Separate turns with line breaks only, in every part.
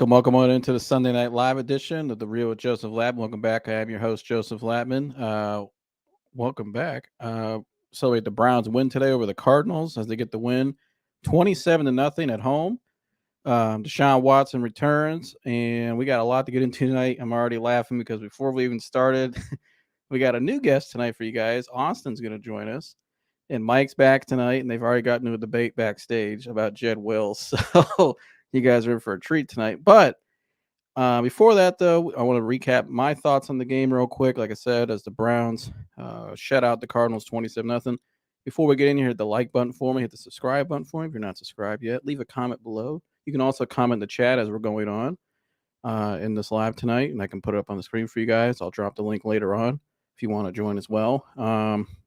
Welcome on into the Sunday Night Live edition of The Real with Joseph Latman. Welcome back. I am your host, Joseph Latman. Welcome back. So the Browns win today over the Cardinals as they get the win 27-0 at home. Deshaun Watson returns, and we got a lot to get into tonight. I'm already laughing because before we even started, we got a new guest tonight for you guys. Austin's going to join us, and Mike's back tonight, and they've already gotten into a debate backstage about Jed Wills. So you guys are in for a treat tonight. But before that, though, I want to recap my thoughts on the game real quick. Like I said, as the Browns shut out the Cardinals 27-0. Before we get in here, hit the like button for me. Hit the subscribe button for me if you're not subscribed yet. Leave a comment below. You can also comment in the chat as we're going on in this live tonight, and I can put it up on the screen for you guys. I'll drop the link later on if you want to join as well.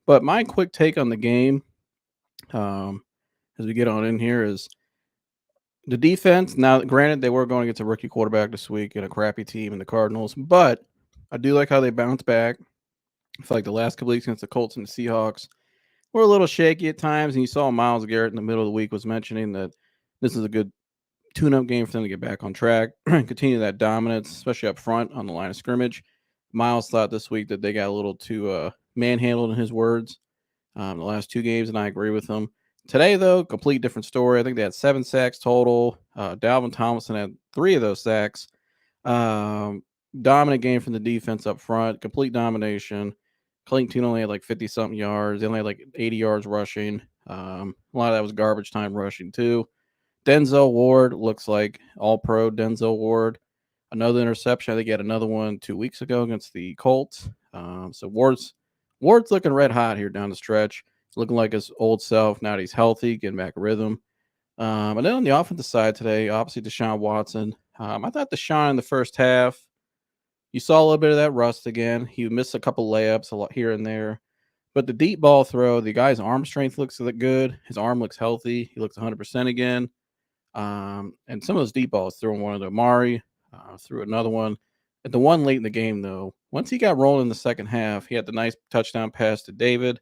But my quick take on the game as we get on in here is the defense. Now, granted, they were going against a rookie quarterback this week and a crappy team in the Cardinals, but I do like how they bounced back. I feel like the last couple weeks against the Colts and the Seahawks were a little shaky at times, and you saw Myles Garrett in the middle of the week was mentioning that this is a good tune-up game for them to get back on track, continue that dominance, especially up front on the line of scrimmage. Myles thought this week that they got a little too manhandled, in his words, the last two games, and I agree with him. Today, though, complete different story. I think they had 7 sacks total. Dalvin Tomlinson had 3 of those sacks. Dominant game from the defense up front. Complete domination. Clinton only had like 50-something yards. They only had like 80 yards rushing. A lot of that was garbage time rushing, too. Denzel Ward looks like all-pro Denzel Ward. Another interception. I think he had another one 2 weeks ago against the Colts. So Ward's looking red hot here down the stretch. Looking like his old self now that he's healthy, getting back rhythm. And then on the offensive side today, obviously Deshaun Watson. I thought Deshaun in the first half, you saw a little bit of that rust again. He missed a couple layups a lot here and there. But the deep ball throw, the guy's arm strength looks good. His arm looks healthy. He looks 100% again. And some of those deep balls, throwing one to Amari, threw another one. At the one late in the game, though, once he got rolling in the second half, he had the nice touchdown pass to David.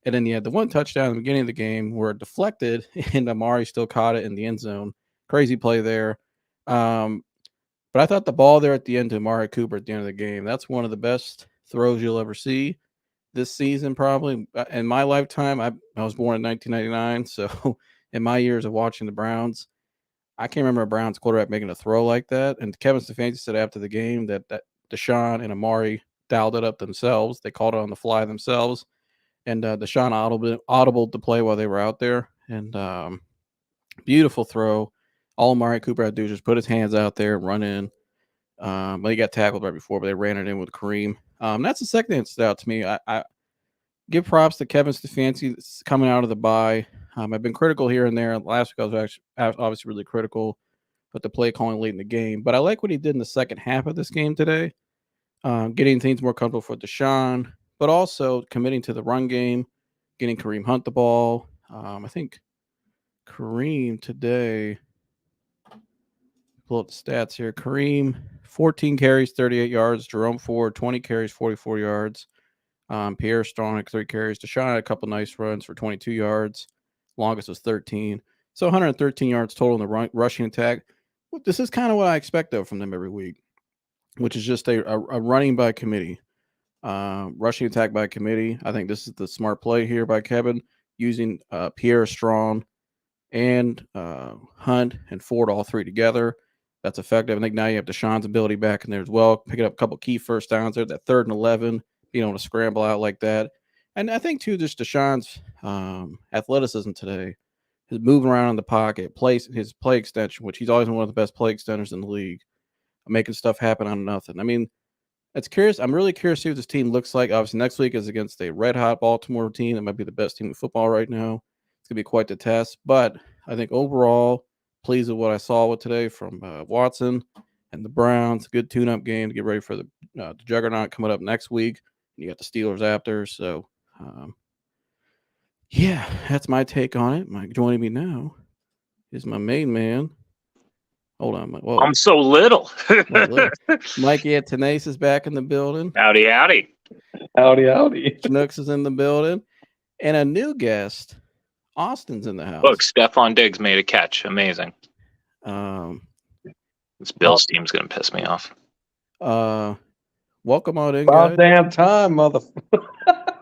And then he had the one touchdown in the beginning of the game where it deflected, and Amari still caught it in the end zone. Crazy play there. But I thought the ball there at the end to Amari Cooper at the end of the game, that's one of the best throws you'll ever see this season, probably. In my lifetime, I was born in 1999, so in my years of watching the Browns, I can't remember a Browns quarterback making a throw like that. And Kevin Stefanski said after the game that Deshaun and Amari dialed it up themselves. They called it on the fly themselves. And Deshaun audibled the play while they were out there. And beautiful throw. All Amari Cooper had to do is just put his hands out there and run in. But he got tackled right before, but they ran it in with Kareem. That's the second thing that stood out to me. I give props to Kevin Stefanski coming out of the bye. I've been critical here and there. Last week I was actually obviously really critical with the play calling late in the game. But I like what he did in the second half of this game today, getting things more comfortable for Deshaun, but also committing to the run game, getting Kareem Hunt the ball. I think Kareem today, pull up the stats here. Kareem, 14 carries, 38 yards. Jerome Ford, 20 carries, 44 yards. Pierre Strong, 3 carries. Deshaun had a couple nice runs for 22 yards. Longest was 13. So 113 yards total in the rushing attack. This is kind of what I expect, though, from them every week, which is just a running by committee. Rushing attack by committee. I think this is the smart play here by Kevin, using Pierre Strong and Hunt and Ford all 3 together. That's effective. I think now you have Deshaun's ability back in there as well, picking up a couple key first downs there, that 3rd and 11, being able to scramble out like that. And I think, too, just Deshaun's athleticism today, his moving around in the pocket, his play extension, which he's always been one of the best play extenders in the league, making stuff happen on nothing. I mean, it's curious. I'm really curious to see what this team looks like. Obviously, next week is against a red-hot Baltimore team that might be the best team in football right now. It's going to be quite the test. But I think overall, pleased with what I saw with today from Watson. and the Browns. Good tune-up game to get ready for the juggernaut coming up next week. You got the Steelers after. So, yeah, that's my take on it. Joining me now is my main man. Hold on. Whoa.
I'm so little.
Mikey Atanase is back in the building.
Howdy, howdy.
Howdy, howdy.
Schnooks is in the building. And a new guest, Austin's in the house.
Look, Stephon Diggs made a catch. Amazing. This Bills team's going to piss me off.
Welcome on in,
About
guys.
damn time, motherfucker.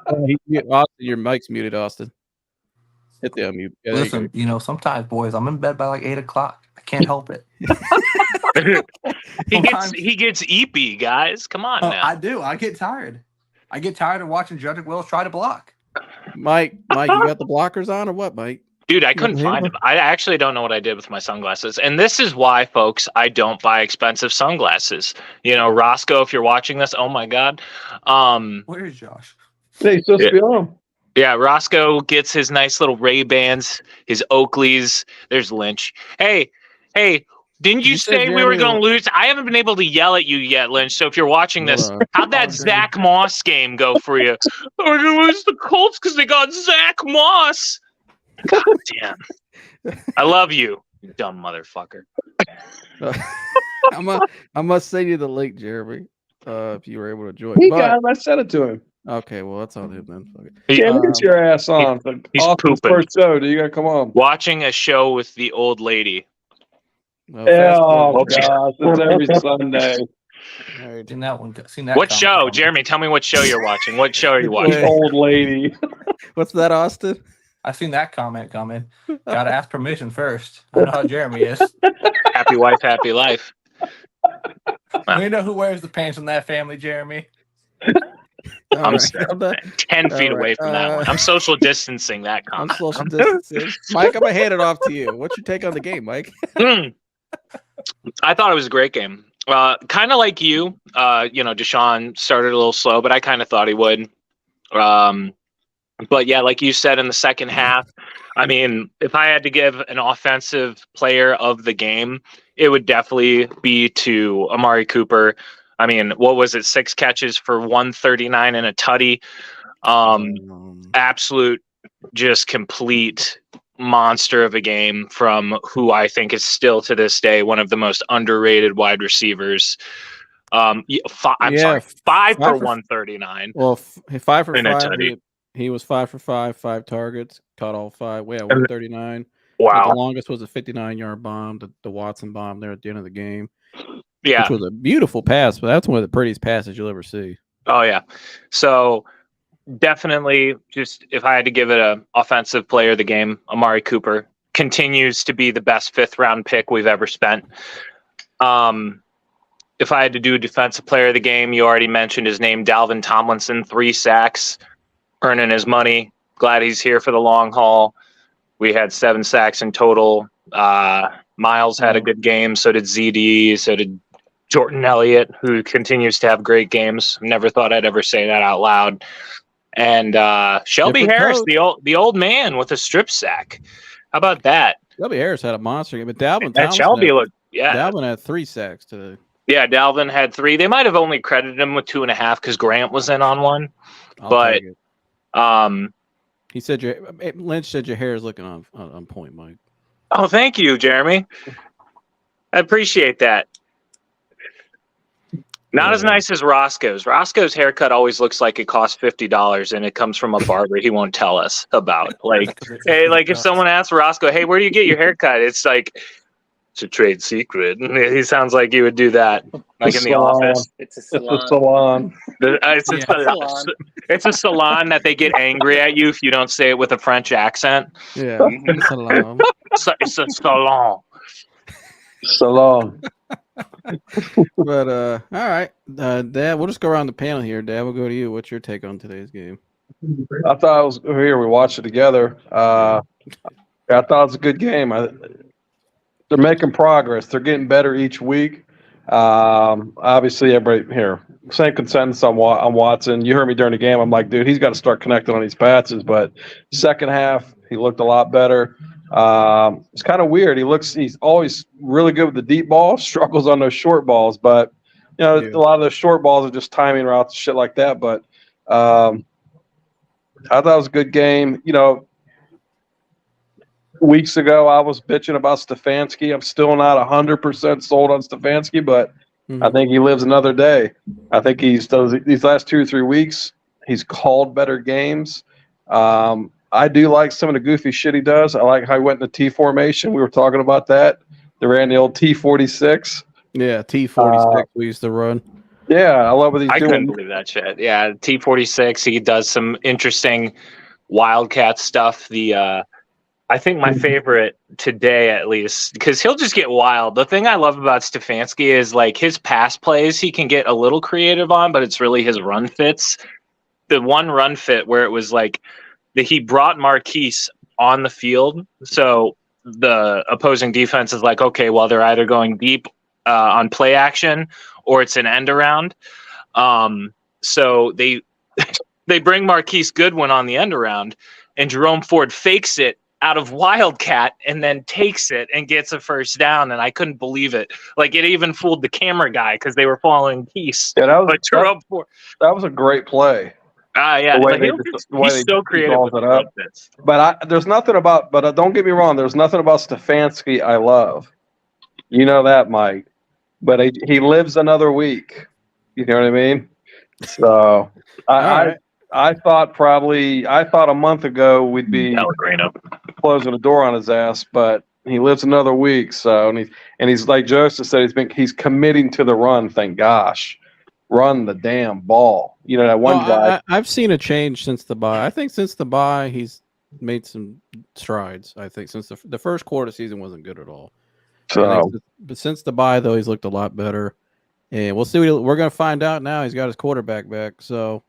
Austin, your mic's muted, Austin. Hit the unmute. Yeah,
listen, sometimes, boys, I'm in bed by like 8 o'clock. I can't help it.
He gets eepy, guys. Come on now.
I do. I get tired. I get tired of watching Jedrick Wills try to block.
Mike, you got the blockers on or what, Mike?
Dude, I couldn't find them. I actually don't know what I did with my sunglasses. And this is why, folks, I don't buy expensive sunglasses. Roscoe, if you're watching this, oh my God.
Where is Josh?
Hey, he's supposed to be on.
Yeah, Roscoe gets his nice little Ray-Bans, his Oakleys. There's Lynch. Hey, didn't you say we were going to lose? I haven't been able to yell at you yet, Lynch. So if you're watching this, how'd that Zach Moss game go for you? We're going to lose the Colts because they got Zach Moss. God damn. I love you, you dumb motherfucker.
I must send you the link, Jeremy, if you were able to join.
He got him. I sent it to him.
Okay, well, that's on him then.
Get your ass on.
He's pooping.
First show. You got to come on.
Watching a show with the old lady.
Oh, gosh. It's every Sunday.
Seen that one.
What show? Jeremy, tell me what show you're watching. What show are you watching?
Old lady.
What's that, Austin?
I seen that comment coming. Got to ask permission first. I know how Jeremy is.
Happy wife, happy life.
You know who wears the pants in that family, Jeremy?
I'm 10 feet away from that one. I'm social distancing that comment.
I'm social distancing. Mike, I'm going to hand it off to you. What's your take on the game, Mike?
I thought it was a great game. Kind of like you. Deshaun started a little slow, but I kind of thought he would. But yeah, like you said in the second half, I mean, if I had to give an offensive player of the game, it would definitely be to Amari Cooper. I mean, what was it? 6 catches for 139 and a tutty. Absolute, just complete monster of a game from who I think is still to this day one of the most underrated wide receivers. 5 for 139.
Well, 5 for 5. He was 5 for 5, 5 targets, caught all 5. Yeah, 139.
Wow.
The longest was a 59-yard bomb, the Watson bomb there at the end of the game.
Yeah.
Which was a beautiful pass, but that's one of the prettiest passes you'll ever see.
Oh, yeah. So definitely, just if I had to give it an offensive player of the game, Amari Cooper continues to be the best 5th-round pick we've ever spent. If I had to do a defensive player of the game, you already mentioned his name, Dalvin Tomlinson, 3 sacks, earning his money. Glad he's here for the long haul. We had 7 sacks in total. Miles had a good game. So did ZD. So did Jordan Elliott, who continues to have great games. Never thought I'd ever say that out loud. And Shelby Harris, the old man with a strip sack. How about that?
Shelby Harris had a monster game, but Dalvin had 3 sacks today.
Yeah, Dalvin had 3. They might have only credited him with 2.5 because Grant was in on 1.
He said Lynch said your hair is looking on point, Mike.
Oh, thank you, Jeremy. I appreciate that. Not as nice as Roscoe's. Roscoe's haircut always looks like it costs $50 and it comes from a barber he won't tell us about. Like, hey, like if someone asks Roscoe, hey, where do you get your haircut? It's like, it's a trade secret. He sounds like you would do that, like in the office.
It's a salon.
It's a salon that they get angry at you if you don't say it with a French accent.
Yeah, salon.
It's a salon.
Salon.
But all right, Dad, we'll just go around the panel here. Dad, we'll go to you. What's your take on today's game?
I thought it was here. We watched it together. I thought it was a good game. They're making progress. They're getting better each week. Obviously, everybody here, same consensus on Watson. You heard me during the game. I'm like, dude, he's got to start connecting on these passes. But second half, he looked a lot better. It's kind of weird. He's always really good with the deep ball, struggles on those short balls, but a lot of those short balls are just timing routes and shit like that. But I thought it was a good game. Weeks ago I was bitching about Stefanski. I'm still not 100% sold on Stefanski, but I think he lives another day. I think these last 2 or 3 weeks he's called better games. I do like some of the goofy shit he does. I like how he went in the T formation. We were talking about that. They ran the old T46.
Yeah, T46 we used to run.
Yeah, I love what he's doing.
I couldn't believe that shit. Yeah, T46. He does some interesting Wildcat stuff. I think my favorite today, at least, because he'll just get wild. The thing I love about Stefanski is like his pass plays, he can get a little creative on, but it's really his run fits. The one run fit where it was like he brought Marquise on the field. So the opposing defense is like, okay, well, they're either going deep on play action or it's an end around. So they bring Marquise Goodwin on the end around, and Jerome Ford fakes it out of Wildcat and then takes it and gets a first down. And I couldn't believe it. Like, it even fooled the camera guy because they were following Peace.
Yeah, that was a great play.
Yeah, he's so creative with the bits.
But there's nothing about. But don't get me wrong. There's nothing about Stefanski I love. You know that, Mike. But he lives another week. You know what I mean? So I thought a month ago we'd be closing the door on his ass, but he lives another week. So and he's like Joseph said, he's committing to the run. Thank gosh, run the damn ball. That one guy.
I've seen a change since the bye. I think since the bye he's made some strides. I think since the first quarter of the season wasn't good at all. But since the bye though, he's looked a lot better, and we'll see. We're going to find out now. He's got his quarterback back. So.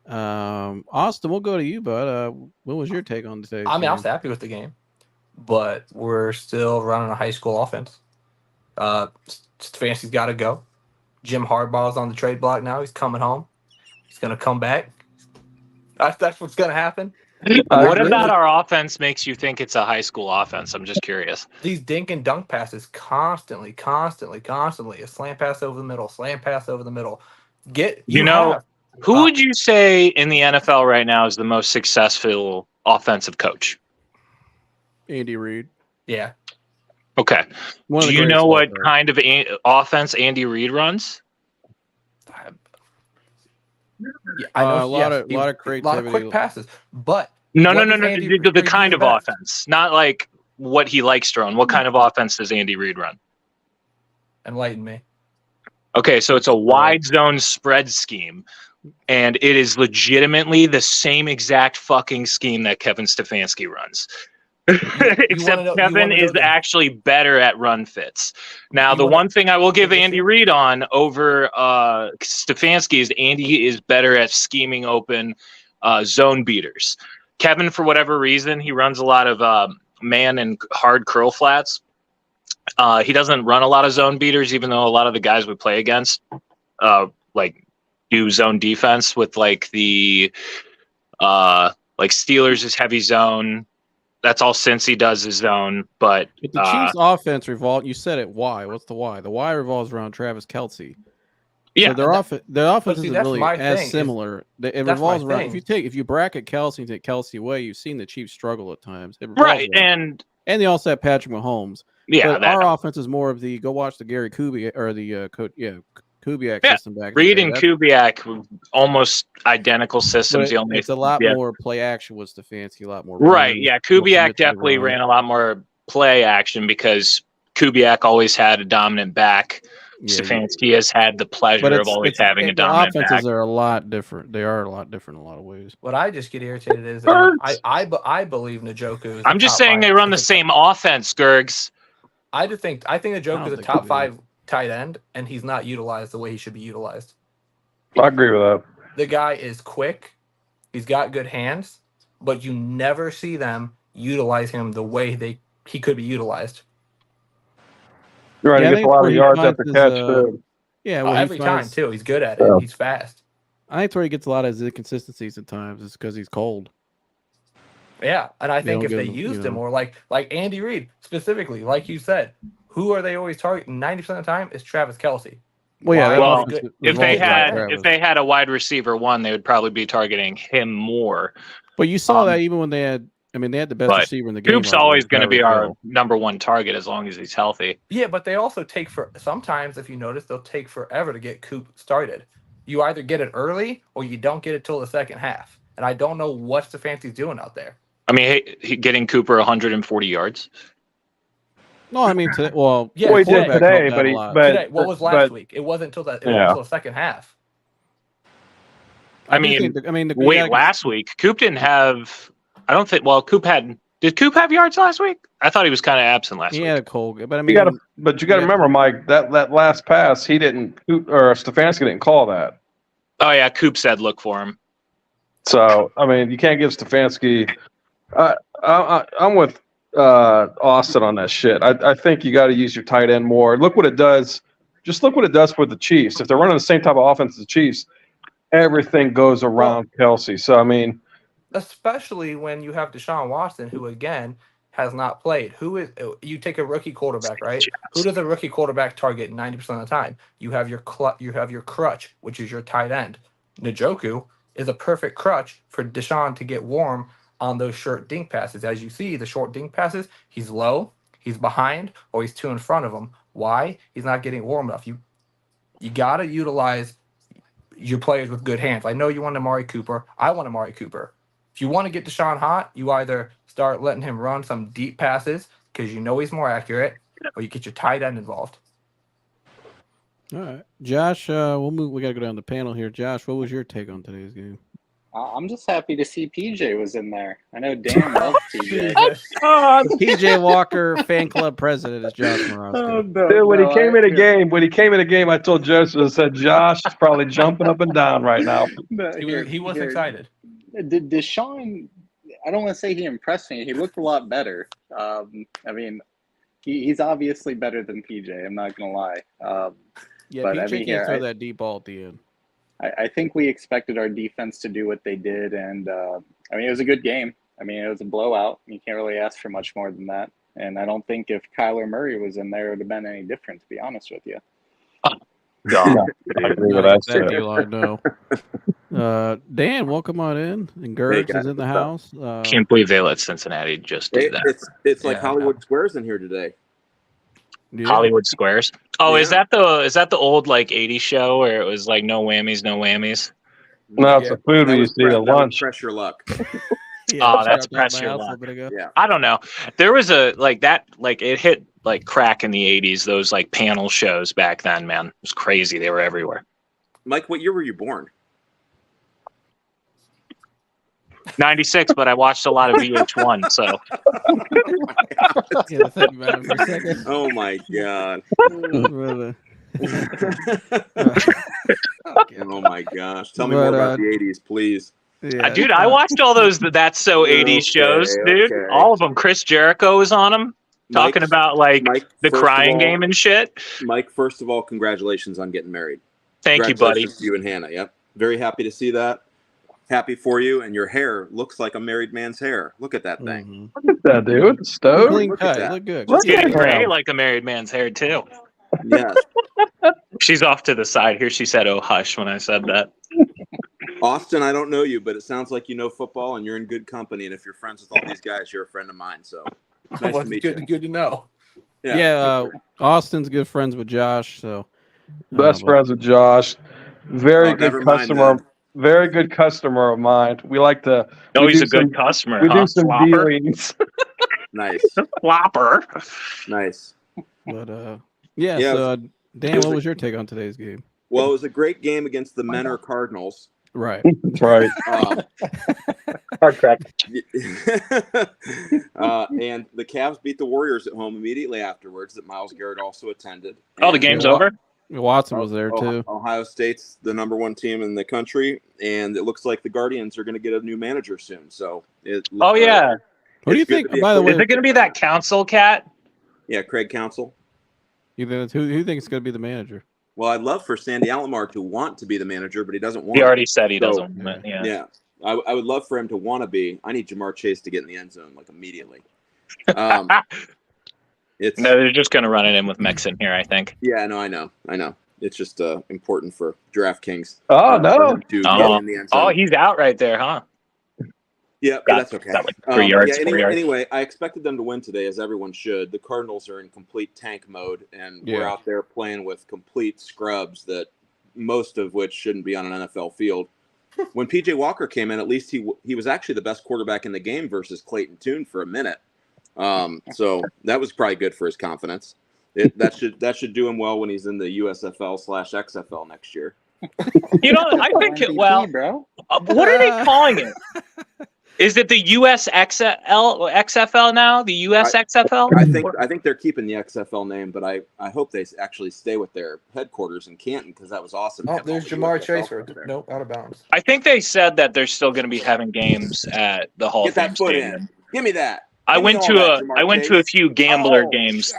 Austin, we'll go to you, bud. What was your take on today?
I was happy with the game, but we're still running a high school offense. Stefanski's got to go. Jim Harbaugh's on the trade block now. He's coming home. He's going to come back. That's what's going to happen.
What about our offense makes you think it's a high school offense? I'm just curious.
These dink and dunk passes constantly. A slant pass over the middle. Who would you say in the NFL right now is the most successful offensive coach?
Andy Reid.
Yeah.
Okay. Do you know what kind of offense Andy Reid runs?
I know
a lot of creativity,
a lot of quick passes, but
no. The kind of offense, not like what he likes to run. What kind of offense does Andy Reid run?
Enlighten me.
Okay, so it's a wide zone spread scheme. And it is legitimately the same exact fucking scheme that Kevin Stefanski runs. Except Kevin is actually better at run fits. Now, the one thing I will give Andy Reid on over Stefanski is Andy is better at scheming open zone beaters. Kevin, for whatever reason, he runs a lot of man and hard curl flats. He doesn't run a lot of zone beaters, even though a lot of the guys we play against do zone defense with the Steelers is heavy zone. That's all Cincy does is zone. But
the Chiefs offense revolves. You said it. Why? What's the why? The why revolves around Travis Kelce.
Yeah,
so their offense isn't really as similar. It revolves around. If you bracket Kelce and take Kelce away, you've seen the Chiefs struggle at times.
Right, and
they also have Patrick Mahomes.
Yeah,
but our offense is more of the go watch the Gary Kubiak or the Kubiak system back.
Reid and Kubiak, almost identical systems.
It's a lot more play action with Stefanski, a lot more.
Right, yeah. Kubiak definitely ran a lot more play action because Kubiak always had a dominant back. Yeah, Stefanski has had the pleasure of always having a dominant back.
Offenses are a lot different. They are a lot different in a lot of ways.
What I just get irritated is I believe Njoku is
I'm just saying they run the same offense, Gergs.
I think Njoku is a top 5 tight end, and he's not utilized the way he should be utilized.
I agree with that.
The guy is quick. He's got good hands, but you never see them utilize him the way he could be utilized.
You're right. He gets a lot of yards after catch, too.
Yeah, every time, too. He's good at it. Yeah. He's fast.
I think where he gets a lot of his inconsistencies at times is because he's cold.
Yeah, and I think
don't
if they
give him,
used him more, like Andy Reid specifically, like you said, who are they always targeting? 90% of the time is Travis Kelce.
Well, yeah,
Well,
that
if they had a wide receiver one, they would probably be targeting him more.
But you saw that even when they had the best receiver in the game.
Coop's always going to be our number one target as long as he's healthy.
Yeah, but they also take sometimes, if you notice, they'll take forever to get Coop started. You either get it early or you don't get it till the second half. And I don't know what Stefanski's doing out there.
I mean, getting Cooper 140 yards.
No, I mean today. Well,
yeah, he did today, but
today. What was last week? It wasn't until that. It wasn't until the second half.
Last week Coop didn't have. I don't think. Well, Did Coop have yards last week? I thought he was kind of absent last week.
He had a cold, but I mean,
you got to remember, Mike, that last pass he didn't, or Stefanski didn't call that.
Oh yeah, Coop said look for him.
So I mean, you can't give Stefanski. I'm with Austin on that shit. I think you got to use your tight end more. Look what it does. Just look what it does for the Chiefs. If they're running the same type of offense as the Chiefs, everything goes around Kelce. So I mean,
especially when you have Deshaun Watson, who again has not played. You take a rookie quarterback, right? Who does a rookie quarterback target 90% of the time? You have your crutch, which is your tight end. Njoku is a perfect crutch for Deshaun to get warm on those short dink passes. As you see, the short dink passes, he's low, he's behind, or he's two in front of him. Why? He's not getting warm enough. You got to utilize your players with good hands. I know you want Amari Cooper. I want Amari Cooper. If you want to get Deshaun hot, you either start letting him run some deep passes because you know he's more accurate, or you get your tight end involved.
All right, Josh. We'll move. We got to go down the panel here. Josh, what was your take on today's game?
I'm just happy to see PJ was in there. I know Dan loves PJ.
PJ Walker fan club president is Josh Morosky.
When he came in a game, I told Joseph, I said, Josh is probably jumping up and down right now.
He was excited.
Deshaun, I don't want to say he impressed me. He looked a lot better. I mean, he's obviously better than PJ. I'm not going to lie.
Yeah, but PJ can't throw that deep ball at the end.
I think we expected our defense to do what they did, and I mean, it was a good game. I mean, it was a blowout. You can't really ask for much more than that. And I don't think if Kyler Murray was in there, it would have been any different, to be honest with you.
No. Dan, welcome on in. And Gertz is in the house.
Can't believe they let Cincinnati just do that.
It's like Hollywood Squares in here today.
Yeah. Hollywood Squares. Oh, yeah. Is that the old like 80s show where it was like no whammies, no whammies?
No, it's the food we used to eat at lunch.
Press your luck.
That's press your luck.
Yeah.
I don't know. There was it hit like crack in the 80s. Those like panel shows back then, man, it was crazy. They were everywhere.
Mike, what year were you born?
96, but I watched a lot of VH1, so.
Oh my god. Oh my gosh. Tell me more about the 80s, please.
Yeah, dude, I watched all those That's So 80s shows, dude. Okay. All of them. Chris Jericho was on them, talking about like the crying game and shit.
Mike, first of all, congratulations on getting married.
Thank you, buddy.
To you and Hannah. Yep. Very happy to see that. Happy for you, and your hair looks like a married man's hair. Look at that thing.
Mm-hmm. Look at that, dude. Stove.
Look good.
It's getting gray like a married man's hair too.
Yes.
She's off to the side here. She said, "Oh, hush," when I said that.
Austin, I don't know you, but it sounds like you know football, and you're in good company. And if you're friends with all these guys, you're a friend of mine. So nice to meet you.
Good to know.
Yeah. Austin's good friends with Josh. So
best friends with Josh. Very good customer. Very good customer of mine. We like to.
Oh, he's a good customer.
We do some dealings.
Nice.
Flopper.
Nice.
But So Dan, what was your take on today's game?
Well, it was a great game against the Menor Cardinals.
Right.
That's right.
Hard crack.
And the Cavs beat the Warriors at home immediately afterwards. That Myles Garrett also attended.
Oh, the game's over?
Watson was there too.
Ohio State's the number one team in the country, and it looks like the Guardians are going to get a new manager soon. So,
yeah.
What do you think? By the way,
is it going to be that Council cat?
Yeah, Craig Council.
Who thinks is going to be the manager?
Well, I'd love for Sandy Alomar to want to be the manager, but he doesn't want.
He already said he doesn't.
Yeah. I would love for him to want to be. I need Jamar Chase to get in the end zone like immediately. It's
No, they're just going to run it in with Mixon here, I think.
Yeah, no, I know. It's just important for DraftKings.
Oh, no.
For him to get in the end zone.
Oh, he's out right there, huh?
Yeah, but that's okay.
Got like 3 yards, 4 yards.
Anyway, I expected them to win today, as everyone should. The Cardinals are in complete tank mode, and we're out there playing with complete scrubs that most of which shouldn't be on an NFL field. When P.J. Walker came in, at least he was actually the best quarterback in the game versus Clayton Tune for a minute. So that was probably good for his confidence. That should do him well when he's in the USFL/XFL next year.
I think
MVP,
well,
bro.
what are they calling it? Is it the XFL now? The XFL?
I think they're keeping the XFL name, but I hope they actually stay with their headquarters in Canton because that was awesome.
Oh, there's Jamar Chase. Nope, out of bounds.
I think they said that they're still going to be having games at the Hall of Fame
Get that foot
Stadium.
in. Give me that.
I went to a few gambler games.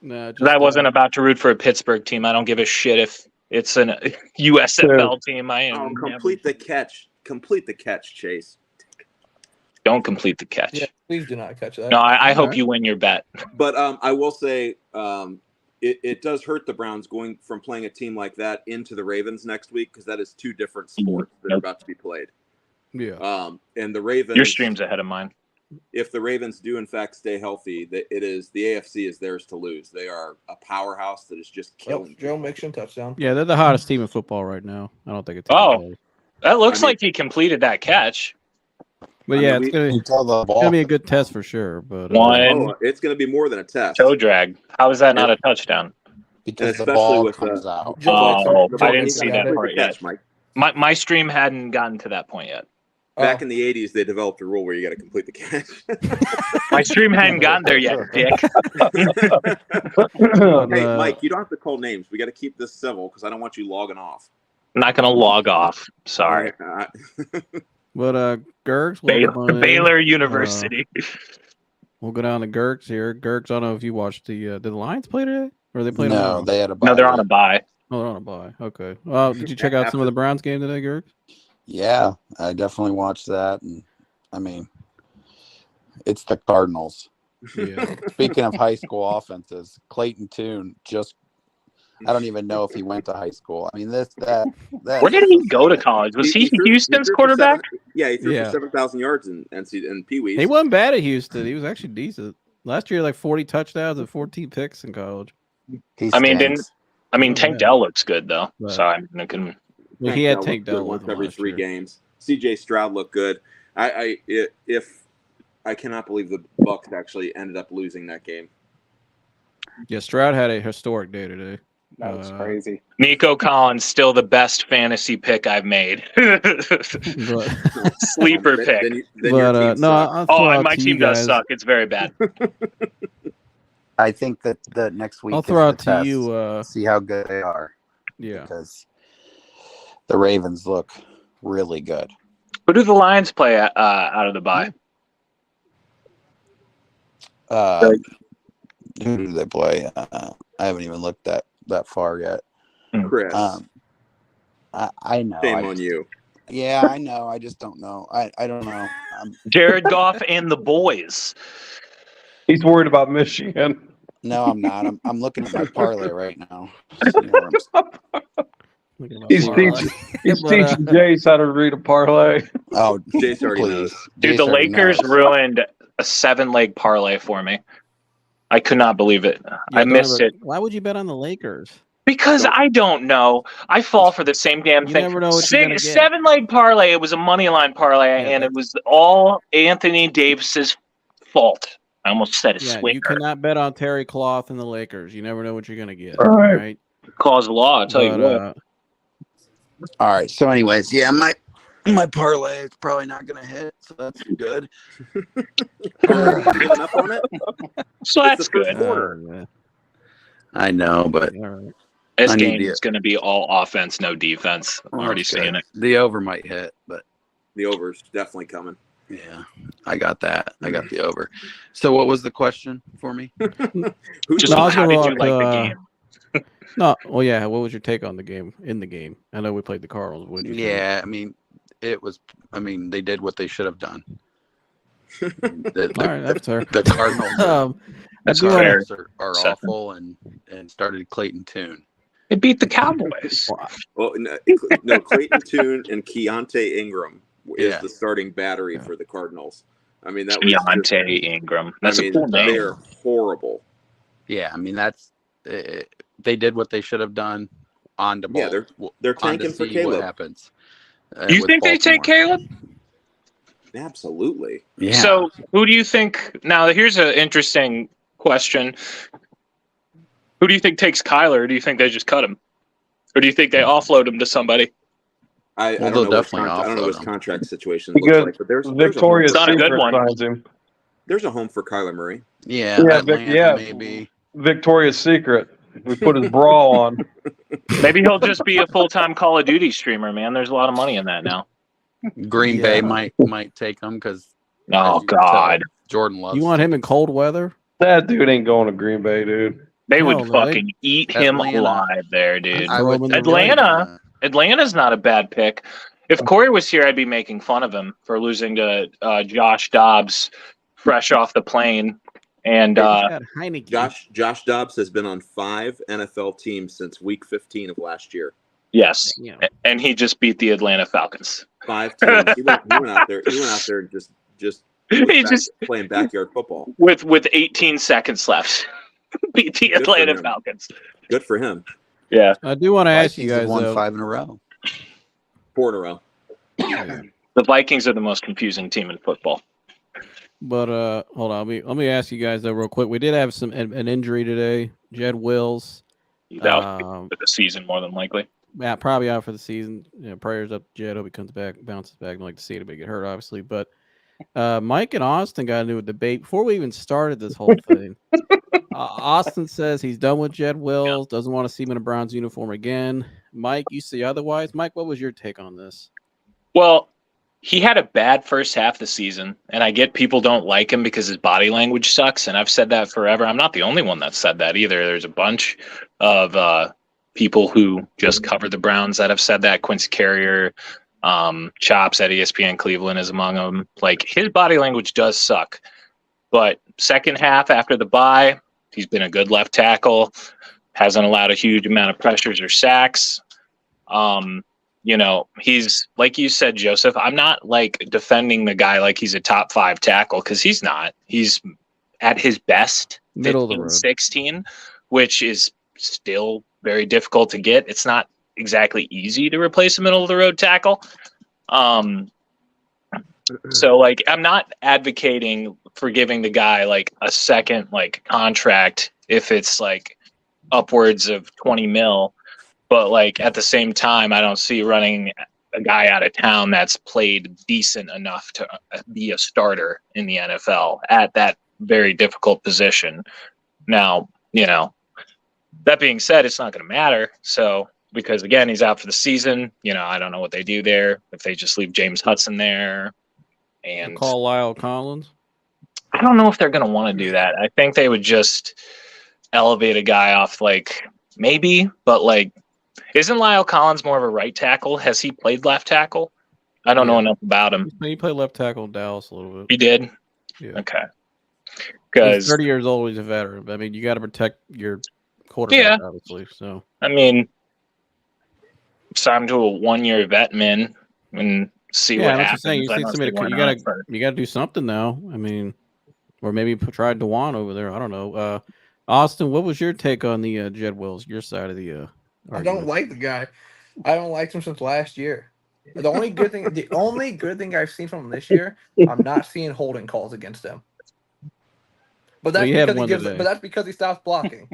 No,
I wasn't about to root for a Pittsburgh team. I don't give a shit if it's a USFL team. I am.
Complete the catch. Complete the catch, Chase.
Don't complete the catch.
Yeah, please do not catch that.
No, I hope you win your bet.
But I will say it does hurt the Browns going from playing a team like that into the Ravens next week because that is two different sports that are about to be played.
Yeah.
And the Ravens.
Your stream's ahead of mine.
If the Ravens do in fact stay healthy, the AFC is theirs to lose. They are a powerhouse that is just killing.
Joe Mixon touchdown.
Yeah, they're the hottest team in football right now. I don't think it's.
That looks like he completed that catch.
But yeah, it's gonna be a good test for sure. But
it's gonna be more than a test.
Toe drag. How is that not a touchdown?
Because the ball comes out.
I didn't see that part yet. My stream hadn't gotten to that point yet.
Back in the 80s, they developed a rule where you got to complete the catch.
My stream hadn't gotten there yet, Dick.
Hey, Mike, you don't have to call names. We got to keep this civil because I don't want you logging off.
I'm not going to log off. Sorry.
But Gergs,
Baylor University.
We'll go down to Gergs here. Gergs, I don't know if you watched did the Lions play today? Or they played?
No, they had a bye.
No, they're on a bye.
Oh, they're on a bye. Okay. Did you check out some of the Browns game today, Gergs?
Yeah, I definitely watched that, and I mean, it's the Cardinals.
Yeah.
Speaking of high school offenses, Clayton Tune I don't even know if he went to high school. I mean, that
where did he go to college? Was he Houston's quarterback?
He threw for 7,000 yards in Pee Wees.
He wasn't bad at Houston. He was actually decent. Last year, like 40 touchdowns and 14 picks in college.
Tank Dell looks good though.
Right.
So I couldn't.
Well, he had Tank Dell
once every 3 games. CJ Stroud looked good. I cannot believe the Bucs actually ended up losing that game.
Yeah, Stroud had a historic day today.
That was crazy.
Nico Collins still the best fantasy pick I've made. Sleeper pick. My team does suck. It's very bad.
I think that the next week
I'll throw out to you.
See how good they are.
Yeah,
because the Ravens look really good.
Who do the Lions play out of the bye?
Who do they play? I haven't even looked that far yet.
Chris.
I know.
Shame on you.
Yeah, I know. I just don't know. I don't know.
Jared Goff and the boys.
He's worried about Michigan.
No, I'm not. I'm looking at my parlay right now.
He's teaching Jace how to read a parlay.
Oh,
Jace already knows.
Dude, the Lakers ruined a 7-leg parlay for me. I could not believe it. I missed it.
Why would you bet on the Lakers?
Because I don't know. I fall for the same damn thing.
Never know what you're gonna get.
7-leg parlay. It was a money line parlay, and it was all Anthony Davis's fault. I almost said a swinger.
You cannot bet on Terry Cloth and the Lakers. You never know what you're going to get.
All right.
Cause law, I'll tell you what.
All right. So, anyways, yeah, my parlay is probably not going to hit, so that's good.
Giving up on it?
So that's good.
I know, but
this game is going to be all offense, no defense. I'm already seeing it.
The over might hit, but
the over's definitely coming.
Yeah, I got that. I got the over. So what was the question for me?
How did you like the game?
What was your take on the game, in the game? I know we played the Cardinals.
Yeah, I mean, it was. I mean, they did what they should have done.
All right, that's fair.
The Cardinals
That's
are awful and started Clayton Tune.
They beat the Cowboys.
Well, no, Clayton Tune and Keontae Ingram is the starting battery for the Cardinals. I mean, that was
Keontae Ingram. That's a cool name.
They're horrible.
Yeah, I mean they did what they should have done on the ball.
Yeah, they're tanking for Caleb.
What happens?
You think they take Caleb?
Absolutely.
Yeah.
So who do you think? Now, here's an interesting question. Who do you think takes Kyler? Or do you think they just cut him? Or do you think they offload him to somebody?
I don't know what his contract situation looks like, but there's
Victoria's
not a good one.
There's a home for Kyler Murray.
Yeah, maybe.
Victoria's Secret. We put his bra on.
Maybe he'll just be a full-time Call of Duty streamer, man. There's a lot of money in that now.
Green Bay might take him because
God,
Jordan loves.
You want him in cold weather?
That dude ain't going to Green Bay, dude.
They would fucking eat him alive there, dude. Atlanta's not a bad pick. If Corey was here, I'd be making fun of him for losing to Josh Dobbs, fresh off the plane. And
Josh Dobbs has been on 5 NFL teams since week 15 of last year.
Yes, and he just beat the Atlanta Falcons.
5 teams. He went out there and just playing backyard football
with 18 seconds left. Beat the Atlanta Falcons.
Good for him.
Yeah,
I do want to ask you guys.
Won 5 in a row.
4 in a row.
The Vikings are the most confusing team in football.
But hold on, let me ask you guys though real quick. We did have an injury today. Jed Wills.
He's out for the season more than likely.
Yeah, probably out for the season. Prayers up to Jed. Hope he comes back, bounces back. I'd like to see anybody get hurt, obviously. But Mike and Austin got into a debate before we even started this whole thing. Austin says he's done with Jed Wills, doesn't want to see him in a Browns uniform again. Mike, you see otherwise. Mike, what was your take on this?
Well, he had a bad first half of the season, and I get people don't like him because his body language sucks, and I've said that forever. I'm not the only one that said that either. There's a bunch of people who just cover the Browns that have said that. Quincy Carrier, Chops at ESPN Cleveland is among them. Like, his body language does suck. But second half after the bye, he's been a good left tackle, hasn't allowed a huge amount of pressures or sacks. He's, like you said, Joseph, I'm not like defending the guy like he's a top 5 tackle, because he's not. He's at his best,
middle of the road,
16, which is still very difficult to get. It's not exactly easy to replace a middle of the road tackle. So like, I'm not advocating for giving the guy like a second like contract if it's like upwards of 20 mil. But like, at the same time, I don't see running a guy out of town that's played decent enough to be a starter in the NFL at that very difficult position. Now, that being said, it's not going to matter. So, because again, he's out for the season. I don't know what they do there. If they just leave James Hudson there and
call Lyle Collins.
I don't know if they're going to want to do that. I think they would just elevate a guy off, like, maybe, but like, isn't Lyle Collins more of a right tackle? Has he played left tackle? I don't know enough about him.
He played left tackle in Dallas a little bit.
He did?
Yeah.
Okay.
He's 30 years old. He's a veteran. I mean, you got to protect your quarterback, obviously. So,
I mean, sign him to a 1-year vet min and see what happens.
You got to do something now. I mean, or maybe try Dewan over there. I don't know. Austin, what was your take on the Jed Wills? Your side of the
I don't like the guy. I don't like him since last year. The only good thing I've seen from him this year, I'm not seeing holding calls against him. But that's because he stops blocking.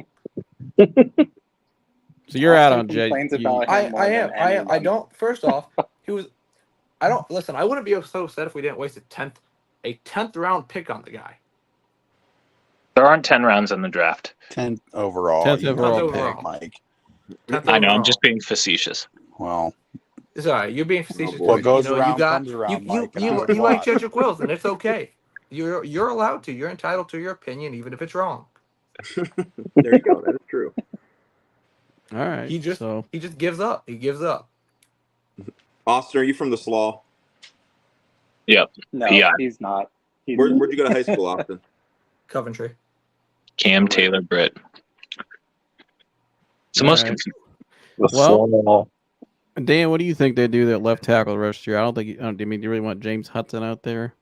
So you're out on Jed.
I am. I don't. First off, I don't listen. I wouldn't be so upset if we didn't waste a 10th round pick on the guy.
There aren't 10 rounds in the draft.
10th overall.
10th overall
pick, Mike.
I know. I'm just being facetious.
Well,
it's all right. You're being facetious.
What goes around comes around.
You like Jedrick Wills, and it's okay. You're allowed to. You're entitled to your opinion, even if it's wrong.
There you go. That is true.
All right.
He just gives up. He gives up.
Austin, are you from the Slaw?
Yep.
No,
Yeah.
he's not.
Where'd you go to high school, Austin?
Coventry.
Cam Taylor Britt. It's the most
Right.
Well,
Dan, what do you think they do that left tackle the rest of the year? I mean, do you really want James Hudson out there?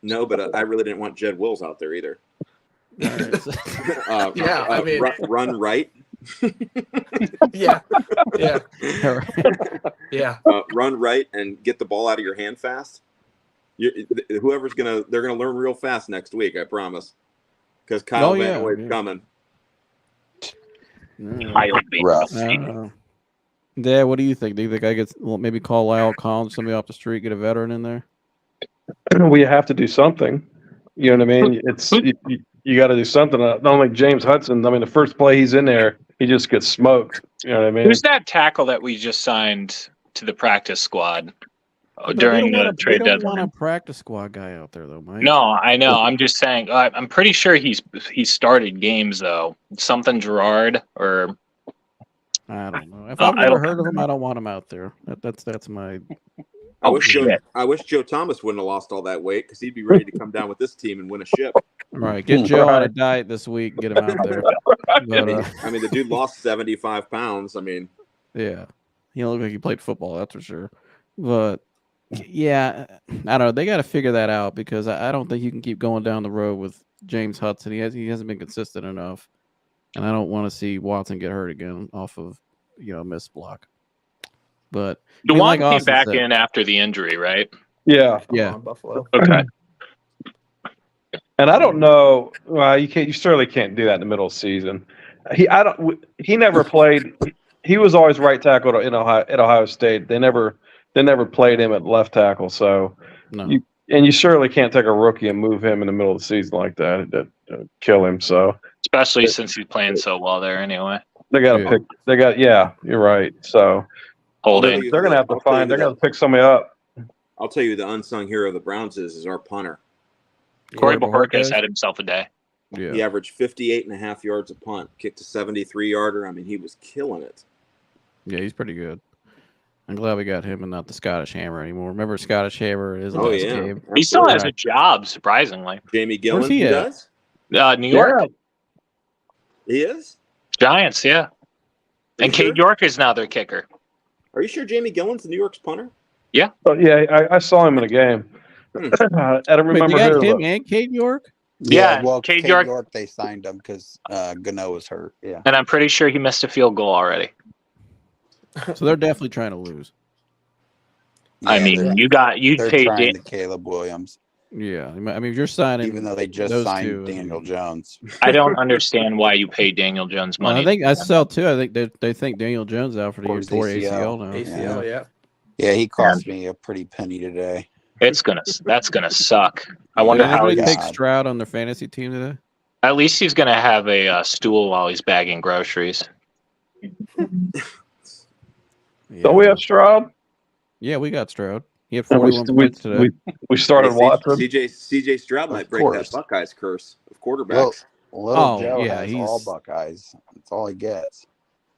No, but I really didn't want Jed Wills out there either.
All right, so-
Yeah, I mean-
run right.
Yeah. Yeah.
all right.
Yeah.
Run right and get the ball out of your hand fast. Whoever's they're gonna learn real fast next week. I promise. Because Kyle Van Noy's coming.
Rough.
Dad, what do you think? Do you think I get maybe call Lyle Collins, somebody off the street, get a veteran in there?
we have to do something. You know what I mean? It's you got to do something. Not like James Hudson. I mean, the first play he's in there, he just gets smoked. You know what I mean?
Who's that tackle that we just signed to the practice squad during the trade
deadline? They don't want a practice squad guy out there, though, Mike.
No, I know. I'm just saying. I'm pretty sure he started games though. Something Gerard or
I don't know. If I've never heard of him, I don't want him out there. That's my.
I wish Joe Thomas wouldn't have lost all that weight because he'd be ready to come down with this team and win a ship.
Right, get Joe on a diet this week and get him out there. But,
I mean, the dude lost 75 pounds. I mean,
yeah, he looked like he played football. That's for sure. But yeah, I don't know. They got to figure that out because I don't think you can keep going down the road with James Hudson. He hasn't been consistent enough, and I don't want to see Watson get hurt again off of a missed block. But
DeWan came back in after the injury, right?
Yeah.
Buffalo.
Okay.
And I don't know. Well, you certainly can't do that in the middle of the season. He never played. He was always right tackle at Ohio State. They never played him at left tackle. So,
no.
you certainly can't take a rookie and move him in the middle of the season like that. That kill him. So,
especially since he's playing so well there anyway.
They got to pick. Yeah, you're right. So,
holding.
They're gonna have to find. They're gonna pick somebody up.
I'll tell you, the unsung hero of the Browns is our punter.
Corey Bojorquez had himself a day.
Yeah.
He averaged 58.5 yards a punt, kicked a 73-yarder. I mean, he was killing it.
Yeah, he's pretty good. I'm glad we got him and not the Scottish Hammer anymore. Remember Scottish Hammer is the last game.
He still has a job, surprisingly.
Jamie Gillen,
he
does?
New York.
Yeah.
He is?
Giants, yeah. And Cade York is now their kicker.
Are you sure Jamie Gillen's New York's punter?
Yeah.
Oh, yeah, I saw him in a game. I don't remember
Wait,
who.
him and Cade York?
Yeah,
well,
Cade
Cade
York-
York, they signed him because Gano was hurt. Yeah.
And I'm pretty sure he missed a field goal already.
So they're definitely trying to lose.
I mean, you
they're
paid
trying to Caleb Williams,
Yeah, I mean, if you're signing,
even though they just
those
signed
two,
Daniel Jones.
I don't understand why you pay Daniel Jones money.
I think I saw too. I think they think Daniel Jones out for the year for
ACL.
ACL now.
ACL, yeah.
Yeah, he cost me a pretty penny today.
that's gonna suck. I wonder
Did
how
anybody
he's,
take Stroud on their fantasy team today?
at least he's gonna have a stool while he's bagging groceries.
Yeah.
Don't we have Stroud?
Yeah, we got Stroud. He had
And
41 points today.
we started Watson.
CJ Stroud might break that Buckeyes curse of quarterbacks.
Little Joe
yeah,
has all Buckeyes. That's all he gets.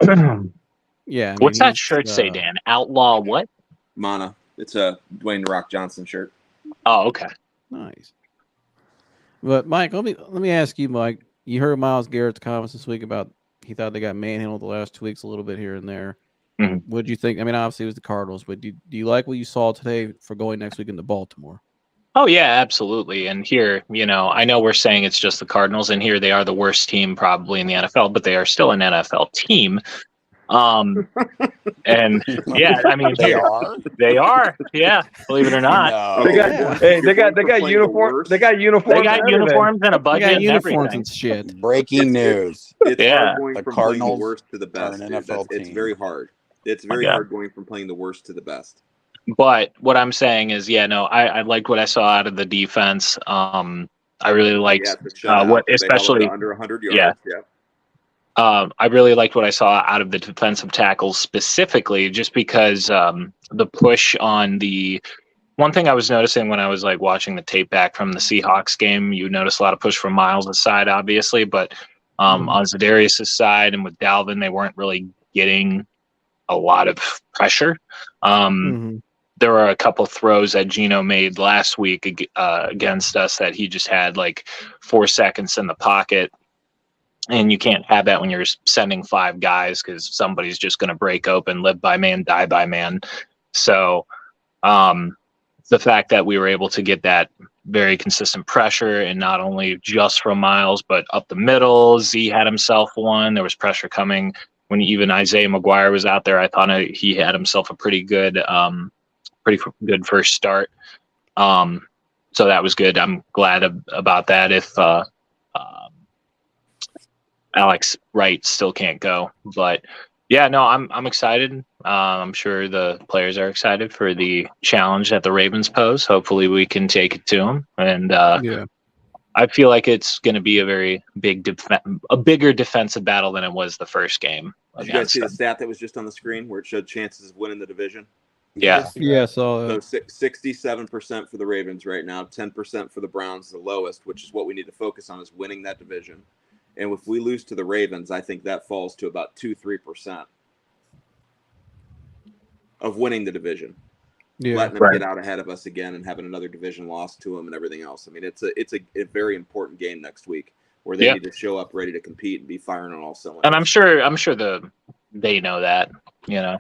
Yeah. I mean,
What's that
he's,
shirt say, Dan? Outlaw what?
Mana. It's a Dwayne The Rock Johnson shirt.
Oh, okay.
Nice. But Mike, let me ask you, Mike. You heard Myles Garrett's comments this week about he thought they got manhandled the last 2 weeks a little bit here and there.
Mm-hmm.
What do you think? I mean, obviously it was the Cardinals, but do you like what you saw today for going next week into Baltimore?
Oh yeah, absolutely. And here, I know we're saying it's just the Cardinals, and here they are the worst team probably in the NFL, but they are still an NFL team. And yeah, I mean, they are, yeah, believe it or not.
No.
They got uniforms. They got uniforms.
They got uniforms and a budget
They got
and
uniforms
everything.
and shit.
Breaking news.
It's hard going
The
from
Cardinals
playing the worst to the best.
are an
dude.
NFL
It's
team.
very hard. It's very hard going from playing the worst to the best.
But what I'm saying is, I liked what I saw out of the defense. I really liked what, especially
under 100 yards. Yeah.
I really liked what I saw out of the defensive tackles specifically, just because the push on the one thing I was noticing when I was like watching the tape back from the Seahawks game, you notice a lot of push from Miles' side, obviously, but on Za'Darius' side and with Dalvin, they weren't really getting a lot of pressure. there were a couple throws that Geno made last week against us that he just had like 4 seconds in the pocket. And you can't have that when you're sending 5 guys because somebody's just going to break open, live by man, die by man. So the fact that we were able to get that very consistent pressure, and not only just from Miles, but up the middle, Z had himself one. There was pressure coming when even Isaiah McGuire was out there. I thought he had himself a pretty good first start. So that was good. I'm glad about that. If Alex Wright still can't go, but yeah, no, I'm excited. I'm sure the players are excited for the challenge that the Ravens pose. Hopefully we can take it to them. And I feel like it's going to be a very bigger defensive battle than it was the first game.
Did you guys see the stat that was just on the screen where it showed chances of winning the division?
Yeah.
So 67% for the Ravens right now, 10% for the Browns, the lowest, which is what we need to focus on, is winning that division. And if we lose to the Ravens, I think that falls to about 2-3% of winning the division. Yeah, letting them get out ahead of us again and having another division loss to them and everything else. I mean, it's a very important game next week where they need to show up ready to compete and be firing on all cylinders.
And I'm sure they know that, you know.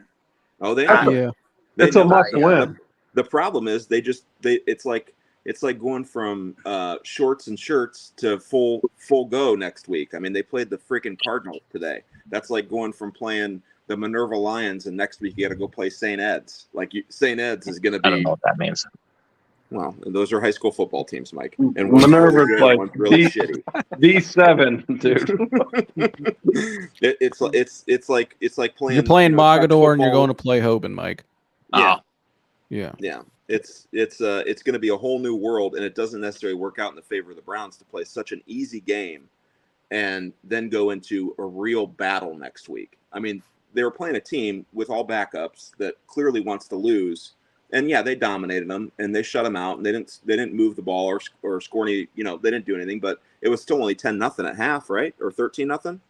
Oh, they know.
Yeah. It's a must win.
The problem is it's like going from shorts and shirts to full go next week. I mean, they played the freaking Cardinals today. That's like going from playing the Minerva Lions and next week you got to go play St. Ed's. St. Ed's is going to be.
I don't know what that means.
Well, those are high school football teams, Mike. And
Minerva's
really like really shitty.
D7, dude.
It's like playing.
You're playing Mogador and you're going to play Hoban, Mike.
Yeah.
Yeah.
It's going to be a whole new world, and it doesn't necessarily work out in the favor of the Browns to play such an easy game and then go into a real battle next week. I mean, they were playing a team with all backups that clearly wants to lose, and yeah, they dominated them and they shut them out, and they didn't move the ball or score any. You know, they didn't do anything, but it was still only 10-0 at half, right? Or 13-0.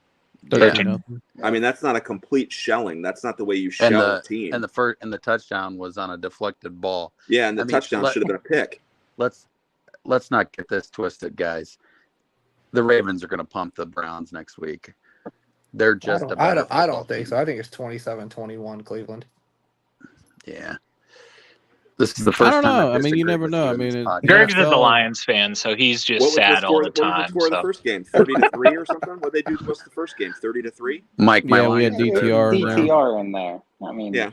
13-0.
I mean, that's not a complete shelling. That's not the way you shell a team.
And the touchdown was on a deflected ball.
Yeah, and the touchdown should have been a pick.
Let's not get this twisted, guys. The Ravens are going to pump the Browns next week. They're just
I don't think so. I think it's 27-21 Cleveland.
Yeah. This is the first time.
I don't know. I mean, you never know. I mean,
Greg's is a Lions fan, so he's just sad all the time.
What was the score of the first game? 30-3 or something? What did they do? What's the first game? 30-3?
Mike,
we had DTR.
DTR in there. I mean,
yeah.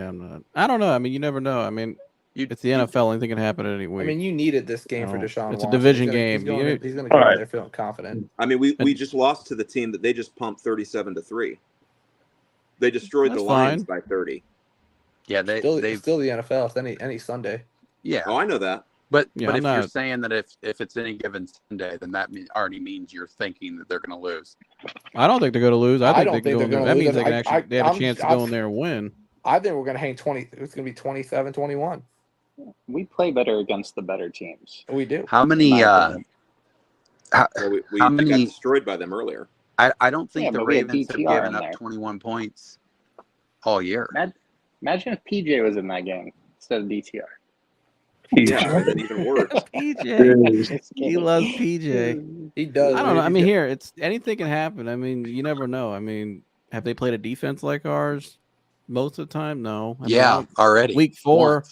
I'm not. I don't know. I mean, you never know. I mean, it's the NFL. Anything can happen at any week.
I mean, you needed this game for Deshaun Watson.
It's a division game.
He's going to go out there feeling confident.
I mean, we just lost to the team that they just pumped 37-3. They destroyed the Lions by 30.
Yeah,
still the NFL. It's any Sunday.
Yeah.
Oh, I know that.
But if you're saying that if it's any given Sunday, then that already means you're thinking that they're going to lose.
I don't think they're going to lose. I think they're going to lose. That means they have a chance to go in there and win.
I think we're going to hang 20. It's going to be 27-21.
We play better against the better teams.
We do.
How many?
We got destroyed by them earlier.
I don't think the Ravens have given up 21 points all year.
Imagine if PJ was in that game instead of DTR.
Yeah, even worse.
PJ. He loves PJ.
He does.
I don't know. I mean, anything can happen. I mean, you never know. I mean, have they played a defense like ours most of the time? No. I mean,
already.
Week 4.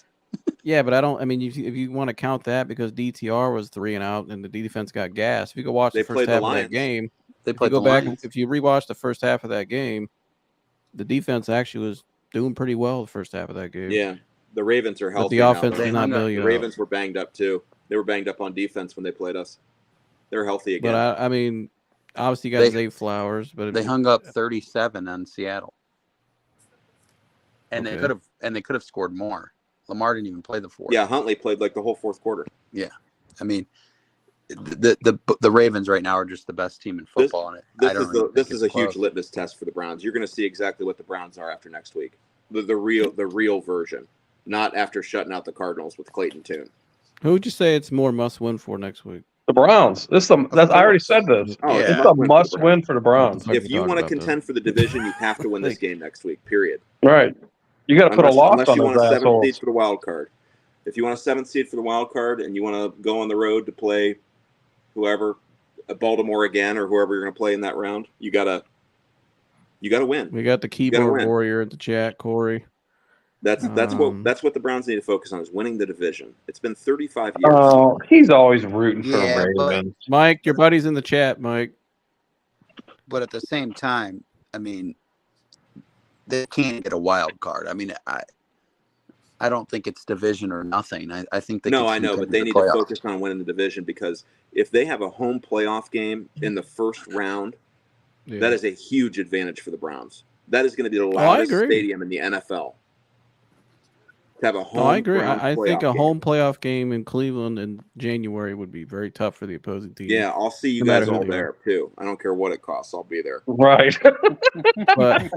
Yeah, but I don't. I mean, if you want to count that because DTR was 3 and out and the defense got gassed, if you go watch the first half of that game, if you rewatch the first half of that game, the defense actually was doing pretty well the first half of that game.
Yeah, the Ravens are healthy.
But the offense is not
the Ravens were banged up too. They were banged up on defense when they played us. They're healthy again.
But I mean, obviously you got Zay Flowers, but
they hung up 37 on Seattle, and they could have scored more. Lamar didn't even play the fourth.
Yeah, Huntley played like the whole fourth quarter.
Yeah, I mean, the Ravens right now are just the best team in football.
This is a huge litmus test for the Browns. You're going to see exactly what the Browns are after next week. The real version, not after shutting out the Cardinals with Clayton Tune.
Who would you say it's more must win for next week?
The Browns. I already said this. It's a must win for the Browns.
If you want to contend for the division, you have to win this game next week. Period.
Right. You got to put a loss
unless
on
you
those
want a 7th
assholes.
seed for the wild card. If you want a 7th seed for the wild card and you want to go on the road to play whoever, Baltimore again, or whoever you're going to play in that round, you gotta win.
We got the keyboard warrior at the chat, Corey.
That's what the Browns need to focus on, is winning the division. It's been 35 years.
Oh, he's always rooting for
but,
Ravens.
Mike, your buddy's in the chat, Mike.
but at the same time, I mean, they can't get a wild card. I mean, I don't think it's division or nothing. I think they
I know, but they need to focus on winning the division, because if they have a home playoff game in the first round, that is a huge advantage for the Browns. That is going to be the loudest stadium in the NFL. To have a home
I agree.
Browns
I think a
playoff
home playoff game in Cleveland in January would be very tough for the opposing team.
Yeah, I'll see you guys all there too. I don't care what it costs. I'll be there.
Right.
But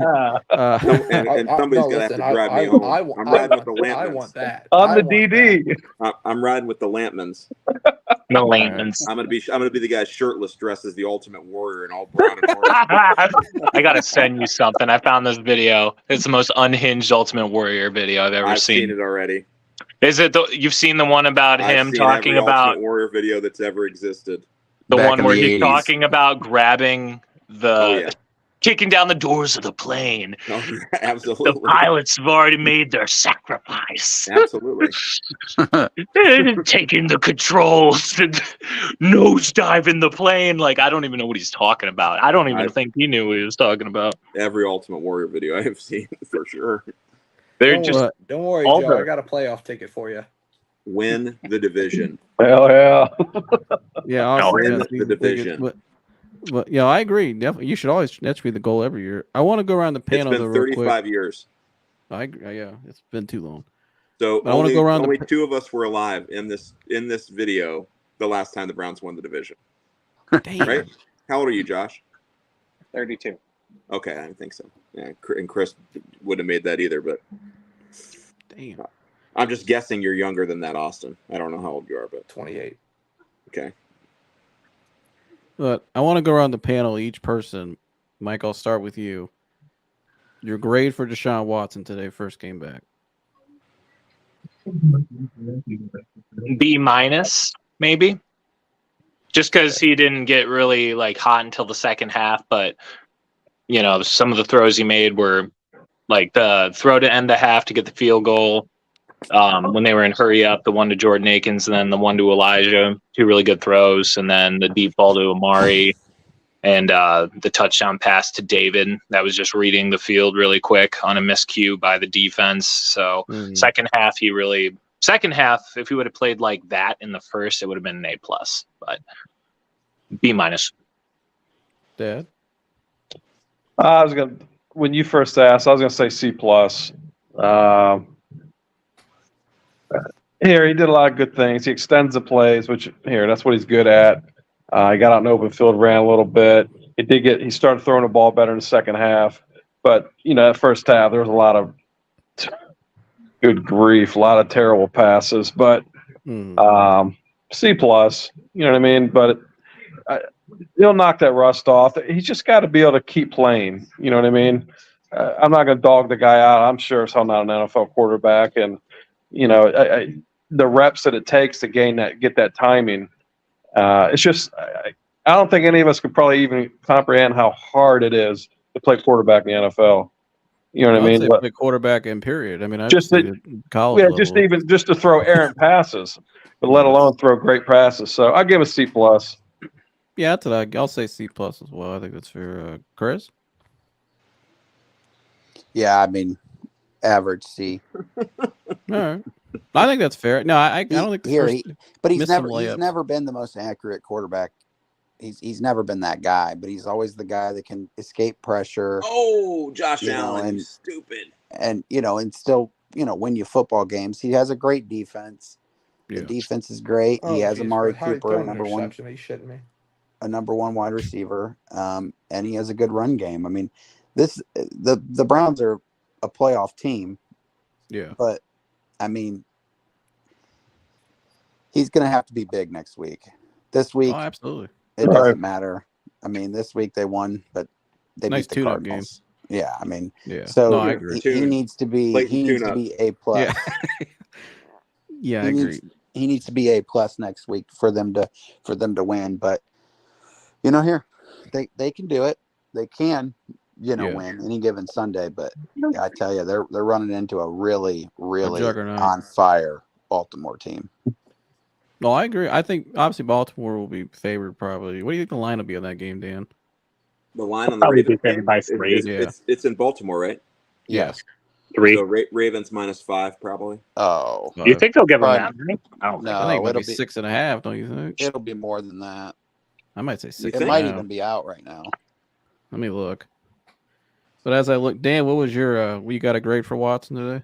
and somebody's going to have to drive me home. I'm riding with the Lampmans.
I want that.
I'm the DD.
I'm riding with the Lampmans.
The Lampmans.
I'm gonna be the guy shirtless, dressed as the Ultimate Warrior in all brown and orange.
I gotta send you something. I found this video. It's the most unhinged Ultimate Warrior video I've ever seen.
I've seen it already.
Is it? You've seen the one about him talking about
Ultimate Warrior video that's ever existed.
The
Back
one where
in the
he's
80s.
talking about grabbing kicking down the doors of the plane.
Oh, absolutely.
The pilots have already made their sacrifice.
Absolutely.
Taking the controls and nosediving the plane. Like, I don't even know what he's talking about. I don't even think he knew what he was talking about.
Every Ultimate Warrior video I have seen, for sure.
They're
Don't worry, Joe. I got a playoff ticket for you.
Win the division.
Hell yeah.
Yeah,
win the division.
But yeah, I agree. Definitely, you should always. That should be the goal every year. I want to go around the panel.
It's been
though, real
35
quick.
years.
Yeah, it's been too long.
So
I want to go around.
Only two of us were alive in this video the last time the Browns won the division.
Damn.
Right? How old are you, Josh?
32.
Okay, I didn't think so. Yeah, and Chris wouldn't have made that either. But
damn,
I'm just guessing you're younger than that, Austin. I don't know how old you are, but
28.
Okay.
But I want to go around the panel. Each person, Mike, I'll start with you. Your grade for Deshaun Watson today, first game back.
B-, maybe. Just because he didn't get really like hot until the second half, but some of the throws he made were like the throw to end the half to get the field goal. When they were in hurry up, the one to Jordan Akins and then the one to Elijah, two really good throws, and then the deep ball to Amari and the touchdown pass to David. That was just reading the field really quick on a miscue by the defense. So second half, if he would have played like that in the first, it would have been an A+, but B-.
Dad?
When you first asked, I was gonna say C+. Here, he did a lot of good things. He extends the plays, that's what he's good at. He got out in open field, ran a little bit. He started throwing the ball better in the second half. But, that first half, there was a lot of, good grief, a lot of terrible passes. But C+, you know what I mean? But he'll knock that rust off. He's just got to be able to keep playing. You know what I mean? I'm not going to dog the guy out. I'm sure as hell not an NFL quarterback. And, the reps that it takes to get that timing. It's just, I don't think any of us could probably even comprehend how hard it is to play quarterback in the NFL. You know what I mean?
Play quarterback in period. I mean, I've
just
college. Yeah,
level. just to throw errant passes, but let alone throw great passes. So I'll give a C+.
Yeah, I'll say C+ as well. I think that's fair. Chris?
Yeah, I mean, average C.
All right. I think that's fair. No, I don't think
he's never been the most accurate quarterback. He's never been that guy, but he's always the guy that can escape pressure.
Oh, Josh Allen, stupid.
And and still, win you football games. He has a great defense.
Yeah.
The defense is great. He has Amari Cooper,
a number one
wide receiver. And he has a good run game. I mean, the Browns are a playoff team.
Yeah.
But I mean, he's going to have to be big next week. This week,
absolutely.
It doesn't matter. I mean, this week they won, but they
nice
beat the Cardinals.
Game.
Yeah, I mean,
Yeah.
so
No, I agree.
he needs to be A plus.
Yeah. Yeah, I
He
agree.
He needs to be A plus next week for them to win. But here they can do it. They can win any given Sunday. But I tell you, they're running into a really
juggernaut.
on fire Baltimore team.
No, I agree. I think obviously Baltimore will be favored probably. What do you think the line will be on that game, Dan?
The line on the
Probably
Ravens
be favored
game,
by 3.
it's in Baltimore, right?
Yes.
3.
So Ravens -5 probably.
Oh,
Do you think they'll give them
But-
that many? I don't think.
I think
no,
it'll be 6.5. Don't you think?
it'll be more than that.
I might say 6.
It might even be out right now.
Let me look. But as I look, Dan, what was your? You got a grade for Watson today?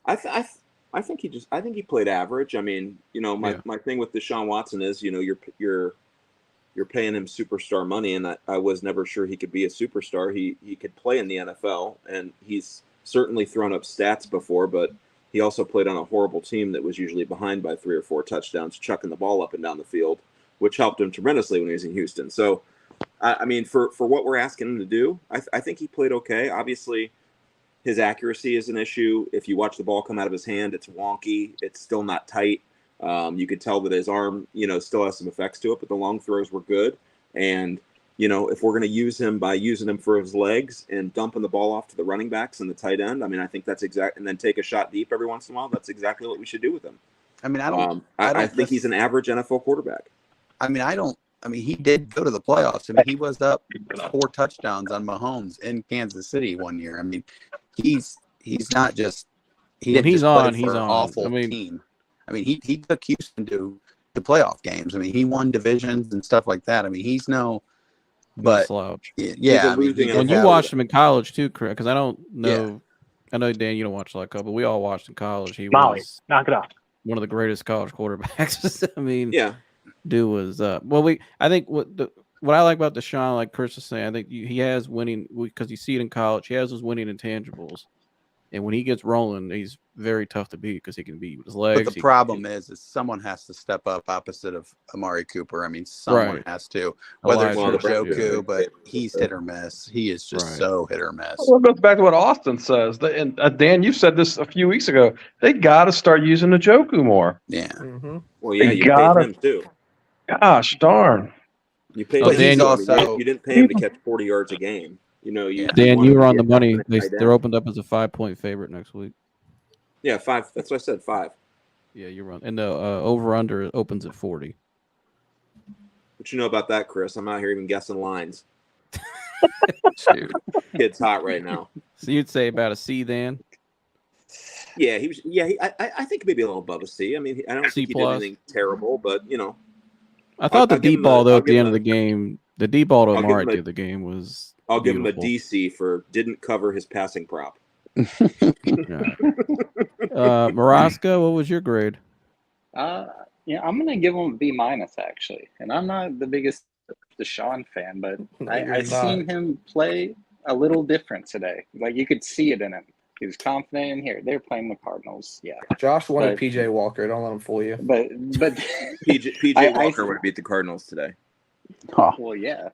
I think he played average. I mean, my thing with Deshaun Watson is, you're paying him superstar money, and I was never sure he could be a superstar. He could play in the NFL, and he's certainly thrown up stats before, but he also played on a horrible team that was usually behind by 3 or 4 touchdowns, chucking the ball up and down the field, which helped him tremendously when he was in Houston. So, I mean, for what we're asking him to do, I think he played okay. Obviously, his accuracy is an issue. If you watch the ball come out of his hand, it's wonky. It's still not tight. You could tell that his arm, still has some effects to it, but the long throws were good. And, if we're going to use him by using him for his legs and dumping the ball off to the running backs and the tight end, I mean, I think that's exact. And then take a shot deep every once in a while. That's exactly what we should do with him.
I mean,
I think he's an average NFL quarterback.
I mean, he did go to the playoffs. I mean, he was up 4 touchdowns on Mahomes in Kansas City one year. I mean, he's not just
When he's on, he's on.
Awful team. I mean, he took Houston to the playoff games. I mean, he won divisions and stuff like that. I mean, he's no
slouch.
Yeah,
when you watched him in college too, because I don't know. Yeah. I know, Dan, you don't watch a lot of college, but we all watched in college. He was
knock it off.
One of the greatest college quarterbacks. I mean,
yeah,
dude was I think what I like about Deshaun, like Chris was saying, I think he has winning because you see it in college. He has those winning intangibles, and when he gets rolling, he's very tough to beat because he can beat with his legs.
But the problem is someone has to step up opposite of Amari Cooper. I mean, someone has to. Whether it's Njoku, but he's hit or miss. He is just so hit or miss.
Well, it goes back to what Austin says. And Dan, you said this a few weeks ago. They got to start using Njoku more.
Yeah.
Mm-hmm.
Well, yeah, you paid him too.
Gosh darn.
You paid
him.
He's also, you didn't pay him to catch 40 yards a game.
Dan, you were on the money. They're opened up as a 5-point favorite next week.
Yeah, 5. That's what I said, 5.
Yeah, you're right. And the over-under opens at 40.
What you know about that, Chris? I'm out here even guessing lines.
Dude.
Kid's hot right now.
So you'd say about a C, Dan?
Yeah, he was. Yeah, I think maybe a little above a C. I mean, I don't think he did anything terrible, but
I thought the deep ball though at the end of the game, the deep ball to Amari at the end of the game was.
I'll give him a DC for didn't cover his passing prop.
Maraska, what was your grade?
I'm gonna give him a B- actually, and I'm not the biggest Deshaun fan, but I seen him play a little different today. Like you could see it in him. He was confident in here. They're playing the Cardinals. Yeah.
Josh wanted PJ Walker. Don't let him fool you.
But
PJ Walker would have beat the Cardinals today.
Oh.
Well, yeah.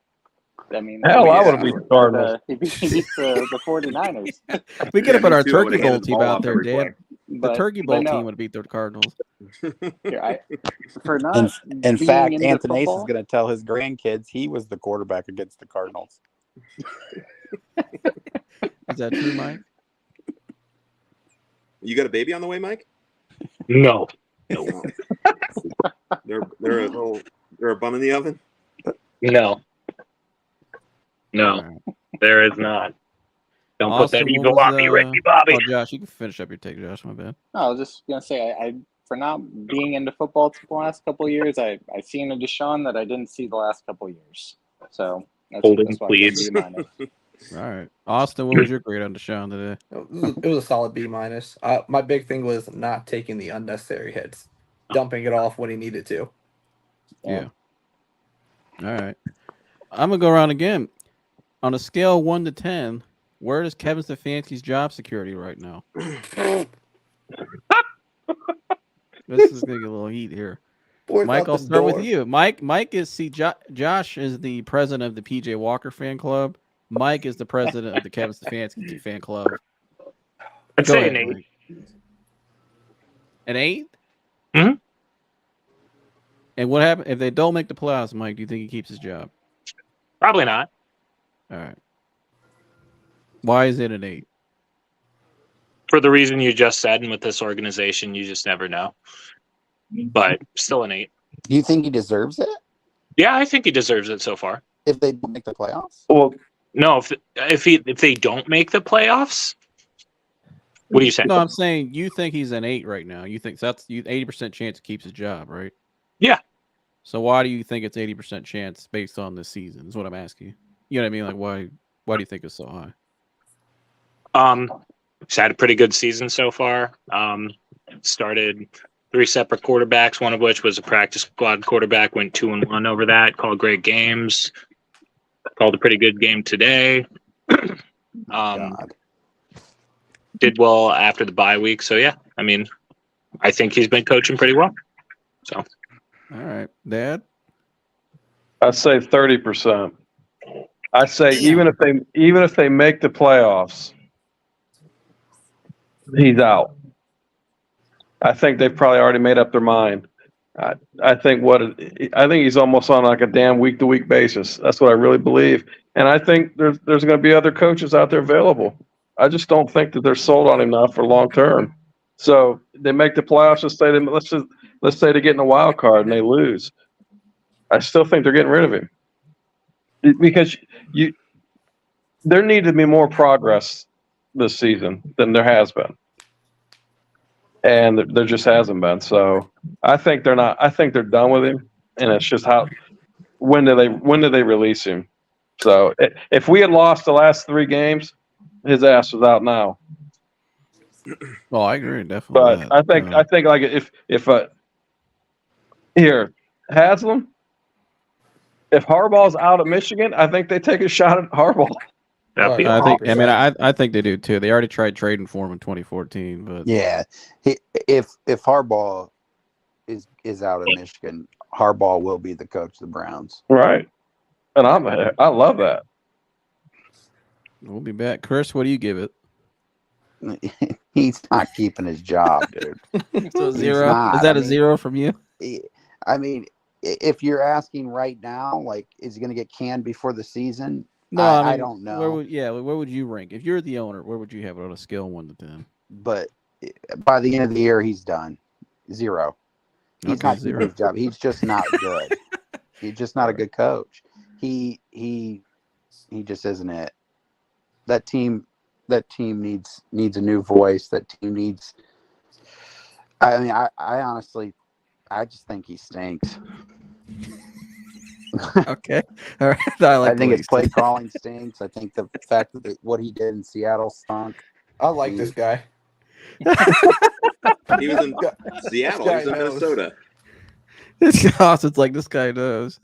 I mean,
hell, I would have beat the Cardinals.
He beat the 49ers.
We could have put our Turkey Bowl team out there, Dan. The
But-
Turkey Bowl
but no.
team would have beat the Cardinals.
For not
In
being
fact,
into
Anthony is
football-
going to tell his grandkids he was the quarterback against the Cardinals.
Is that true, Mike?
You got a baby on the way, Mike?
No.
They're a bum in the oven.
No, there is not. Don't put that ego on me, Ricky Bobby.
Oh, Josh, you can finish up your take, Josh. My bad.
No, I was just gonna say, I for not being into football the last couple of years, I seen a Deshaun that I didn't see the last couple of years. So that's why
please.
All right, Austin, what was your grade on Deshaun today?
It was a solid B-. My big thing was not taking the unnecessary hits, dumping it off when he needed to.
Yeah. All right, I'm gonna go around again. On a scale of 1 to 10, where is Kevin Stefanski's job security right now? This is gonna get a little heat here. Mike, I'll start with you. Mike is Josh is the president of the PJ Walker fan club. Mike is the president of the Kevin Stefanski fan club.
I'd
Go
say
ahead,
an 8.
Mike. An 8?
Mhm.
And what happened if they don't make the playoffs, Mike? Do you think he keeps his job?
Probably not.
All right. Why is it an 8?
For the reason you just said, and with this organization, you just never know. But still an 8.
Do you think he deserves it
Yeah, I think he deserves it so far.
if they don't make the playoffs?
Well,
No, if they don't make the playoffs, what are you saying?
No, I'm saying you think he's an 8 right now. You think that's 80% chance he keeps his job, right?
Yeah.
So why do you think it's 80% chance based on this season? Is what I'm asking you. You know what I mean? Like why do you think it's so high?
He's had a pretty good season so far. Started 3 separate quarterbacks, one of which was a practice squad quarterback, went 2-1 over that, called great games, called a pretty good game today.
God.
Did well after the bye week. So, yeah, I mean, I think he's been coaching pretty well. So,
All right, Dad.
I say 30%. I say even if they make the playoffs, he's out. I think they've probably already made up their mind. I think he's almost on like a damn week-to-week basis. That's what I really believe. And I think there's going to be other coaches out there available. I just don't think that they're sold on him now for long term. So they make the playoffs and let's say they get in a wild card and they lose. I still think they're getting rid of him because there needed to be more progress this season than there has been. And there just hasn't been. So I think they're not. I think they're done with him, and it's just when do they release him? So if we had lost the last 3 games, his ass was out now.
Well, I agree definitely.
But I think like if Haslam, if Harbaugh's out of Michigan, I think they take a shot at Harbaugh.
that'd be
I think they do too. They already tried trading for him in 2014, but
Yeah, if Harbaugh is out of Michigan, Harbaugh will be the coach of the Browns.
Right, and I love that.
We'll be back. Chris, what do you give it?
He's not keeping his job, dude.
So 0? Is that a 0 from you?
I mean, if you're asking right now, like, is he going to get canned before the season?
No,
I don't know.
Where would you rank? If you're the owner, where would you have it on a scale of 1 to 10?
But by the end of the year, he's done. 0. He's
Okay,
not
0.
keeping his job. He's just not good. He's just not a good coach. He just isn't it. That team needs a new voice. That team needs. I mean, I honestly, I just think he stinks.
Okay, all right.
I think his play calling stinks. I think the fact that what he did in Seattle stunk.
I like this guy.
He was in Seattle. He was in Minnesota.
It's like this guy knows.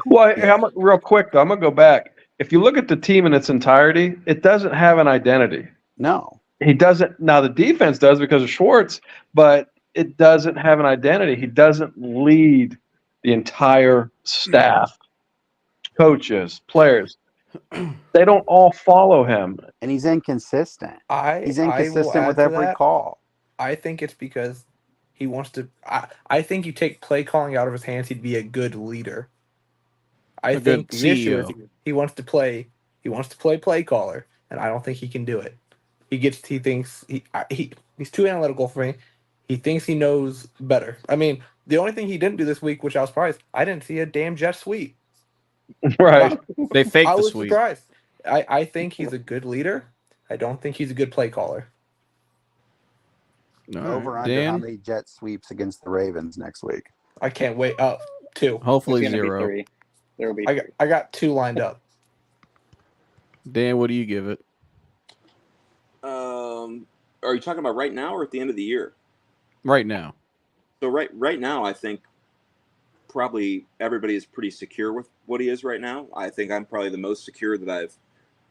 Well, real quick though, I'm gonna go back. If you look at the team in its entirety, it doesn't have an identity.
No,
He doesn't. Now the defense does because of Schwartz, but it doesn't have an identity. He doesn't lead the entire staff, coaches, players. They don't all follow him.
and he's inconsistent. He's
I will
inconsistent
add
with
to
every
that.
call.
I think it's because he wants to. I think you take play calling out of his hands, he'd be a good leader. I think
good
the issue is
CEO.
he wants to play. He wants to play caller, and I don't think he can do it. He thinks he's too analytical for me. He thinks he knows better. I mean, the only thing he didn't do this week, which I was surprised, I didn't see a damn jet sweep.
Right.
They faked
I
the
was
sweep.
surprised. I think he's a good leader. I don't think he's a good play caller.
All
Over
right,
under how
Dan,
many jet sweeps against the Ravens next week?
I can't wait. 2.
hopefully
It's gonna be
0.
3. There will be.
I got 2 lined up.
Dan, what do you give it?
Are you talking about right now or at the end of the year?
Right now.
So right now, I think probably everybody is pretty secure with what he is right now. I think I'm probably the most secure that I've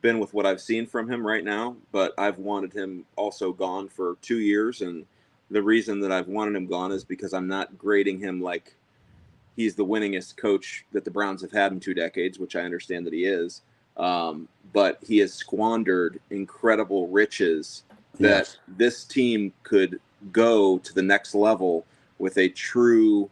been with what I've seen from him right now. But I've wanted him also gone for 2 years, and the reason that I've wanted him gone is because I'm not grading him like he's the winningest coach that the Browns have had in 2 decades, which I understand that he is. But he has squandered incredible riches that this team could go to the next level with a true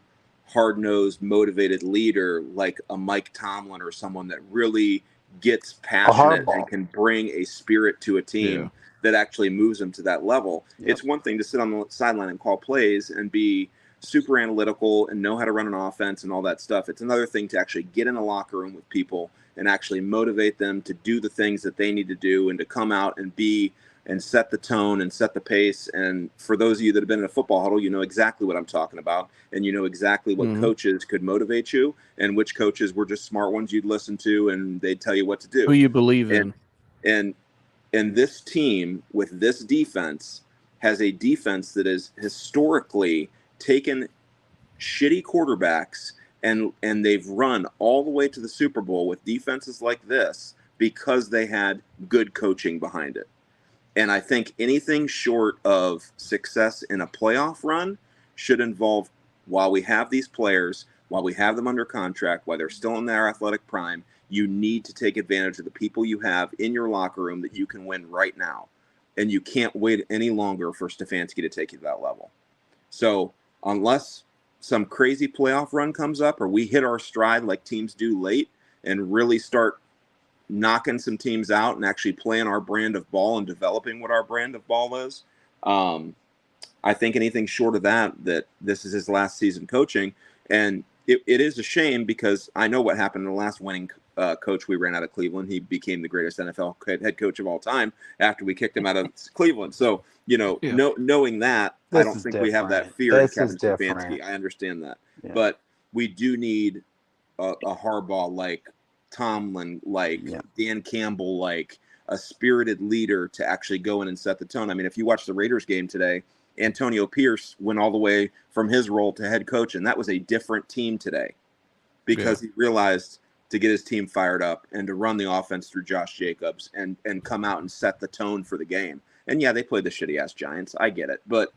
hard-nosed, motivated leader like a Mike Tomlin or someone that really gets passionate and can bring a spirit to a team that actually moves them to that level. It's one thing to sit on the sideline and call plays and be super analytical and know how to run an offense and all that stuff. It's another thing to actually get in a locker room with people and actually motivate them to do the things that they need to do and to come out and be and set the tone and set the pace. And for those of you that have been in a football huddle, you know exactly what I'm talking about. And you know exactly what coaches could motivate you and which coaches were just smart ones you'd listen to and they'd tell you what to do.
Who you believe in.
And this team with this defense has a defense that is historically taken shitty quarterbacks and they've run all the way to the Super Bowl with defenses like this because they had good coaching behind it. And I think anything short of success in a playoff run should involve, while we have these players, while we have them under contract, while they're still in their athletic prime, you need to take advantage of the people you have in your locker room that you can win right now. And you can't wait any longer for Stefanski to take you to that level. So unless some crazy playoff run comes up or we hit our stride like teams do late and really start knocking some teams out and actually playing our brand of ball and developing what our brand of ball is, I think anything short of that this is his last season coaching. And it is a shame because I know what happened in the last winning coach we ran out of Cleveland. He became the greatest NFL head coach of all time after we kicked him out of Cleveland. So, knowing that, I don't think we have that fear in Kevin Stefanski. I understand that. Yeah. But we do need a Harbaugh like Tomlin, like Dan Campbell, like a spirited leader to actually go in and set the tone. I mean, if you watch the Raiders game today, Antonio Pierce went all the way from his role to head coach, and that was a different team today because he realized to get his team fired up and to run the offense through Josh Jacobs and come out and set the tone for the game. And yeah, they played the shitty-ass Giants. I get it. But,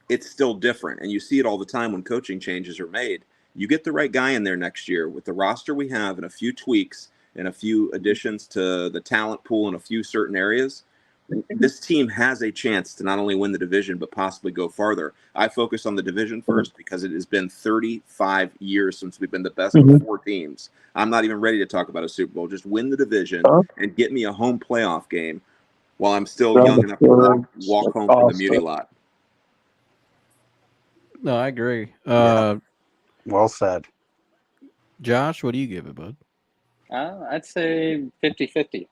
it's still different. And you see it all the time when coaching changes are made. You get the right guy in there next year with the roster we have and a few tweaks and a few additions to the talent pool in a few certain areas. This team has a chance to not only win the division, but possibly go farther. I focus on the division first because it has been 35 years since we've been the best of 4 teams. I'm not even ready to talk about a Super Bowl. Just win the division and get me a home playoff game while I'm still young enough to walk home from the Muni lot.
No, I agree.
Well said.
Josh, what do you give it, bud?
I'd say 50-50.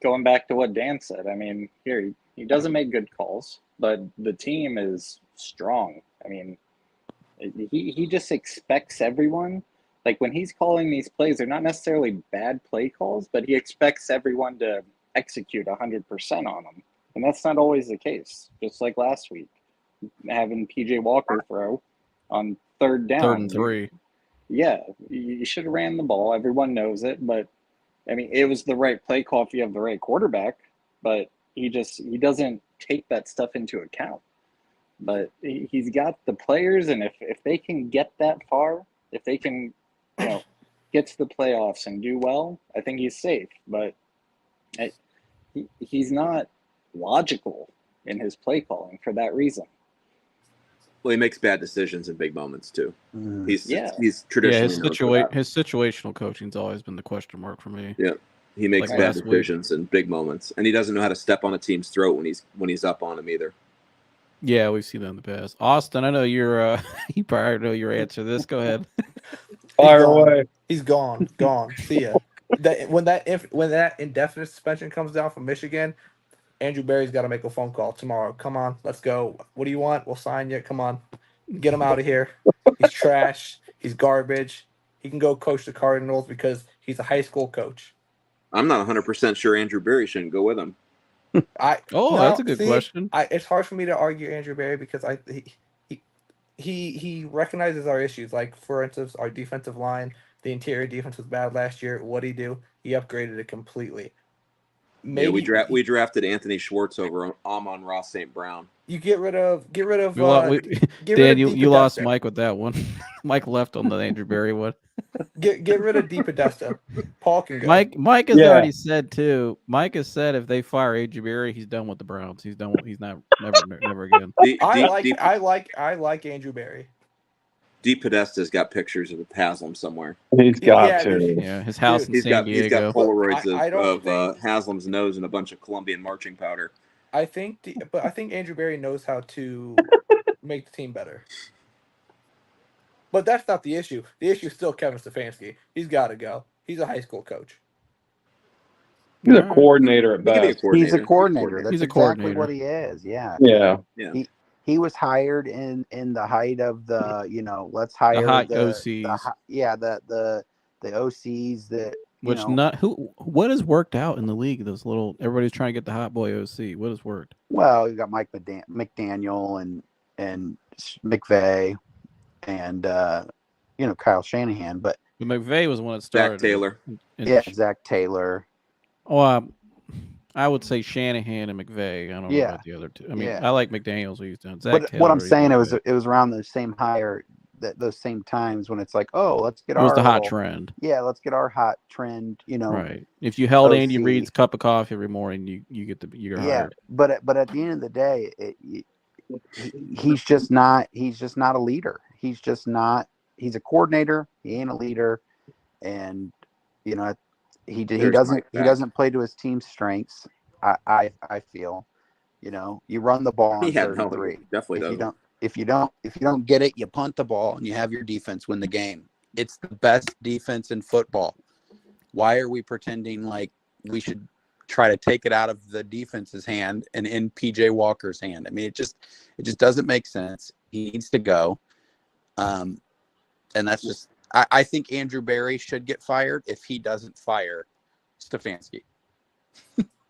Going back to what Dan said, I mean, here, he doesn't make good calls, but the team is strong. I mean, he just expects everyone. Like, when he's calling these plays, they're not necessarily bad play calls, but he expects everyone to execute 100% on them. And that's not always the case. Just like last week, having PJ Walker throw on 3rd down.
3rd and 3.
Yeah, you should have ran the ball. Everyone knows it, but I mean, it was the right play call if you have the right quarterback, but he doesn't take that stuff into account. But he's got the players, and if they can get that far, if they can, get to the playoffs and do well, I think he's safe. But he's not logical in his play calling for that reason.
Well, he makes bad decisions in big moments too. He's traditionally
his situational coaching's always been the question mark for me.
Yeah, he makes bad decisions in big moments, and he doesn't know how to step on a team's throat when he's up on him either.
Yeah, we've seen that in the past. Austin, I know you're you probably know your answer to this. Go ahead.
Fire away.
He's gone. See ya. When that indefinite suspension comes down from Michigan, Andrew Berry's got to make a phone call tomorrow. Come on, let's go. What do you want? We'll sign you. Come on. Get him out of here. He's trash. He's garbage. He can go coach the Cardinals because he's a high school coach.
I'm not 100% sure Andrew Berry shouldn't go with him.
That's a good question.
It's hard for me to argue Andrew Berry because he recognizes our issues. Like, for instance, our defensive line, the interior defense was bad last year. What did he do? He upgraded it completely.
Maybe we drafted Anthony Schwartz over Amon-Ra St. Brown.
You get rid of
Dan,
you
lost Mike with that one. Mike left on the Andrew Berry one.
Get rid of DePodesta. Paul can go.
Mike has already said too. Mike has said if they fire Andrew Berry, he's done with the Browns. He's not never again.
I like Andrew Berry.
DePodesta's got pictures of Haslam somewhere.
He's got to.
Yeah, his house in San Diego.
He's got Polaroids of Haslam's nose and a bunch of Colombian marching powder.
I think Andrew Berry knows how to make the team better. But that's not the issue. The issue is still Kevin Stefanski. He's got to go. He's a high school coach.
He's a coordinator at best.
He's a coordinator. That's exactly
coordinator.
what he is. Yeah.
Yeah.
He was hired in the height of the, let's hire
the hot OCs.
The OCs that
what has worked out in the league? Those little everybody's trying to get the hot boy OC. What has worked?
Well, you got Mike McDaniel and McVay and Kyle Shanahan, but
McVay was one that started.
Zach Taylor.
Zach Taylor.
Oh, I would say Shanahan and McVay. I don't know about the other two. I mean, I like McDaniels. What he's done. Zach Taylor,
what I'm saying, it was around the same hire, those same times when it's like, oh, let's get our
hot trend.
Yeah, let's get our hot trend.
Right. If you held Andy Reid's cup of coffee every morning, you're hired.
But at the end of the day, he's just not a leader. He's just not. He's a coordinator. He ain't a leader, and he doesn't play to his team's strengths. I feel, you run the ball on 33.
Definitely doesn't.
If you don't get it, you punt the ball and you have your defense win the game. It's the best defense in football. Why are we pretending like we should try to take it out of the defense's hand and in PJ Walker's hand? I mean, it just doesn't make sense. He needs to go. And that's just, I think Andrew Berry should get fired if he doesn't fire Stefanski.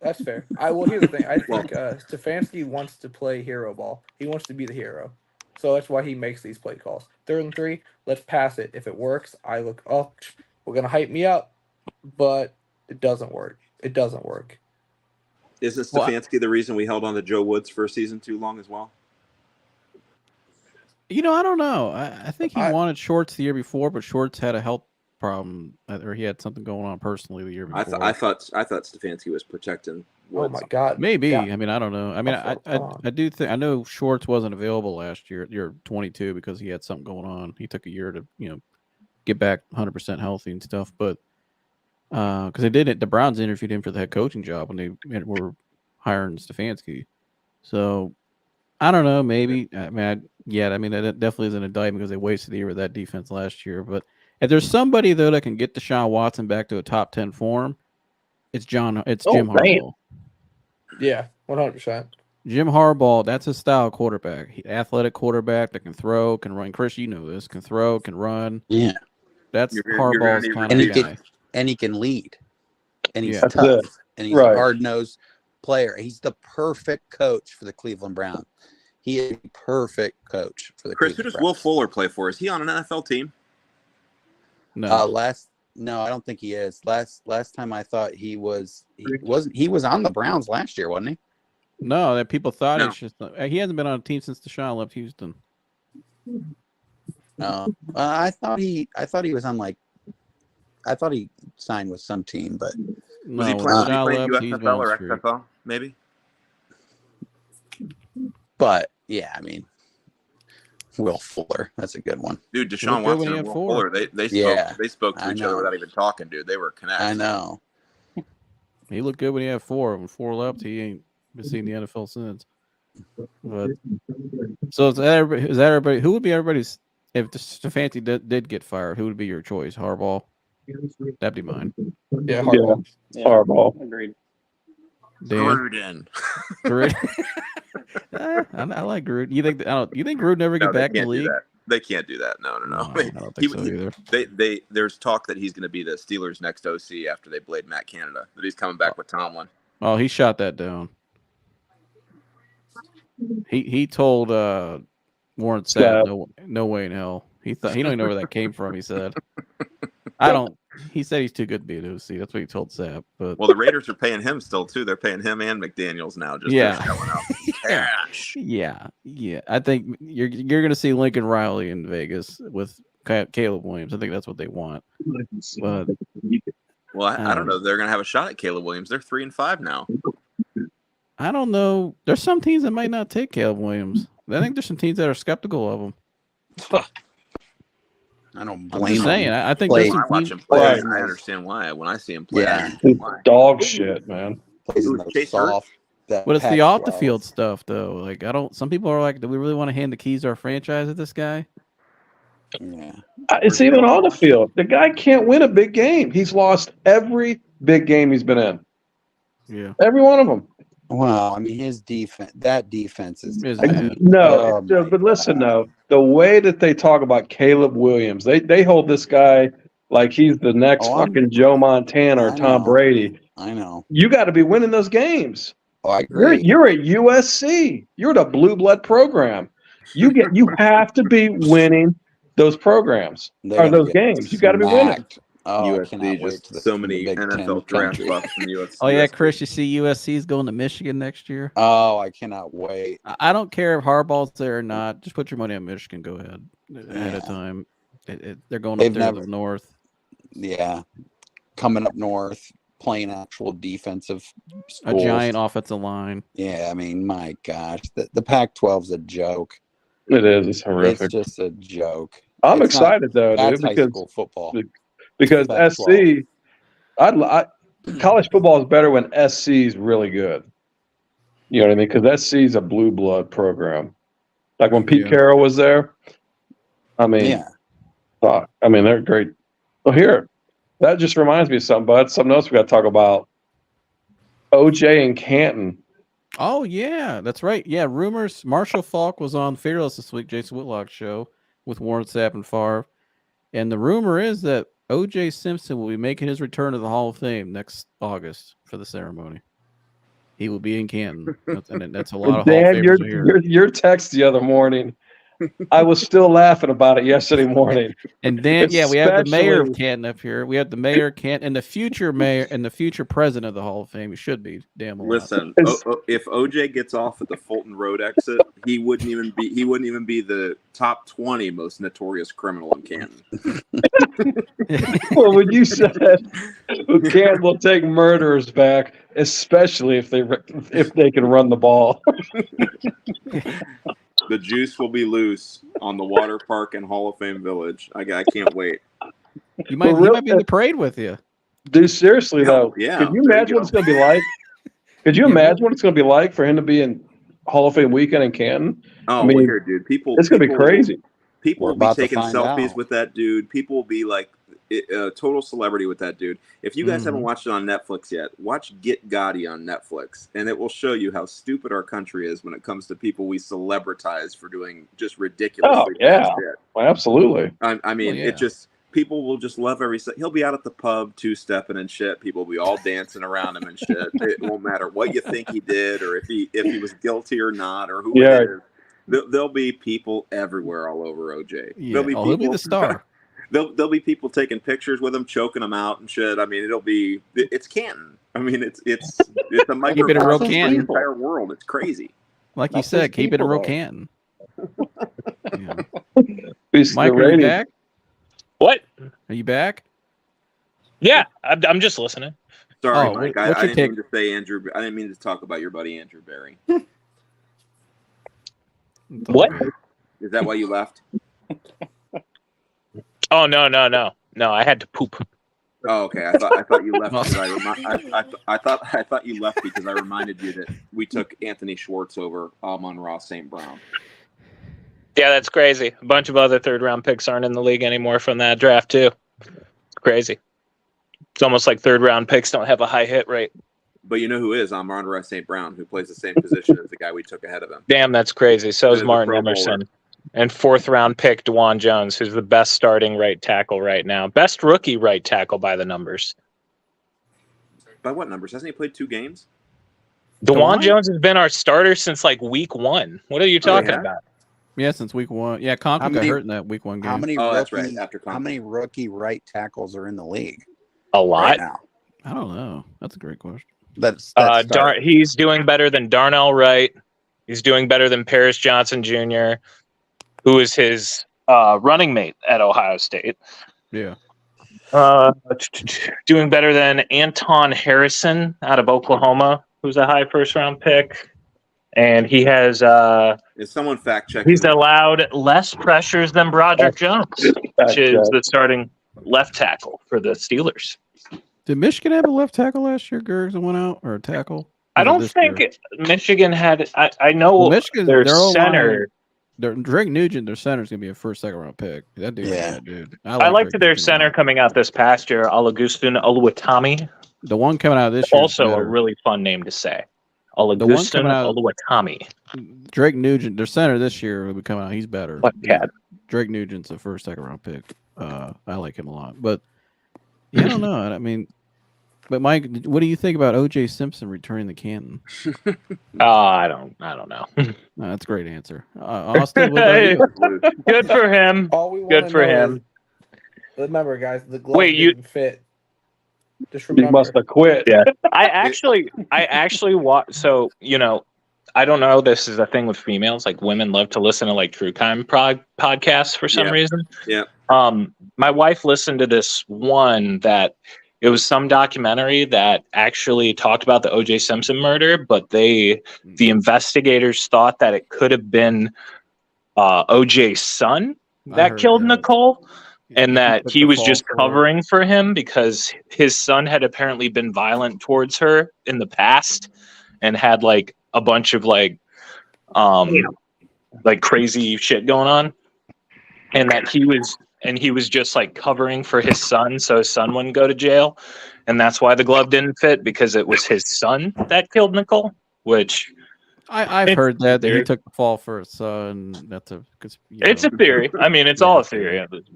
That's fair. Here's the thing. I think Stefanski wants to play hero ball. He wants to be the hero. So that's why he makes these play calls. 3rd and 3, let's pass it. If it works, we're going to hype me up. But it doesn't work. It doesn't work.
Isn't Stefanski the reason we held on to Joe Woods for a season too long as well?
I don't know. I think he wanted Shorts the year before, but Shorts had a health problem, or he had something going on personally the year before.
I thought Stefanski was protecting Woods.
Oh my God!
Maybe.
Yeah.
I mean, I don't know. I mean, I do think I know Shorts wasn't available last year, year 22, because he had something going on. He took a year to get back 100% healthy and stuff. But because the Browns interviewed him for the head coaching job when they were hiring Stefanski. So I don't know. Maybe. I mean, that definitely is an indictment because they wasted the year with that defense last year. But if there's somebody though that can get Deshaun Watson back to a top 10 form, it's Jim Harbaugh.
Yeah, 100%.
Jim Harbaugh, that's his style quarterback. Athletic quarterback that can throw, can run. Chris, you know this. Can throw, can run.
Yeah.
That's Harbaugh's kind of guy.
And he can lead. And he's
That's
tough.
it.
And he's a hard-nosed player. He's the perfect coach for the Cleveland Browns. He is a perfect coach for the
Chris,
Cleveland
who does
Browns.
Will Fuller play for? Is he on an NFL team?
No.
No, I don't think he is. Last time I thought he was on the Browns last year, wasn't he?
No, that people thought he hasn't been on a team since Deshaun left Houston.
No, I thought he was on I thought he signed with some team, but
Was he playing USFL or XFL? Maybe.
But yeah, I mean, Will Fuller, that's a good one,
dude. Deshaun Watson and Will Fuller, they spoke to each other without even talking, dude. They were connected.
I know.
He looked good when he had 4. When 4 left, he ain't been seen the NFL since. But so is that everybody? Who would be everybody's if Stefanski did get fired? Who would be your choice? Harbaugh. That'd be mine.
Yeah, Harbaugh.
Yeah, Harbaugh.
Agreed.
Gruden.
I like Gruden. You think Gruden never get back in the league?
They can't do that. No.
I don't think so either.
There's talk that he's going to be the Steelers' next OC after they blade Matt Canada. That he's coming back with Tomlin.
Oh, he shot that down. He told Warren Sapp, no way in hell. He don't even know where that came from. He said, I don't He said he's too good to be an OC. That's what he told Sapp. But
Well, the Raiders are paying him still too. They're paying him and McDaniels now. Just
Yeah.
they're shelling out cash.
yeah. I think you're going to see Lincoln Riley in Vegas with Caleb Williams. I think that's what they want. But
Well, I don't know. They're going to have a shot at Caleb Williams. They're 3-5 now.
I don't know. There's some teams that might not take Caleb Williams. I think there's some teams that are skeptical of him.
I don't
I'm
blame
just saying.
him.
I think
Play-
there's
When
some
I watch
teams.
him play,
Right.
I understand why. When I see him play,
Yeah.
I understand why.
Dog shit, man.
Plays in the
Chase Hurt?
soft. that
But it's the
Pac-12.
off the field stuff, though. Like, some people are like, do we really want to hand the keys to our franchise to this guy?
Yeah.
It's even on the field. The guy can't win a big game. He's lost every big game he's been in.
Yeah.
Every one of them.
Well, I mean, his defense. That defense is
Is bad.
No,
Oh,
but listen, though, the way that they talk about Caleb Williams, they hold this guy like he's the next fucking Joe Montana or
I
Tom
know.
Brady.
I know.
You got to be winning those games.
Oh, I agree.
You're at USC. You're at a blue blood program. You have to be winning those programs
They're
or
gonna
those
get
games. You got to be winning.
smacked. Oh, I
USC
cannot wait
just
to the,
so
to
many
the Big Ten
NFL draft
country.
buffs in the USC.
Oh, yeah, Chris, you see USC's going to Michigan next year?
Oh, I cannot wait.
I don't care if Harbaugh's there or not. Just put your money on Michigan. Go ahead. Ahead of
Yeah.
time. They're going
They've
up there
never-
to the north.
Yeah, coming up north, playing actual defensive
A
schools.
giant offensive line.
Yeah, I mean, my gosh, the Pac-12's a joke.
It is. It's horrific.
It's just a joke.
I'm
it's not-
excited though,
That's
dude,
high
because
school football.
because
Pac-12.
SC, college football is better when SC is really good. You know what I mean? Because SC is a blue blood program. Like when Pete
Yeah.
Carroll was there. I mean,
Yeah,
they're great. Well, here, that just reminds me of something, bud. Something else we got to talk about. OJ and Canton.
Oh, yeah, that's right. Yeah, rumors. Marshall Falk was on Fearless this week, Jason Whitlock's show, with Warren Sapp and Favre. And the rumor is that O.J. Simpson will be making his return to the Hall of Fame next August for the ceremony. He will be in Canton. That's a lot of Hall of
Dan,
Famers are here.
your text the other morning, I was still laughing about it yesterday morning.
And then, yeah, we have the mayor of
Especially-
Canton up here. We have the mayor of Canton and the future mayor and the future president of the Hall of Fame. He should be damn alive.
Listen, if OJ gets off at the Fulton Road exit, he wouldn't even be the top 20 most notorious criminal in Canton.
Well, when you said Canton will take murderers back, especially if they can run the ball.
The juice will be loose on the water park in Hall of Fame Village. I can't wait.
You might,
Well,
he might be in the parade with you.
Dude, seriously though,
Yeah,
could you
there you
imagine what
go.
it's going to be like? Could you imagine what it's going to be like for him to be in Hall of Fame weekend in Canton?
Oh,
I mean,
well, here, dude.
It's going to be crazy.
People
We're
will be
about to
taking
find
selfies
out.
with that dude. People will be like a total celebrity with that dude. If you guys haven't watched it on Netflix yet, watch Get Gotti on Netflix, and it will show you how stupid our country is when it comes to people we celebritize for doing just ridiculously bad shit.
Well, absolutely.
I mean,
Well, yeah.
it just people will just love every. He'll be out at the pub two-stepping and shit. People will be all dancing around him and shit. It won't matter what you think he did or if he was guilty or not or who
Yeah.
it is. There'll be people everywhere all over OJ.
Yeah.
There'll be
He'll be the star.
There'll be people taking pictures with him, choking him out and shit. I mean, it's Canton. I mean, it's a microcosm
it a real
of the
Canton.
entire world. It's crazy.
Like you
That's
said,
his
keep it a
people,
real
though.
Canton. Yeah.
Beast of
Mike,
the
are you
radio.
back?
What?
Are you back?
Yeah, I'm just listening.
Sorry,
Oh,
Mike.
what's
I
your
didn't
take?
mean to say Andrew. I didn't mean to talk about your buddy Andrew Barry.
What?
Is that why you left?
Oh no. I had to poop.
Oh, okay. I thought you left. Because I thought you left because I reminded you that we took Anthony Schwartz over Amon-Ra St. Brown.
Yeah, that's crazy. A bunch of other third-round picks aren't in the league anymore from that draft too. It's crazy. It's almost like third-round picks don't have a high hit rate.
But you know who is Amon-Ra St. Brown, who plays the same position as the guy we took ahead of him.
Damn, that's crazy. So is
He's a
Martin
Pro Bowler.
Emerson. And fourth-round pick DeJuan Jones, who's the best starting right tackle right now. Best rookie right tackle by the numbers.
By what numbers? Hasn't he played 2 games?
DeJuan Jones has been our starter since like week 1. What are you talking
yeah?
about?
Yeah, since week 1. Yeah, Conklin got hurt in that week 1 game.
How many
Oh,
rookie,
that's right, after
how
Conklin.
many rookie right tackles are in the league?
A lot.
right now?
I don't know. That's a great question.
That's
He's doing better than Darnell Wright. He's doing better than Paris Johnson Jr., who is his running mate at Ohio State.
Yeah.
Doing better than Anton Harrison out of Oklahoma, who's a high first-round pick. And he has
Is someone fact checking?
he's allowed less pressures than Broderick Jones, which is the starting left tackle for the Steelers.
Did Michigan have a left tackle last year, Gergs, that went out, or a tackle?
I don't think Michigan had. I know their center.
Drake Nugent, their center, is going to be a first, second round pick. That dude's bad, dude.
I liked their center coming out this past year, Olagustin Oluwatimi.
The one coming out this year.
Also a really fun name to say. Olagustin Oluwatimi.
Drake Nugent, their center this year, will be coming out. He's better. Drake Nugent's a first, second round pick. I like him a lot. But, yeah, I don't know. I mean, but Mike, what do you think about O.J. Simpson returning to Canton?
I don't know.
No, that's a great answer. Austin,
good for him. Good for him.
Remember, guys, the glove didn't fit. Just remember.
He must have quit.
Yeah. I actually watch. So, I don't know. This is a thing with females. Like, women love to listen to like true crime podcasts for some reason.
Yeah.
My wife listened to this one that it was some documentary that actually talked about the O.J. Simpson murder, but the investigators thought that it could have been O.J.'s son that killed Nicole, and that he was just covering for him because his son had apparently been violent towards her in the past and had like a bunch of like crazy shit going on, and that he was just like covering for his son so his son wouldn't go to jail, and that's why the glove didn't fit, because it was his son that killed Nicole. Which
I've heard that he took the fall for his son.
It's a theory. I mean, it's all a theory.
It's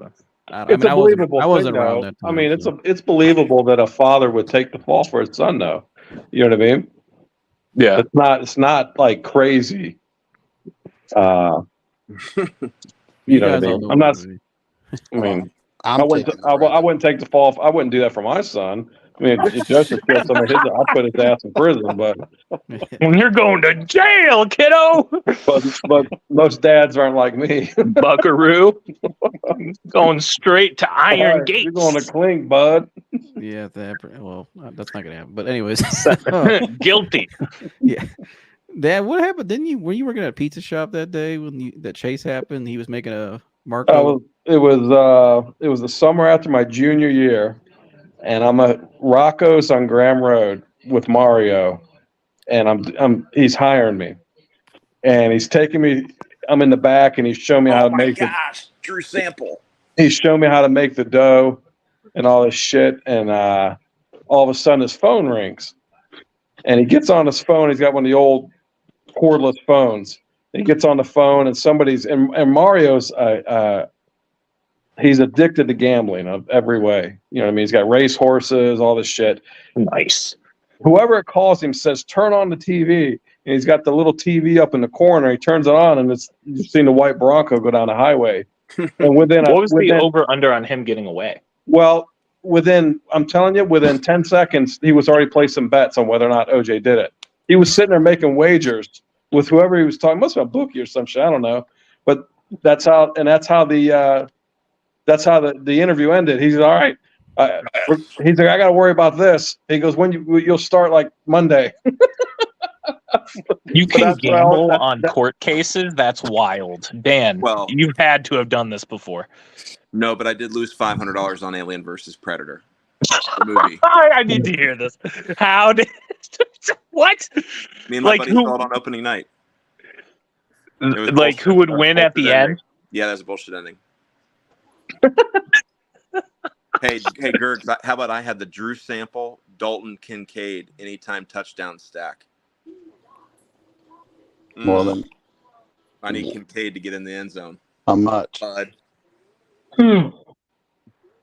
a believable. I wasn't around that time. I mean, it's believable that a father would take the fall for his son, though. You know what I mean?
Yeah.
It's not like crazy. You know what I mean? I'm not. I mean, I wouldn't take the fall. I wouldn't do that for my son. I mean, if Joseph killed somebody, I'll put his ass in prison. But
when you're going to jail, kiddo.
But most dads aren't like me.
Buckaroo, going straight to Iron Gates.
You're going to clink, bud.
Yeah, that's not gonna happen. But anyways,
guilty.
Yeah. Dad, what happened? Were you working at a pizza shop that day when that chase happened? He was making a Marco.
It was the summer after my junior year, and I'm at Rocco's on Graham Road with Mario, and he's hiring me, and he's taking me. I'm in the back, and he's showing me how to make
Drew Sample.
He's showing me how to make the dough and all this shit, and all of a sudden his phone rings, and he gets on his phone. He's got one of the old cordless phones. He gets on the phone, and and Mario's he's addicted to gambling of every way. You know what I mean? He's got race horses, all this shit.
Nice.
Whoever calls him says, "Turn on the TV." And he's got the little TV up in the corner. He turns it on, and you've seen the white Bronco go down the highway. And what was
the over-under on him getting away?
Well, I'm telling you, within 10 seconds, he was already placing bets on whether or not OJ did it. He was sitting there making wagers with whoever he was talking. Must have been a bookie or some shit. I don't know. But that's how the interview ended. He said, "All right." He's like, "I got to worry about this." He goes, "You'll start like Monday."
You can gamble on court cases? That's wild. Dan, well, you've had to have done this before.
No, but I did lose $500 on Alien versus Predator. The movie.
I need to hear this. How did... What?
Me and my buddy saw it on opening night.
Like, who would win at the end?
Yeah, that's a bullshit ending. Hey, Gerg, how about I had the Drew Sample, Dalton Kincaid, anytime touchdown stack?
More than
I need Kincaid to get in the end zone.
How much?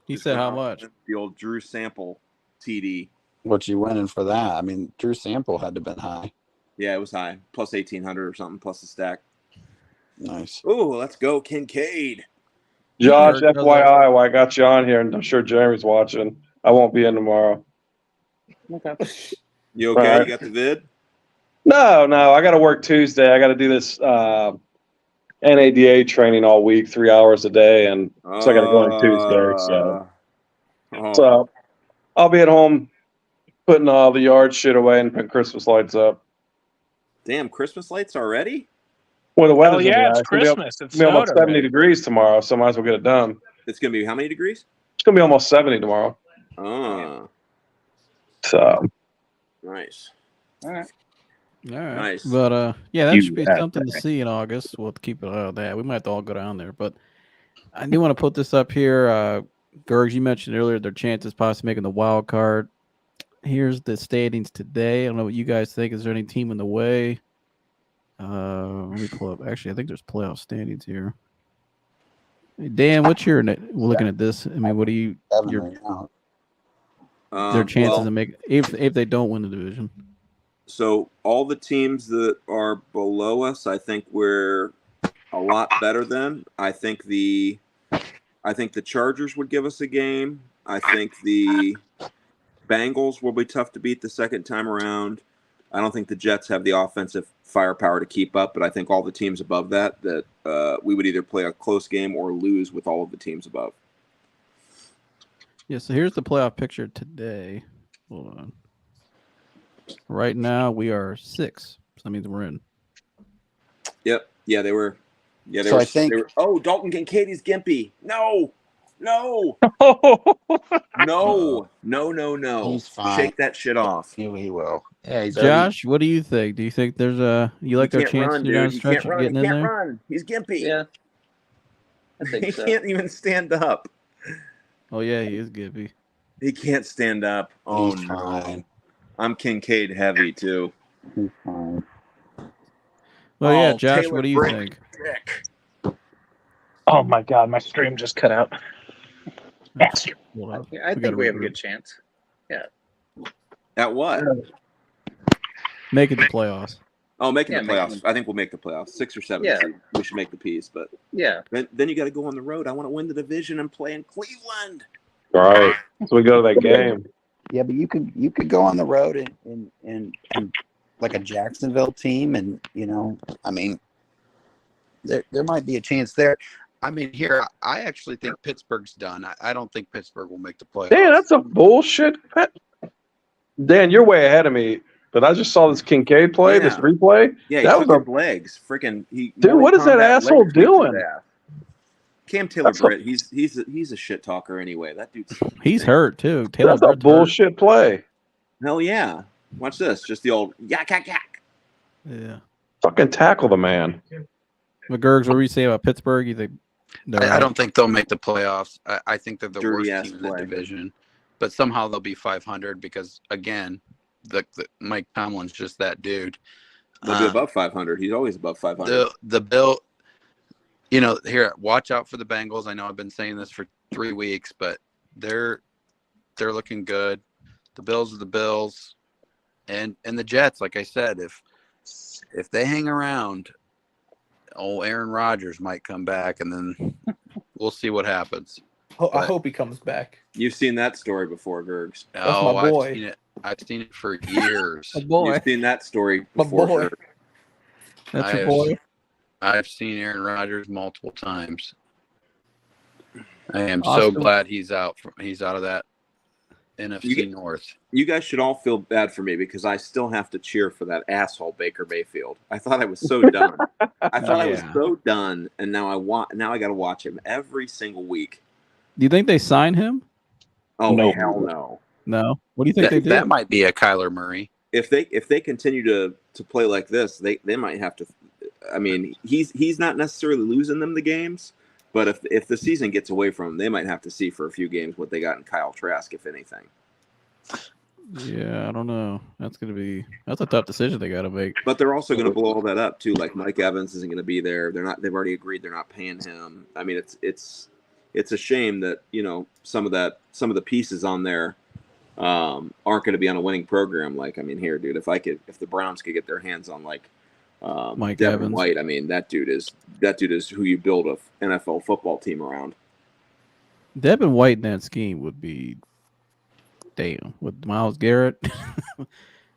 He said how much?
The old Drew Sample TD.
What you winning for that? I mean, Drew Sample had to have been high.
Yeah, it was high. Plus 1,800 or something, plus the stack.
Nice.
Oh, let's go, Kincaid.
Josh, FYI, I got you on here, and I'm sure Jeremy's watching. I won't be in tomorrow.
Okay.
You okay?
Right.
You got the vid?
No. I got to work Tuesday. I got to do this NADA training all week, 3 hours a day, and so I got to go on Tuesday. So I'll be at home putting all the yard shit away and putting Christmas lights up.
Damn, Christmas lights already?
Well, the weather's
yeah,
gonna be
it's
nice.
Christmas.
It's
It's
gonna be almost
snowed
70
already.
degrees tomorrow, so might as well get it done.
It's gonna be how many degrees?
It's gonna be almost 70 tomorrow.
Oh,
So
nice.
All right.
All right.
Nice.
But yeah, that should be something to see in August. We'll keep an eye on that. We might all go down there. But I do want to put this up here. Gergs, you mentioned earlier their chances possibly making the wild card. Here's the standings today. I don't know what you guys think. Is there any team in the way? Let me pull up. Actually, I think there's playoff standings here. Hey, Dan, what's your? We're looking at this. I mean, what do you? Their chances to make if they don't win the division.
So all the teams that are below us, I think we're a lot better than. I think the Chargers would give us a game. I think the Bengals will be tough to beat the second time around. I don't think the Jets have the offensive firepower to keep up, but I think all the teams above that we would either play a close game or lose with all of the teams above.
Yeah, so here's the playoff picture today. Hold on. Right now we are 6. So that means we're in.
Yep. Yeah, they were. Yeah,
So I think.
Oh, Dalton Kincaid's gimpy. No. No.
He's fine.
Shake that shit off.
He will. Yeah, he's
Josh, what do you think? Do you think there's you like their chances down the stretch of getting in there?
Run. He's gimpy.
Yeah. I think
He
so.
can't even stand up.
Oh yeah, he is gimpy.
He can't stand up. Oh
He's
no.
fine.
I'm Kincaid heavy too.
He's fine.
Well, yeah, Josh,
Taylor
what do you
Brick.
think?
Oh my God, my stream just cut out.
Hold on.
I think we have a good chance.
At what?
Making the playoffs.
Oh, making
Yeah,
the playoffs.
making-
I think we'll make the playoffs. 6 or 7.
Yeah.
We should make the P's, but
Yeah.
then you got to go on the road. I want to win the division and play in Cleveland.
all right, so we go to that game.
Yeah, but you could go on the road and like a Jacksonville team, and I mean, there might be a chance there. I mean, here I actually think Pittsburgh's done. I don't think Pittsburgh will make the playoffs.
Dan, that's a bullshit. Dan, you're way ahead of me. But I just saw this Kincaid play, this replay.
Yeah,
that
was
was
his legs. Freaking
dude, what is that asshole doing?
Cam Taylor-Britt, he's a shit talker anyway. That dude's
He's hurt too.
That's a bullshit play.
Hell yeah. Watch this. Just the old yak yak yak.
Yeah.
Fucking tackle the man.
McGurgs, what were you saying about Pittsburgh? You think
I don't think they'll make the playoffs. I think they're the
Dirty
worst
ass
team in the
play.
division. But somehow they'll be 500 because, again, the Mike Tomlin's just that dude.
They'll be above 500. He's always above 500.
The Bill, here, watch out for the Bengals. I know I've been saying this for 3 weeks, but they're looking good. The Bills are the Bills, and the Jets. Like I said, if they hang around, Aaron Rodgers might come back, and then we'll see what happens.
I hope he comes back.
You've seen that story before, Gergs.
my boy.
I've seen it for years.
My boy.
You've seen that story
My
before.
boy.
Gergs.
That's your boy?
I've seen Aaron Rodgers multiple times. I am so glad he's out of that NFC North.
You guys should all feel bad for me because I still have to cheer for that asshole Baker Mayfield. I thought I was so done. I thought I was so done, and now I got to watch him every single week.
Do you think they sign him?
Oh
No.
hell no!
No. What do you think they did?
That might be a Kyler Murray.
If they continue to play like this, they might have to. I mean, he's not necessarily losing them the games, but if the season gets away from him, they might have to see for a few games what they got in Kyle Trask, if anything.
Yeah, I don't know. That's a tough decision they got to make.
But they're also going to blow all that up too. Like Mike Evans isn't going to be there. They've already agreed they're not paying him. I mean, it's a shame that some of the pieces on there aren't going to be on a winning program. Like, I mean, here, dude, if the Browns could get their hands on like
Mike
Devin
Evans.
White, I mean, that dude is who you build a NFL football team around.
Devin White in that scheme would be damn, with Myles Garrett.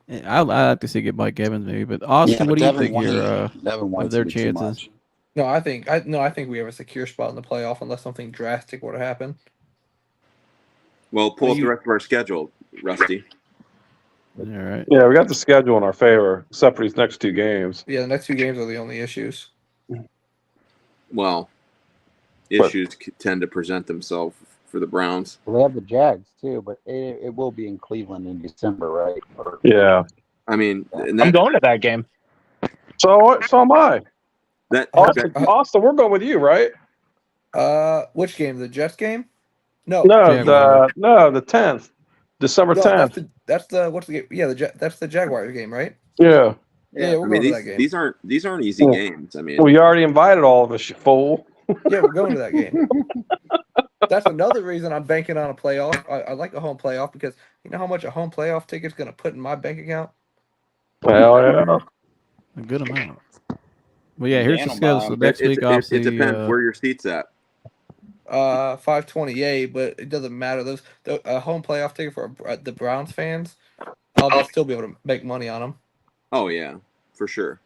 I'd like to see get Mike Evans maybe, but Austin, what do you think here of their chances?
No, I think we have a secure spot in the playoff unless something drastic were to happen.
Well, pull up the rest of our schedule, Rusty.
All right.
Yeah, we got the schedule in our favor, except for these next 2 games.
Yeah, the next 2 games are the only issues.
Well, issues tend to present themselves for the Browns.
Well, they have the Jags too, but it will be in Cleveland in December, right?
Yeah.
I mean,
I'm going to that game.
So am I. Austin, we're going with you, right?
Which game? The Jets game? No,
the 10th, December 10th.
That's the what's the game? Yeah, that's the Jaguars game, right?
Yeah.
Yeah, we're going to that game.
These aren't easy games. I mean,
well, you already invited all of us, you fool.
Yeah, we're going to that game. That's another reason I'm banking on a playoff. I like a home playoff because you know how much a home playoff ticket's going to put in my bank account?
Well, yeah.
A good amount. Well, yeah, here's the schedule. So next week, obviously,
it depends where your seat's at.
528, but it doesn't matter. A home playoff ticket for the Browns fans, I'll still be able to make money on them.
Oh yeah, for sure.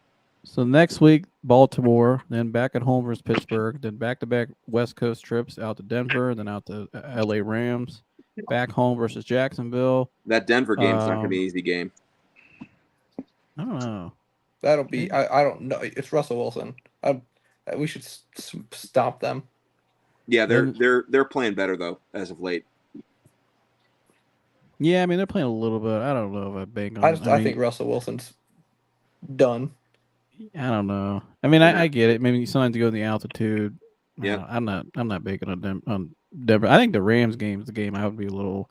So next week, Baltimore, then back at home versus Pittsburgh, then back-to-back West Coast trips out to Denver, then out to LA Rams, back home versus Jacksonville.
That Denver game's not going to be an easy game.
I don't know.
That'll be. I don't know. It's Russell Wilson. We should stop them.
Yeah, they're playing better though as of late.
Yeah, I mean they're playing a little bit. I don't know if I bank on.
I think Russell Wilson's done.
I don't know. I mean, I get it. Maybe sometimes you go in the altitude.
Yeah,
I'm not banking on Denver. I think the Rams game is the game I would be a little.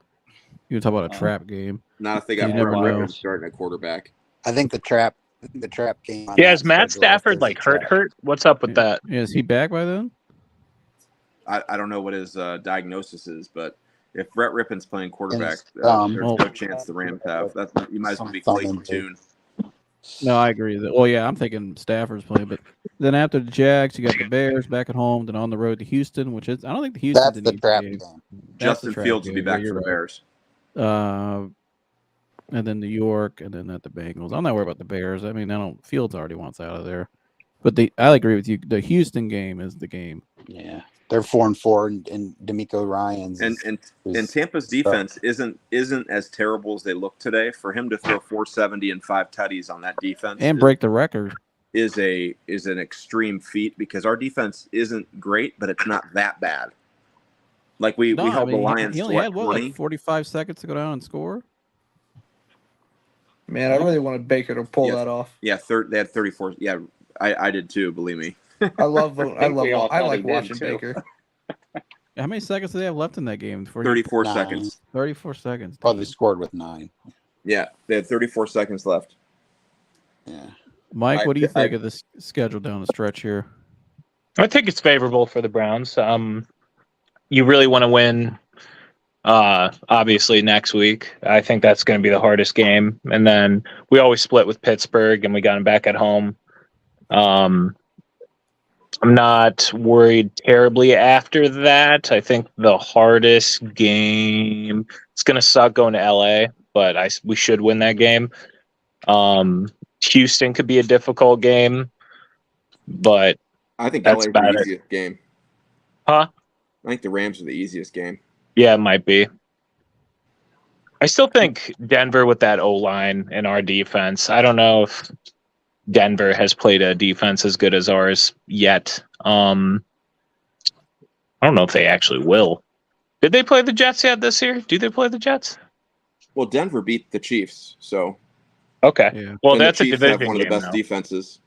You talk about a trap game.
Not if they got Brett Rippon starting at quarterback.
I think the trap game.
Yeah, is Matt Stafford like hurt? What's up with that?
Is he back by then?
I don't know what his diagnosis is, but if Brett Rippon's playing quarterback, there's no chance the Rams have. You might as well be Clayton Tune.
No, I agree. I'm thinking Stafford's playing, but then after the Jags, you got the Bears back at home, then on the road to Houston, which is I don't think the Houston.
That's the trap game.
Justin Fields will be back for the Bears.
And then New York, and then at the Bengals. I'm not worried about the Bears. I mean, Fields already wants out of there. But I agree with you. The Houston game is the game.
Yeah, they're 4-4, and D'Amico Ryans
and Tampa's defense isn't as terrible as they look today. For him to throw 470 and 5 tutties on that defense
and break the record
is an extreme feat because our defense isn't great, but it's not that bad. Like we held the Lions.
He only had like 45 seconds to go down and score.
Man, I really wanted Baker to pull that off.
Yeah, they had 34. Yeah, I did too. Believe me.
I like watching Baker.
How many seconds do they have left in that game?
34 seconds.
34 seconds.
Probably scored with 9.
Yeah, they had 34 seconds left.
Yeah.
Mike, what do you think of this schedule down the stretch here?
I think it's favorable for the Browns. You really want to win. Obviously next week, I think that's going to be the hardest game. And then we always split with Pittsburgh and we got them back at home. I'm not worried terribly after that. I think the hardest game, it's going to suck going to LA, but we should win that game. Houston could be a difficult game, but
I think LA is the easiest game.
Huh?
I think the Rams are the easiest game.
Yeah, it might be. I still think Denver with that O-line and our defense. I don't know if Denver has played a defense as good as ours yet. I don't know if they actually will. Did they play the Jets yet this year? Do they play the Jets?
Well, Denver beat the Chiefs, so.
Okay. Yeah. Well, that's a division game.
One of the best defenses.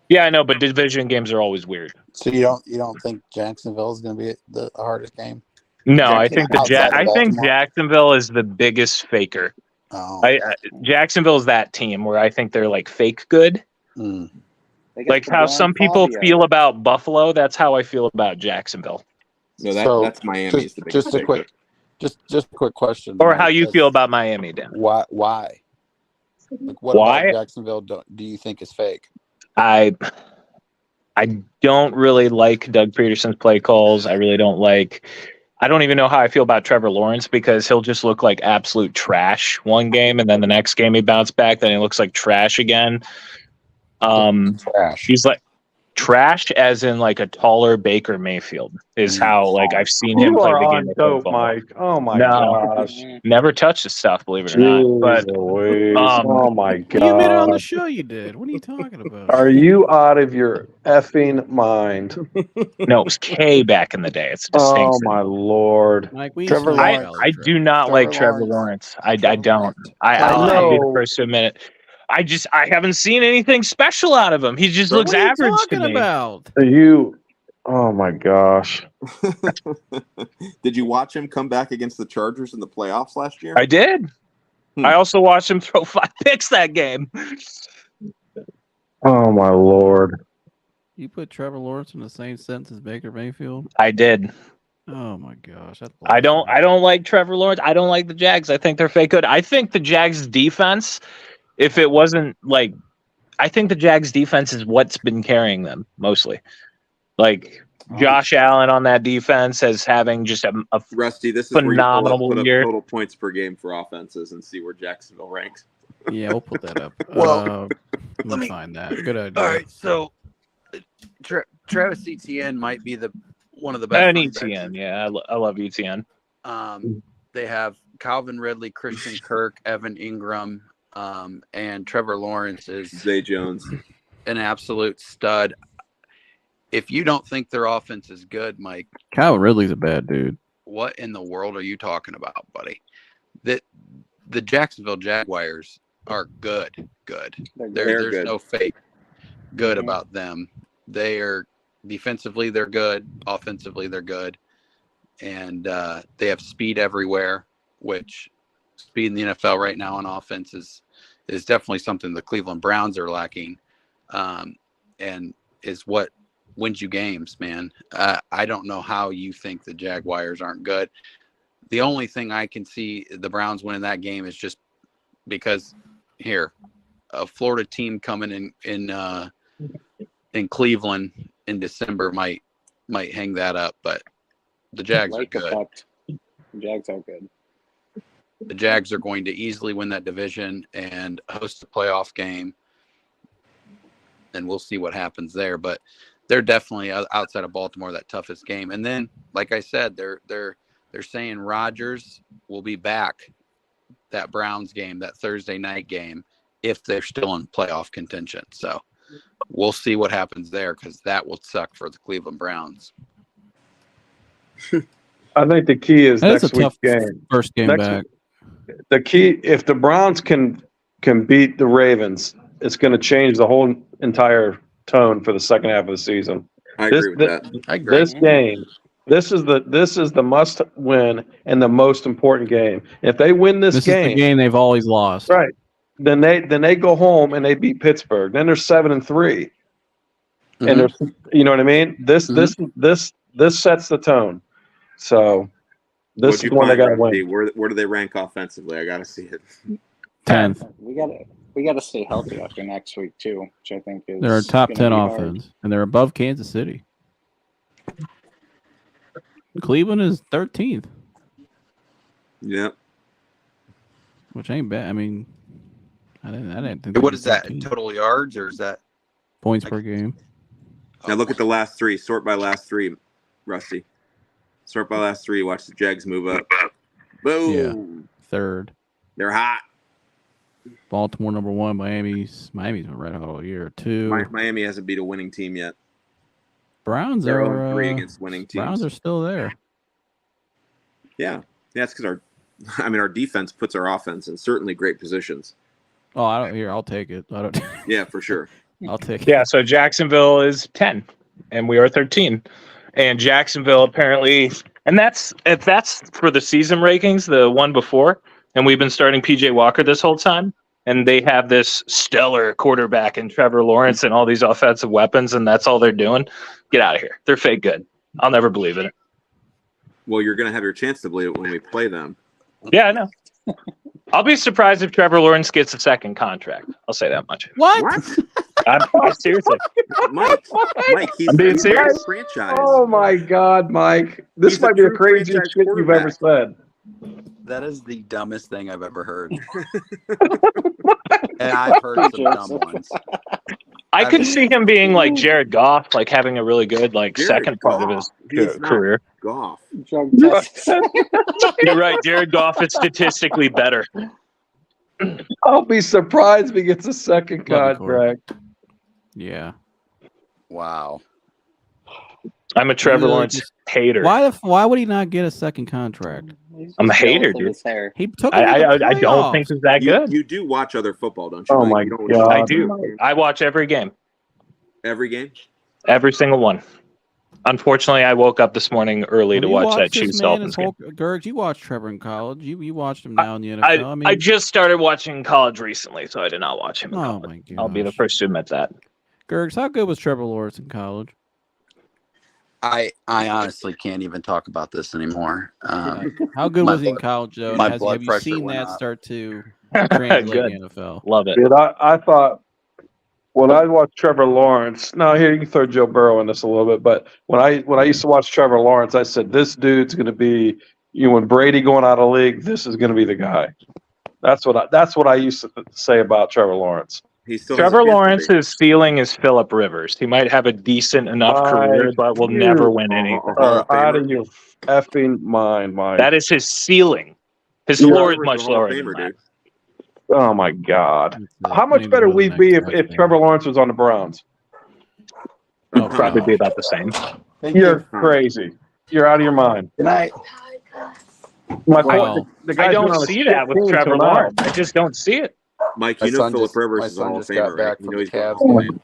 Yeah, I know, but division games are always weird.
So you don't think Jacksonville is going to be the hardest game?
No, I think Jacksonville is the biggest faker.
Oh.
Jacksonville is that team where I think they're like fake good.
Mm.
Like how some people feel about Buffalo, that's how I feel about Jacksonville.
No, that's Miami's the biggest faker.
Just a quick question.
Or how you feel about Miami, Dan?
Why? Like what about Jacksonville do you think is fake?
I don't really like Doug Peterson's play calls. I really don't like I don't even know how I feel about Trevor Lawrence because he'll just look like absolute trash one game, and then the next game he bounced back, then he looks like trash again.
Trash.
He's like trash, as in like a taller Baker Mayfield is how like I've seen him
You
play
are
the
on
game of
dope,
football.
Mike. Oh my
No.
gosh.
Never touched the stuff, believe it or not. But
Louise. Oh my
You admitted on the
god.
show you did. What are you talking about?
Are you out of your effing mind?
no, it was K back in the day. It's a
Oh
distinction.
my lord.
Mike, we
Trevor
used to know
Lawrence.
Valley
I
Trip.
do not
Trevor
like Trevor
Lawrence.
Lawrence. I
Trevor
don't.
Lawrence.
I'll be the
know.
first to admit it. I haven't seen anything special out of him. He just looks
What are you
average to
talking
me.
about?
Oh my gosh.
Did you watch him come back against the Chargers in the playoffs last year?
I did. I also watched him throw 5 picks that game.
Oh my lord.
You put Trevor Lawrence in the same sentence as Baker Mayfield?
I did.
Oh my gosh, that's
I don't
bullshit.
like Trevor Lawrence. I don't like the Jags. I think they're fake good. I think the Jags defense, if it wasn't like, I think the Jags defense is what's been carrying them mostly. Like Josh Allen on that defense as having just a
Rusty, this is where you
phenomenal
put up
year.
total points per game for offenses and see where Jacksonville ranks.
Yeah, we'll put that up.
Well,
let me find that. Good idea.
All right, so Travis Etienne might be one of the best.
And
running backs.
ETN, yeah, I love ETN.
They have Calvin Ridley, Christian Kirk, Evan Ingram, and Trevor Lawrence is
Zay Jones,
an absolute stud. If you don't think their offense is good, Mike,
Calvin Ridley's a bad dude.
what in the world are you talking about, buddy? The Jacksonville Jaguars are good. There's
good.
no fake good about them. They are defensively, they're good. Offensively, they're good. And they have speed everywhere, which speed in the NFL right now on offense is definitely something the Cleveland Browns are lacking, and is what wins you games, man. I don't know how you think the Jaguars aren't good. The only thing I can see the Browns winning that game is just because a Florida team coming in Cleveland in December might hang that up, but the Jags are good.
The Jags are good.
The Jags are going to easily win that division and host a playoff game, and we'll see what happens there. But they're definitely outside of Baltimore that toughest game. And then, like I said, they're saying Rodgers will be back that Browns game, that Thursday night game, if they're still in playoff contention. So we'll see what happens there, because that will suck for the Cleveland Browns.
I think the key is
That's
next
a tough
week's game.
first game
Next
back.
The key, if the Browns can beat the Ravens, it's going to change the whole entire tone for the second half of the season.
I agree with that.
I agree.
This game, this is the must win and the most important game. If they win this
This
game,
is the game they've always lost.
right, then they go home and they beat Pittsburgh. Then they're 7-3, and they're, you know what I mean. This sets the tone. So this is one they got to win.
Where do they rank offensively? I got to see it.
10th.
We gotta stay healthy after next week too, which I think is.
They're a top
gonna
10
be hard.
offense, and they're above Kansas City. Cleveland is 13th,
Yep.
which ain't bad. I mean, I didn't think.
What is that? Total yards, or is that
Points per game.
Now look at the last three. Sort by last three, Rusty. Sort by last three. Watch the Jags move up. Boom.
Yeah. Third.
They're hot.
Baltimore number 1. Miami's been red hot all year. 2.
Miami hasn't beat a winning team yet.
Browns
They're
are
0-3 against winning teams.
Browns are still there.
Yeah, that's because our defense puts our offense in certainly great positions.
Oh, I'll take it. I don't.
Yeah, for sure.
I'll take it.
Yeah, so Jacksonville is 10, and we are 13. And Jacksonville apparently, and if that's for the season rankings, the one before, and we've been starting PJ Walker this whole time, and they have this stellar quarterback in Trevor Lawrence and all these offensive weapons, and that's all they're doing. Get out of here. They're fake good. I'll never believe in it.
Well, you're going to have your chance to believe it when we play them.
Yeah, I know. I'll be surprised if Trevor Lawrence gets a second contract. I'll say that much.
What?
Seriously.
Mike, he's
I'm being
a
serious.
franchise.
Oh my God, Mike! This
He's
might
a
be the
true
craziest
franchise
shit you've ever said.
That is the dumbest thing I've ever heard. And I've heard some dumb ones.
I could see him being like Jared Goff, like having a really good second part of his career.
Goff.
You're right. Jared Goff is statistically better.
I'll be surprised if he gets a second contract.
Yeah.
Wow.
I'm a Trevor Lawrence hater.
Why would he not get a second contract?
I'm a hater, dude.
He took.
I don't think he's that good.
You do watch other football, don't you?
Oh my God!
I do. I watch every game.
Every game.
Every single one. Unfortunately, I woke up this morning early to watch that Chiefs Dolphins game.
Gergs, you watched Trevor in college. You watched him now in the NFL.
I just started watching college recently, so I did not watch him in college.
My God!
I'll be the first to admit that.
Gergs, how good was Trevor Lawrence in college?
I honestly can't even talk about this anymore.
How good was he in college, though? Have you seen that start to translate in the NFL?
Love it.
Dude, I thought when I watched Trevor Lawrence, now here you can throw Joe Burrow in this a little bit, but when I used to watch Trevor Lawrence, I said this dude's going to be, when Brady going out of the league, this is going to be the guy. That's what I used to say about Trevor Lawrence.
Trevor Lawrence's ceiling is Phillip Rivers. He might have a decent enough career, but will never win anything.
Out of your effing mind, Mike.
That is his ceiling. His floor is much lower than that.
Oh my God! How much better we'd be if Trevor Lawrence was on the Browns?
Oh, probably be about the same.
You're crazy. You're out of your mind.
Good night.
I don't see that with Trevor Lawrence. I just don't see it.
Mike, you know Phillip Rivers is a Hall of Famer, right? You know he's going to Hall of Fame.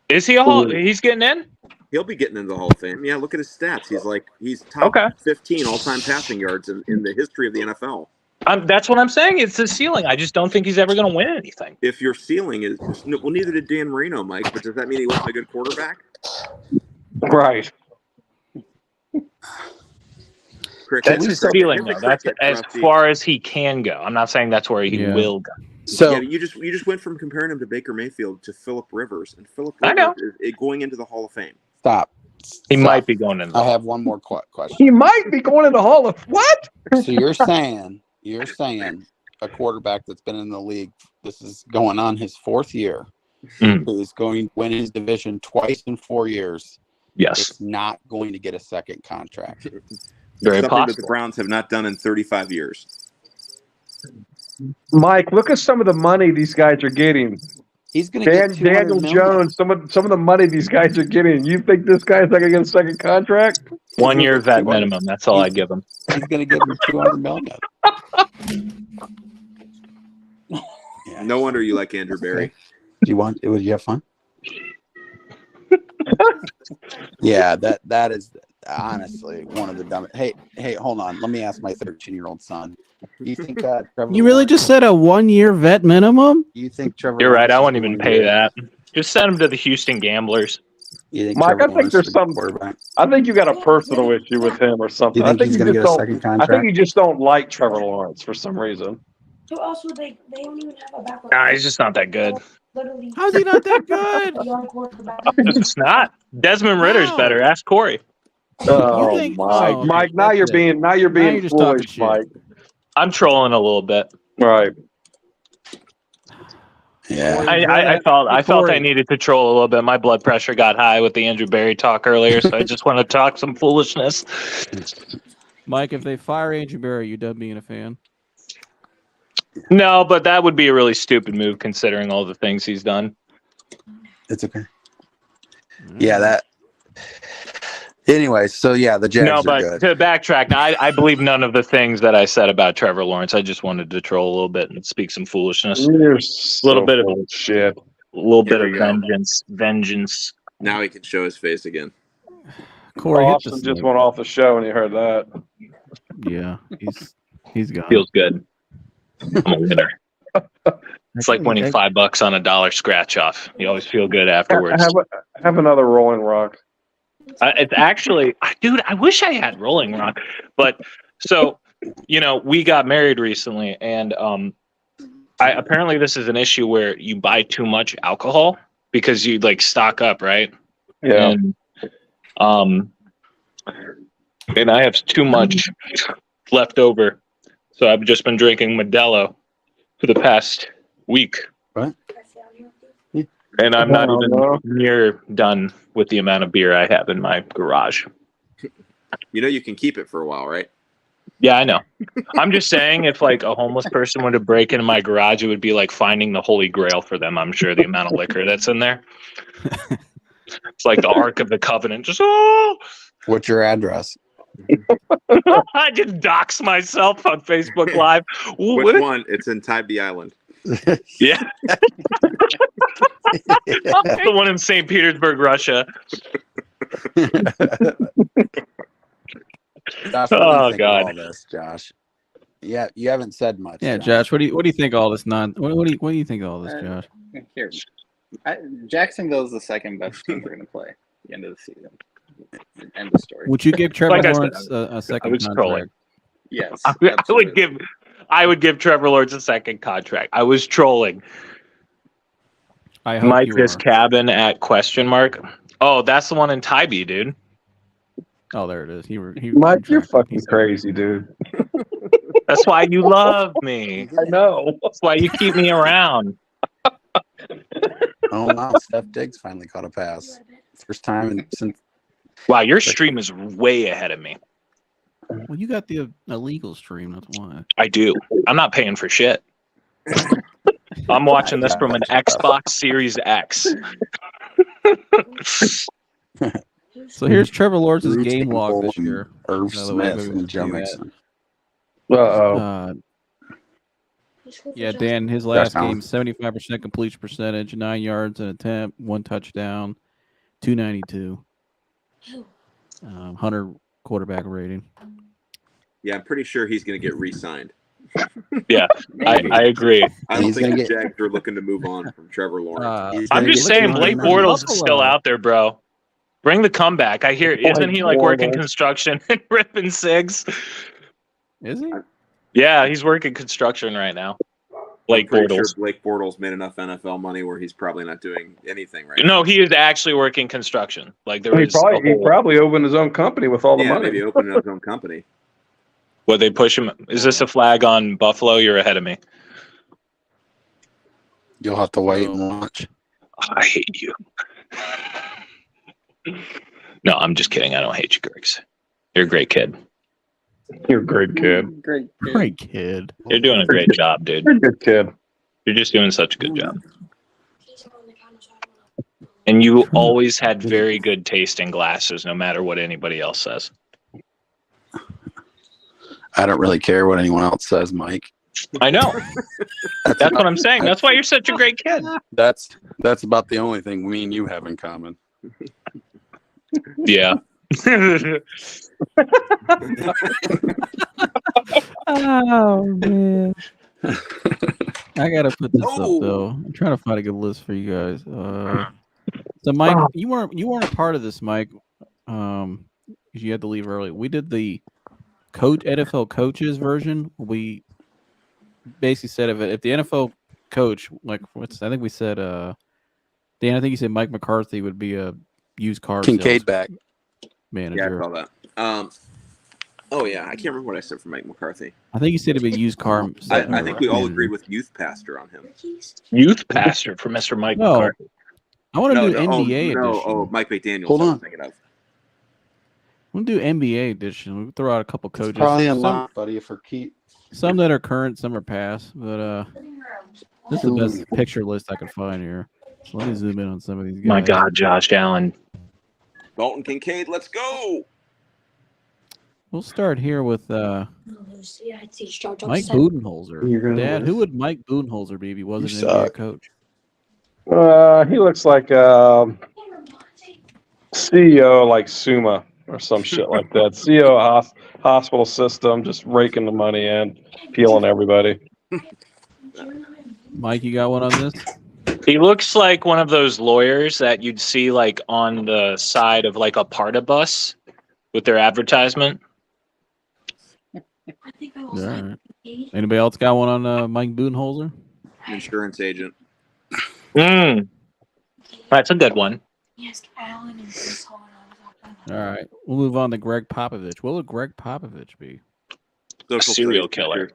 Is he he's getting in?
He'll be getting into the Hall of Fame. Yeah, look at his stats. He's top 15 all-time passing yards in the history of the NFL.
That's what I'm saying. It's the ceiling. I just don't think he's ever going to win anything.
If your ceiling is well, neither did Dan Marino, Mike. But does that mean he wasn't a good quarterback?
Right.
That's his ceiling, though. That's as far as he can go. I'm not saying that's where he will go.
So yeah, you just went from comparing him to Baker Mayfield to Phillip Rivers, and Phillip Rivers is going into the Hall of Fame.
Stop.
He might be going in.
I have one more question.
He might be going in the Hall of what?
So you're saying a quarterback that's been in the league, this is going on his fourth year, who's going to win his division twice in 4 years.
Yes,
is not going to get a second contract.
Very
something
possible.
that the Browns have not done in 35 years.
Mike, look at some of the money these guys are getting.
He's going to get
Daniel Jones. Some of the money these guys are getting. You think this guy's not going to get a second contract?
1 year vet minimum. That's all I give him.
He's going to give him $200 million.
Yeah. No wonder you like Andrew Berry.
Would you have fun? Yeah, that is honestly one of the dumbest. Hey, hold on. Let me ask my 13-year-old son. You think Trevor?
You really just said a 1 year vet minimum?
You think Trevor?
You're right. I won't even pay that. Just send him to the Houston Gamblers.
You think
Mike, I think there's some. I think you got a personal issue with him or something.
I think he's going to get a second contract.
I think you just don't like Trevor Lawrence for some reason.
So also they don't even have a backup.
Nah, he's just not that good.
Literally.
How's he not that good?
It's not. Desmond Ritter's better. Ask Corey.
Oh, Mike! Mike, now you're being foolish, Mike.
I'm trolling a little bit.
Right.
Yeah.
I felt I needed to troll a little bit. My blood pressure got high with the Andrew Berry talk earlier, so I just want to talk some foolishness.
Mike, if they fire Andrew Berry, you done being a fan?
No, but that would be a really stupid move considering all the things he's done.
It's okay. Yeah, that. Anyway, so yeah, the Jags are good.
To backtrack, now, I believe none of the things that I said about Trevor Lawrence. I just wanted to troll a little bit and speak some foolishness.
You're so
little bit of
shit.
A little bit of vengeance.
Now he can show his face again.
Corey
Austin just went off the show when he heard that.
Yeah, he's gone.
Feels good. I'm a winner. It's like winning $5 on a dollar scratch off. You always feel good afterwards.
Have another Rolling Rock.
It's actually, dude, I wish I had Rolling Rock. But so, we got married recently, and apparently this is an issue where you buy too much alcohol because you like stock up, right?
Yeah.
And I have too much left over, so I've just been drinking Modelo for the past week.
Right.
And I'm not even near done with the amount of beer I have in my garage.
You know you can keep it for a while, right?
Yeah, I know. I'm just saying, if like a homeless person were to break into my garage, it would be like finding the Holy Grail for them. I'm sure the amount of liquor that's in there. It's like the Ark of the Covenant. Just
What's your address?
I just dox myself on Facebook Live.
Which one? It's in Tybee Island.
Yeah. The one in St. Petersburg, Russia.
Josh, what do you think
God.
of all this, Josh? Yeah, you haven't said much.
Yeah, Josh, what do you think of all this what do you think of all this, Josh?
Here, Jacksonville's the second best team we're going to play at the end of the season. End of story.
Would you give Trevor
Like I said,
Lawrence a second
I was
contract?
trolling.
Yes,
I would give Trevor Lawrence a second contract. I was trolling.
I hope
Mike,
you
this
are.
cabin at question mark. Oh, that's the one in Tybee, dude.
Oh, there it is.
Mike, you're fucking crazy, dude.
That's why you love me.
I know.
That's why you keep me around.
Oh wow, Steph Diggs finally caught a pass. First time since.
Wow, your stream is way ahead of me.
Well, you got the illegal stream. That's why.
I do. I'm not paying for shit. I'm watching this from an Xbox Series X.
So here's Trevor Lawrence's game log this year.
Irv
By the way,
Smith
maybe
and
we'll
Joe
do that.
Mixon.
Yeah, Dan, his last
Josh
game, 75% completion percentage, 9 yards an attempt, 1 touchdown, 292. 100 quarterback rating.
Yeah, I'm pretty sure he's going to get re-signed.
Yeah, I agree.
I don't
He's
think
gonna
the Jags are looking to move on from Trevor Lawrence.
I'm just saying, Blake Bortles is still out there, bro. Bring the comeback. I hear, isn't he like working construction and ripping cigs?
Is he?
Yeah, he's working construction right now. Blake
I'm pretty
Bortles.
sure Blake Bortles made enough NFL money where he's probably not doing anything right now.
No, he is actually working construction. Like
He
he
probably opened his own company with all the money.
Maybe opening his own company.
What, they push him? Is this a flag on Buffalo? You're ahead of me.
You'll have to wait and watch.
I hate you. No, I'm just kidding. I don't hate you, Griggs. You're a great kid.
You're a great kid.
Great kid.
You're doing a great job, dude.
You're a good kid.
You're just doing such a good job. And you always had very good taste in glasses, no matter what anybody else says.
I don't really care what anyone else says, Mike.
I know. That's what I'm saying. That's why you're such a great kid.
That's about the only thing me and you have in common.
Yeah.
Oh man. I gotta put this up though. I'm trying to find a good list for you guys. So Mike, you weren't a part of this, Mike. Because you had to leave early. We did the NFL coaches version. We basically said if the NFL coach, like I think we said Dan, I think you said Mike McCarthy would be a used car
Kincaid back
manager.
Yeah, I saw that. Oh yeah, I can't remember what I said for Mike McCarthy.
I think you said it'd be used car.
I think we all agreed with youth pastor on him.
Youth pastor for Mr. Mike McCarthy.
I want to do NBA edition.
Oh, Mike McDaniel.
Hold on.
Thinking of.
We'll do NBA edition. We'll throw out a couple coaches.
It's probably unlocked, buddy, for Keith.
Some that are current, some are past. But this is the best picture list I could find here. So let me zoom in on some of these guys.
My God, Josh Allen.
Dalton Kincaid, let's go.
We'll start here with Mike Budenholzer. Dad, who would Mike Budenholzer be if he wasn't an NBA coach?
He looks like CEO like Suma or some shit like that. CEO of hospital system, just raking the money in, peeling everybody.
Mike, you got one on this?
He looks like one of those lawyers that you'd see like on the side of like a Parta bus with their advertisement.
All right. Anybody else got one on Mike Budenholzer?
Insurance agent.
That's a good one.
Yes, Alan and Chris Hall.
All right, we'll move on to Greg Popovich. What would Greg Popovich be?
A serial killer.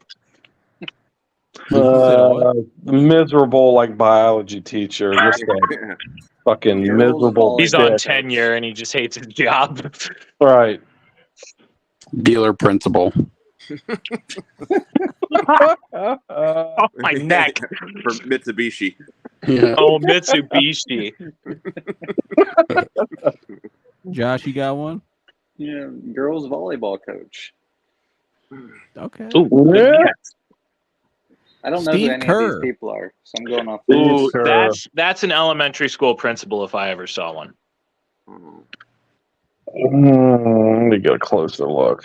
Miserable like biology teacher. Just a fucking miserable.
He's on
dick.
tenure and he just hates his job.
Right.
Dealer principal.
Oh, my neck.
For Mitsubishi.
Yeah.
Oh, Mitsubishi.
Josh, you got one?
Yeah, girls volleyball coach.
Okay.
Ooh,
Yeah.
I don't know
Steve
who any
Kerr.
of these people are, so I'm going off.
Ooh,
Kerr.
that's an elementary school principal if I ever saw one.
Let me get a closer look.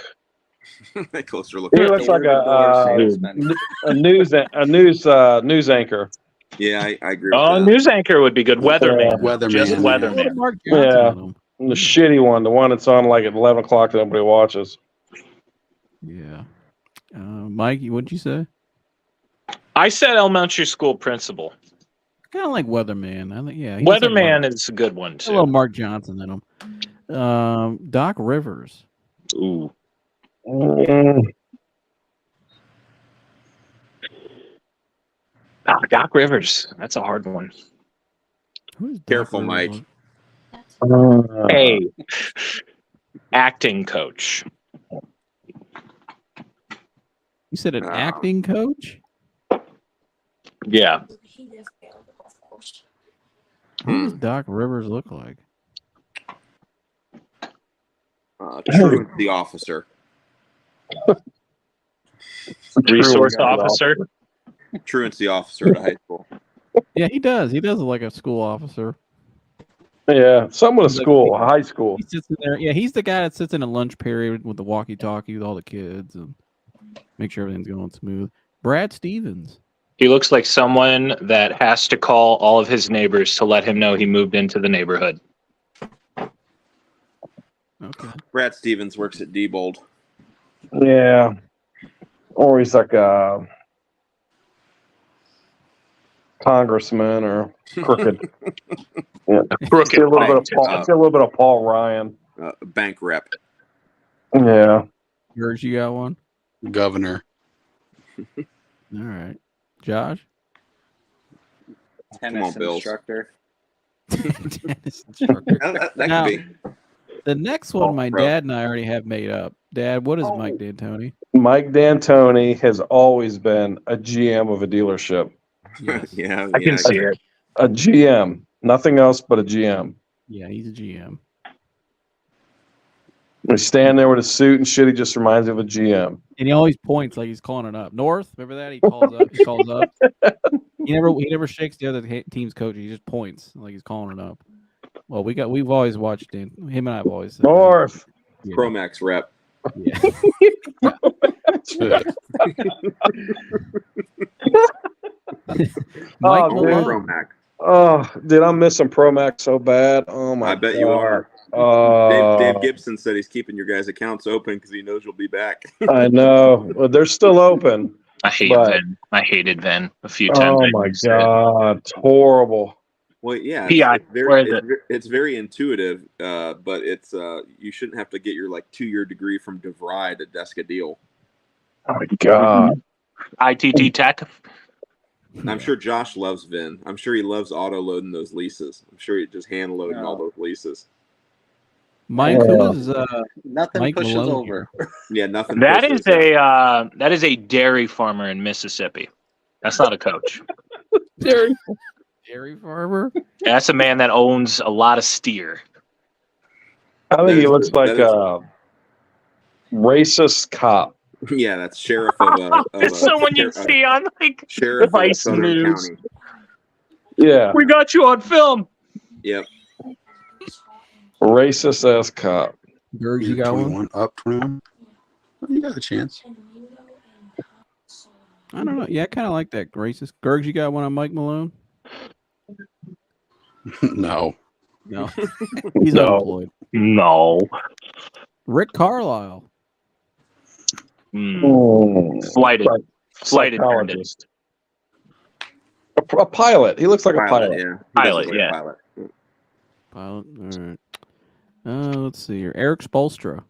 Closer look.
He looks like a news anchor.
Yeah, I agree with
Oh,
that.
news anchor would be good. Weatherman.
Weatherman,
Just
yeah.
What
weatherman.
Mark Johnson
Yeah.
on him?
The shitty one, the one that's on like at 11 o'clock that nobody watches.
Yeah. Mike, what'd you say?
I said elementary school principal.
Kind of like Weatherman. I think, yeah. he looks like
Weatherman
Mark-
is a good one
a
too.
little Mark Johnson in him. Doc Rivers.
Ooh. Doc Rivers. That's a hard one.
Who is Doc
Careful,
Rivers?
Mike.
Hey, acting coach.
You said an acting coach?
Yeah.
He did fail the golf course.
Who does Doc Rivers look like?
Truancy officer.
Resource officer.
Truancy officer at a high school.
Yeah, he does. He does look like a school officer.
Yeah, some with a
He's like-
school, high school.
He sits in there. Yeah, he's the guy that sits in a lunch period with the walkie-talkie with all the kids and make sure everything's going smooth. Brad Stevens.
He looks like someone that has to call all of his neighbors to let him know he moved into the neighborhood.
Okay.
Brad Stevens works at Diebold.
Yeah. Or he's like a congressman or crooked. Yeah.
Crooked.
See a little bit of Paul Ryan.
Bank rep.
Yeah.
Yours, you got one?
Governor.
All right. Josh?
Tennis
Bills.
instructor.
Tennis instructor.
That
Now,
could be.
the next one my
bro.
dad and I already have made up. Dad, what is Mike D'Antoni?
Mike D'Antoni has always been a GM of a dealership.
Yes.
Yeah,
I can see it.
A GM. Nothing else but a GM.
Yeah, he's a GM.
He's standing there with a suit and shit. He just reminds me of a GM.
And he always points like he's calling it up. North, remember that? He calls up. He calls up. He never shakes the other team's coach. He just points like he's calling it up. Well, we've always watched him. Him and I've always said
North.
Yeah.
Promax rep.
Yeah. Mike
Oh,
Malone.
Promax.
Oh, dude, I'm missing Promax so bad. Oh my!
I bet
God.
you are. Dave Gibson said he's keeping your guys' accounts open because he knows you'll be back.
I know. Well, they're still open.
I hate
But-
Vin. I hated Vin a few times.
Oh my God, it's horrible.
Well, yeah,
PI, where is
it's very intuitive, but it's you shouldn't have to get your 2-year degree from DeVry to desk a deal.
Oh my God.
ITT Tech.
I'm sure Josh loves Vin. I'm sure he loves auto loading those leases. I'm sure he just hand loading all those leases.
Mike, who's
Nothing
Mike
pushes
Malone
over.
Yeah, nothing.
That
pushes.
is a dairy farmer in Mississippi. That's not a coach.
dairy farmer?
That's a man that owns a lot of steer.
I think he looks like
that is-
a racist cop.
Yeah, that's sheriff of a.
It's someone you see on
sheriff of
Vice
Southern
News.
County.
Yeah,
We got you on film.
Yep.
racist ass cop.
Gerg, you got one?
21, up 21. You got a chance.
I don't know. Yeah, I kind of like that racist. Gerg, you got one on Mike Malone?
No.
No. He's
No.
unemployed.
No.
Rick Carlisle.
Slighted. Slighted.
Psychologist. a pilot. He looks like a pilot.
Yeah, he does
Pilot,
look like
yeah.
a pilot.
Pilot. All right. Let's see here. Eric Spoelstra.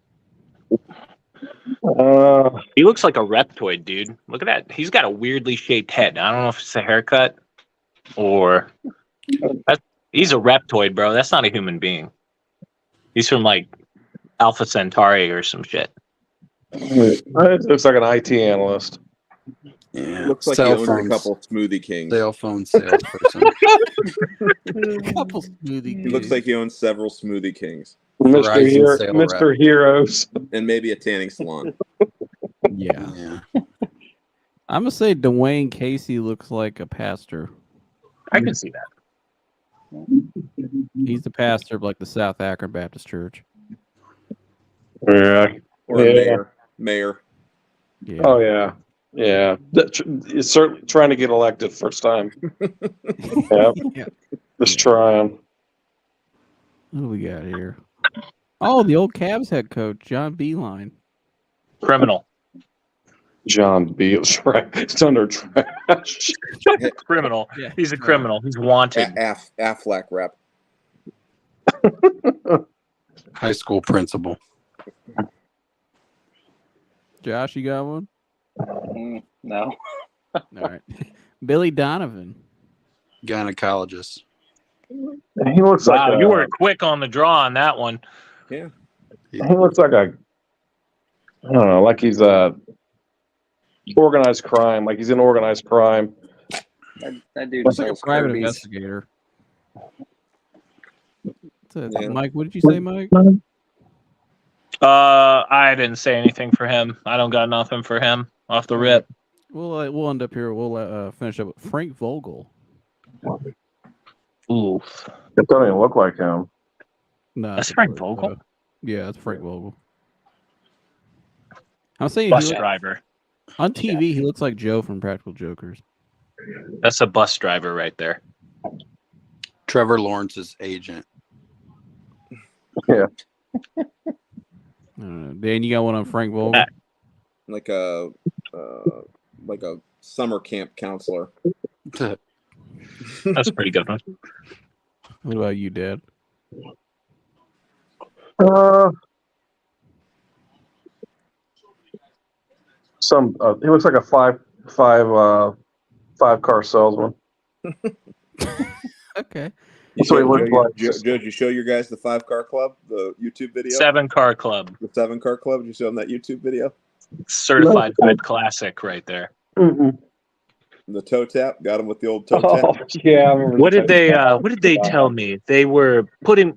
He looks like a reptoid, dude. Look at that. He's got a weirdly shaped head. I don't know if it's a haircut or he's a reptoid, bro. That's not a human being. He's from like Alpha Centauri or some shit.
It looks like an IT analyst.
Yeah.
Looks like he owns a couple Smoothie Kings.
Cell phone salesperson.
Couple smoothie.
He looks like he owns several Smoothie Kings
Mr. Heroes.
and maybe a tanning salon.
Yeah.
Yeah.
I'm gonna say Dwayne Casey looks like a pastor.
I can see that.
He's the pastor of like the South Akron Baptist Church.
Yeah.
Or a mayor.
Yeah.
Oh yeah. Yeah. He's certainly trying to get elected first time. Yep.
Yeah.
Just trying.
What do we got here? Oh, the old Cavs head coach, John Beeline.
Criminal.
John Beals, right? It's under trash.
Criminal.
Yeah.
He's a criminal. He's wanted.
Affleck rep.
High school principal.
Josh, you got one?
No.
All right. Billy Donovan.
Gynecologist.
He looks
Wow,
like
you were quick on the draw on that one.
Yeah.
He looks like I don't know, like he's organized crime, like he's in organized crime.
That dude
Looks like a
sells
private
Kirby's.
investigator.
Yeah.
Mike, what did you say, Mike?
I didn't say anything for him. I don't got nothing for him off the rip.
We'll end up here. We'll finish up with Frank Vogel.
Oof.
It doesn't even look like him.
No,
That's Frank Vogel?
Yeah, that's Frank Vogel. I'm saying
Bus driver.
on TV, he looks like Joe from Practical Jokers.
That's a bus driver right there.
Trevor Lawrence's agent.
Yeah.
Dan, you got one on Frank Vogel?
Like a summer camp counselor.
That's a pretty good one.
What about you, Dad?
He looks like a five car salesman.
Okay.
That's what he looks like.
Joe, did you show your guys the 5-car club, the YouTube video?
7-car club.
The 7-car club. Did you show them that YouTube video?
Certified good classic right there.
Mm-hmm.
The toe tap. Got him with the old toe tap.
Yeah. I remember
What did they tell me? They were putting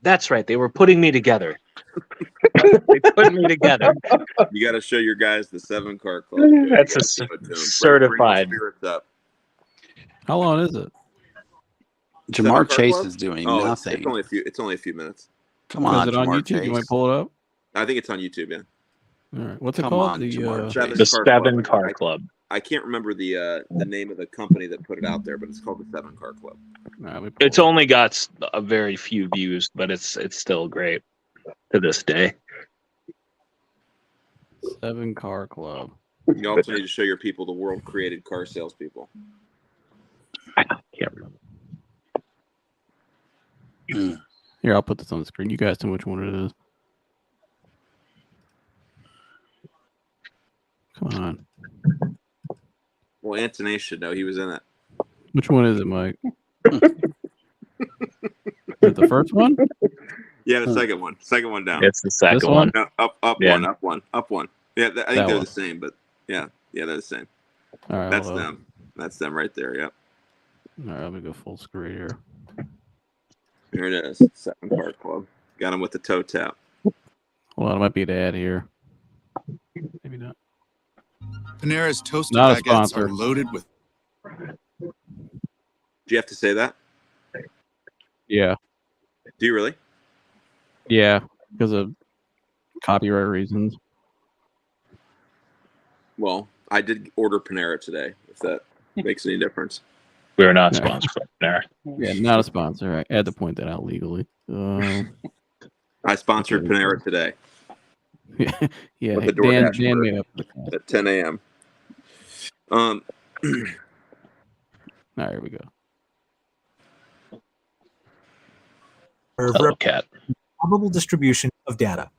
me together. They put me together.
You got to show your guys the 7-car club.
That's a certified.
Bring the spirits up.
How long is it?
Jamar
7-car
Chase
club?
is doing
Oh,
nothing.
It's only a few minutes.
Come on,
Is it on
Jamar
YouTube?
Chase.
You might pull it up.
I think it's on YouTube. Yeah.
All right. What's it
Come
called?
on,
The
Jamar Chase.
The 7-car club.
I can't remember the name of the company that put it out there, but it's called the 7-car club.
It's only got a very few views, but it's still great to this day.
7-car club.
You also need to show your people the world created car salespeople.
I can't remember.
Here, I'll put this on the screen. You guys tell me which one it is. Come on.
Well, Anthony should know. He was in it.
Which one is it, Mike? Is it the first one?
Yeah, the second one. Second one down.
It's the second
This
one.
No, up
Yeah.
one, up one, up one. Yeah, I think
That
they're
one.
the same, but yeah, they're the same.
All right.
That's
well,
them. That's them right there. Yep.
All right, let me go full screen here.
Here it is. 7-car club. Got him with the toe tap.
Hold on, it might be an ad here. Maybe not.
Panera's toasted
Not a
baguettes
sponsor.
are loaded with.
Do you have to say that?
Yeah.
Do you really?
Yeah, because of copyright reasons.
Well, I did order Panera today, if that makes any difference.
We're not
No.
sponsored there.
Yeah, not a sponsor. I had to point that out legally.
I sponsored Panera today
Yeah,
With the
Dan
DoorDash
made up the call.
at 10 a.m.
All right, here we go.
Hello, cat.
Probable distribution of data.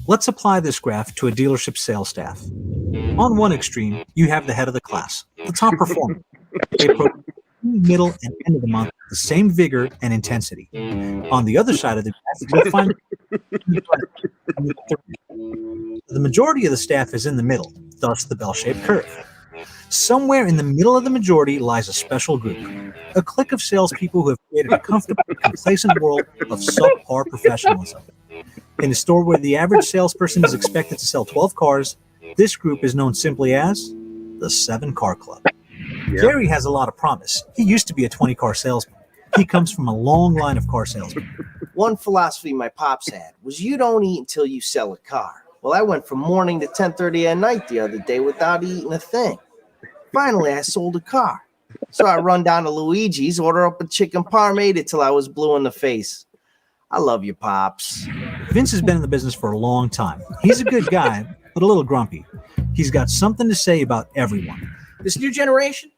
Let's apply this graph to a dealership sales staff. On one extreme, you have the head of the class, the top performer. They approach the middle and end of the month with the same vigor and intensity. On the other side of the graph, you'll find the majority of the staff is in the middle, thus the bell-shaped curve. Somewhere in the middle of the majority lies a special group, a clique of salespeople who have created a comfortable, complacent world of subpar professionalism. In a store where the average salesperson is expected to sell 12 cars, this group is known simply as the 7-Car Club. Yeah. Gary has a lot of promise. He used to be a 20-car salesman. He comes from a long line of car salesmen.
One philosophy my pops had was you don't eat until you sell a car. Well, I went from morning to 10:30 at night the other day without eating a thing. Finally, I sold a car. So I run down to Luigi's, order up a chicken parm, ate it till I was blue in the face. I love you, Pops.
Vince has been in the business for a long time. He's a good guy, but a little grumpy. He's got something to say about everyone.
This new generation,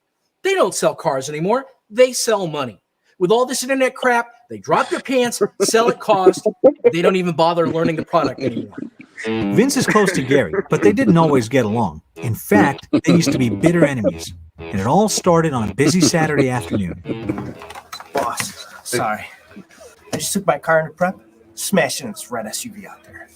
they don't sell cars anymore. They sell money. With all this internet crap, they drop their pants, sell at cost. They don't even bother learning the product anymore.
Vince is close to Gary, but they didn't always get along. In fact, they used to be bitter enemies. And it all started on a busy Saturday afternoon.
Boss, sorry. I just took my car into prep, smashed into this red SUV out there.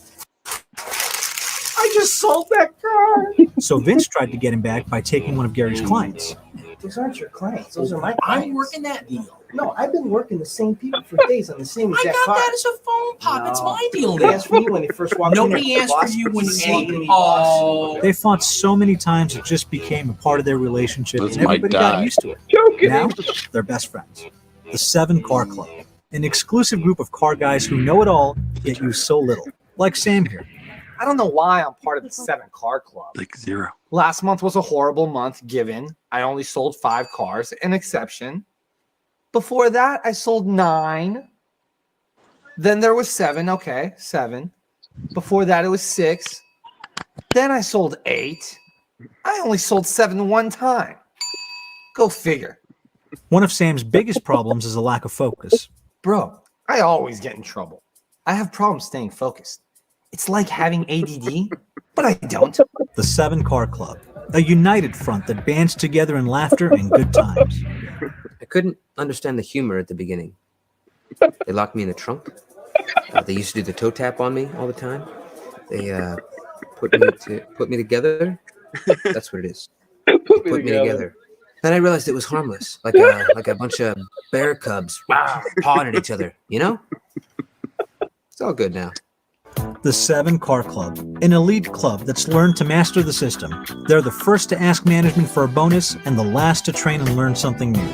I just sold that car.
So Vince tried to get him back by taking one of Gary's clients.
Those aren't your clients. Those are my clients.
I'm working that deal.
No, I've been working the same people for days on the same exact car.
I got that as a phone pop.
No.
It's my deal.
They asked for me when they first walked in.
Nobody asked for you when you walked.
They fought so many times it just became a part of their relationship, and everybody got used to it. Now, they're best friends. The 7-Car Club, an exclusive group of car guys who know it all, yet use so little. Like Sam here.
I don't know why I'm part of the 7-Car Club.
Like 0.
Last month was a horrible month given I only sold 5 cars, an exception. Before that, I sold 9. Then there was 7. Okay, 7. Before that, it was 6. Then I sold 8. I only sold 7 one time. Go figure.
One of Sam's biggest problems is a lack of focus.
Bro, I always get in trouble. I have problems staying focused. It's like having ADD, but I don't.
The 7-Car Club, a united front that bands together in laughter and good times.
I couldn't understand the humor at the beginning. They locked me in the trunk. They used to do the toe tap on me all the time. They put me together. That's what it is. Put me together. Then I realized it was harmless, like a bunch of bear cubs pawing at each other. You know, it's all good now.
The 7-Car Club, an elite club that's learned to master the system. They're the first to ask management for a bonus and the last to train and learn something new.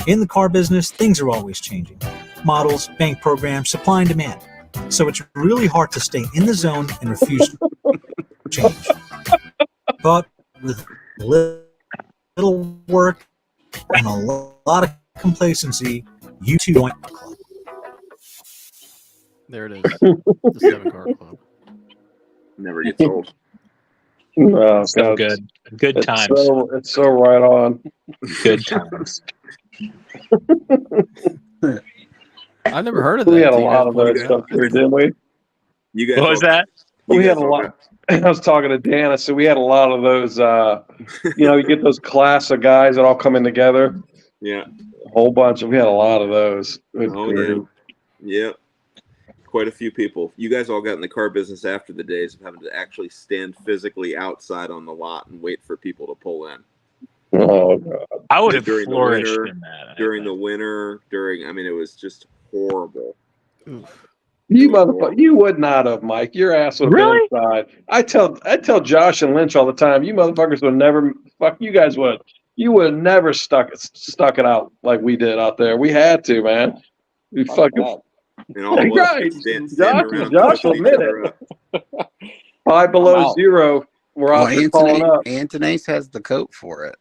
In the car business, things are always changing. Models, bank programs, supply and demand. So it's really hard to stay in the zone and refuse to change. But with little work and a lot of complacency, you too join the club.
There it is. The 7-Car Club.
Never gets old.
Oh,
So
God.
good. Good times.
It's so right on.
Good times.
I've never heard of that.
We had a
You
lot
guys
of
pointed
those
it
stuff
out.
here, didn't we?
You guys
What was that?
We had a lot. I was talking to Dan. I said we had a lot of those. You get those class of guys that all come in together.
Yeah.
A whole bunch. We had a lot of those.
Oh yeah. Yep. Quite a few people. You guys all got in the car business after the days of having to actually stand physically outside on the lot and wait for people to pull in.
Oh God!
I would have
During the
flourished
winter,
in that.
During the winter, it was just horrible.
You motherfucker! You would not have, Mike. Your ass would have
Really?
been inside. I tell Josh and Lynch all the time. You motherfuckers would never. Fuck you guys would. You would have never stuck it out like we did out there. We had to, man. We fucking.
And all of us
Right.
standing around
Josh will
pushing each
admit
other
it.
up.
5 below 0. We're out there calling up.
Anthony's has the coat for it.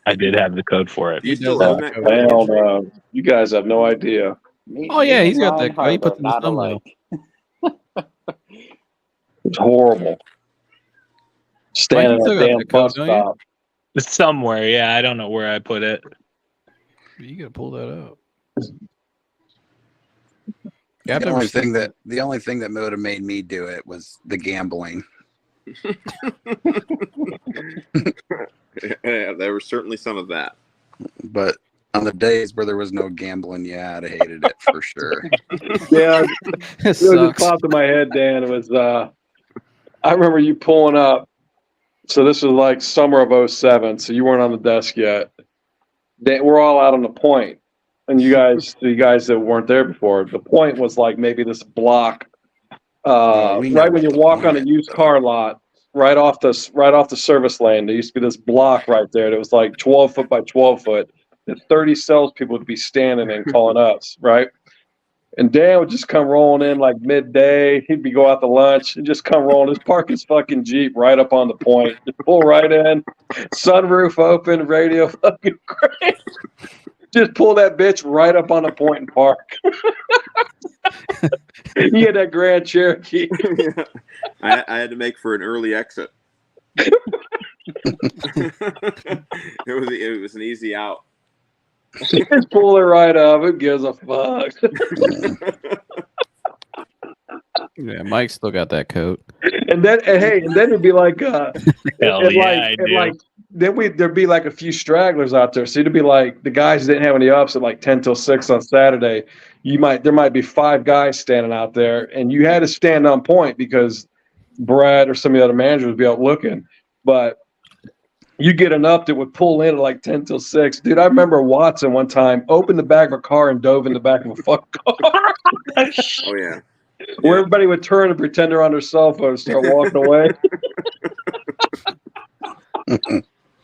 I did have the code for it.
You still have that?
Hell no. You guys have no idea.
Oh yeah, he's got that. He puts in the thumbnail.
It's horrible. Standing
Mike, you
at
still
the
got
damn
that coat,
bus
don't you?
stop.
It's somewhere. Yeah, I don't know where I put it.
You gotta pull that out. Yeah, I've
The
never
only
seen
thing that would have made me do it was the gambling.
Yeah, there was certainly some of that.
But on the days where there was no gambling, yeah, I'd have hated it for sure.
Yeah,
It
it just
sucks.
popped in my head, Dan. It was I remember you pulling up. So this was like summer of 07, so you weren't on the desk yet. We're all out on the point, and you guys that weren't there before, the point was like maybe this block,
We know
right when
what
you
the
walk on
point
a
is,
used
though.
car lot, right off the service lane. There used to be this block right there that was like 12 foot by 12 foot. That 30 salespeople would be standing and calling us, right? And Dan would just come rolling in like midday. He'd be go out to lunch and just come rolling. Just park his fucking Jeep right up on the point. Just pull right in, sunroof open, radio fucking crank. Just pull that bitch right up on the point and park. He had that Grand Cherokee.
Yeah. I had to make for an early exit. It was an easy out.
Just pull it right up. Who gives a fuck?
Yeah, Mike still got that coat.
And then it'd be like,
Hell yeah, I do.
There'd be like a few stragglers out there. So it'd be like the guys that didn't have any ups at like 10 till 6 on Saturday. There might be 5 guys standing out there, and you had to stand on point because Brad or some of the other managers would be out looking. But you get an up that would pull in at like 10 till 6. Dude, I remember Watson one time opened the back of a car and dove in the back of a fucking car.
Oh yeah.
Where everybody would turn and pretend they're on their cell phone and start walking away.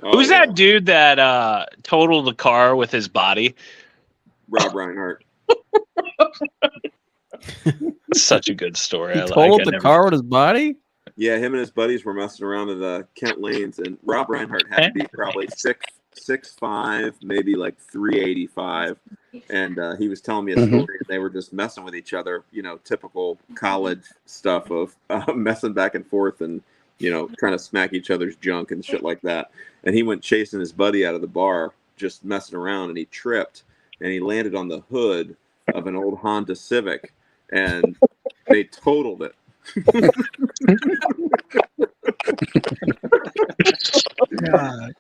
Who's that dude that totaled the car with his body?
Rob Reinhardt.
Such a good story.
He totaled the car with his body?
Yeah, him and his buddies were messing around at Kent Lanes, and Rob Reinhardt had to be probably 6'5", maybe like 385. And he was telling me a story, and they were just messing with each other, typical college stuff of messing back and forth and, trying to smack each other's junk and shit like that. And he went chasing his buddy out of the bar, just messing around, and he tripped, and he landed on the hood of an old Honda Civic, and they totaled it.
God.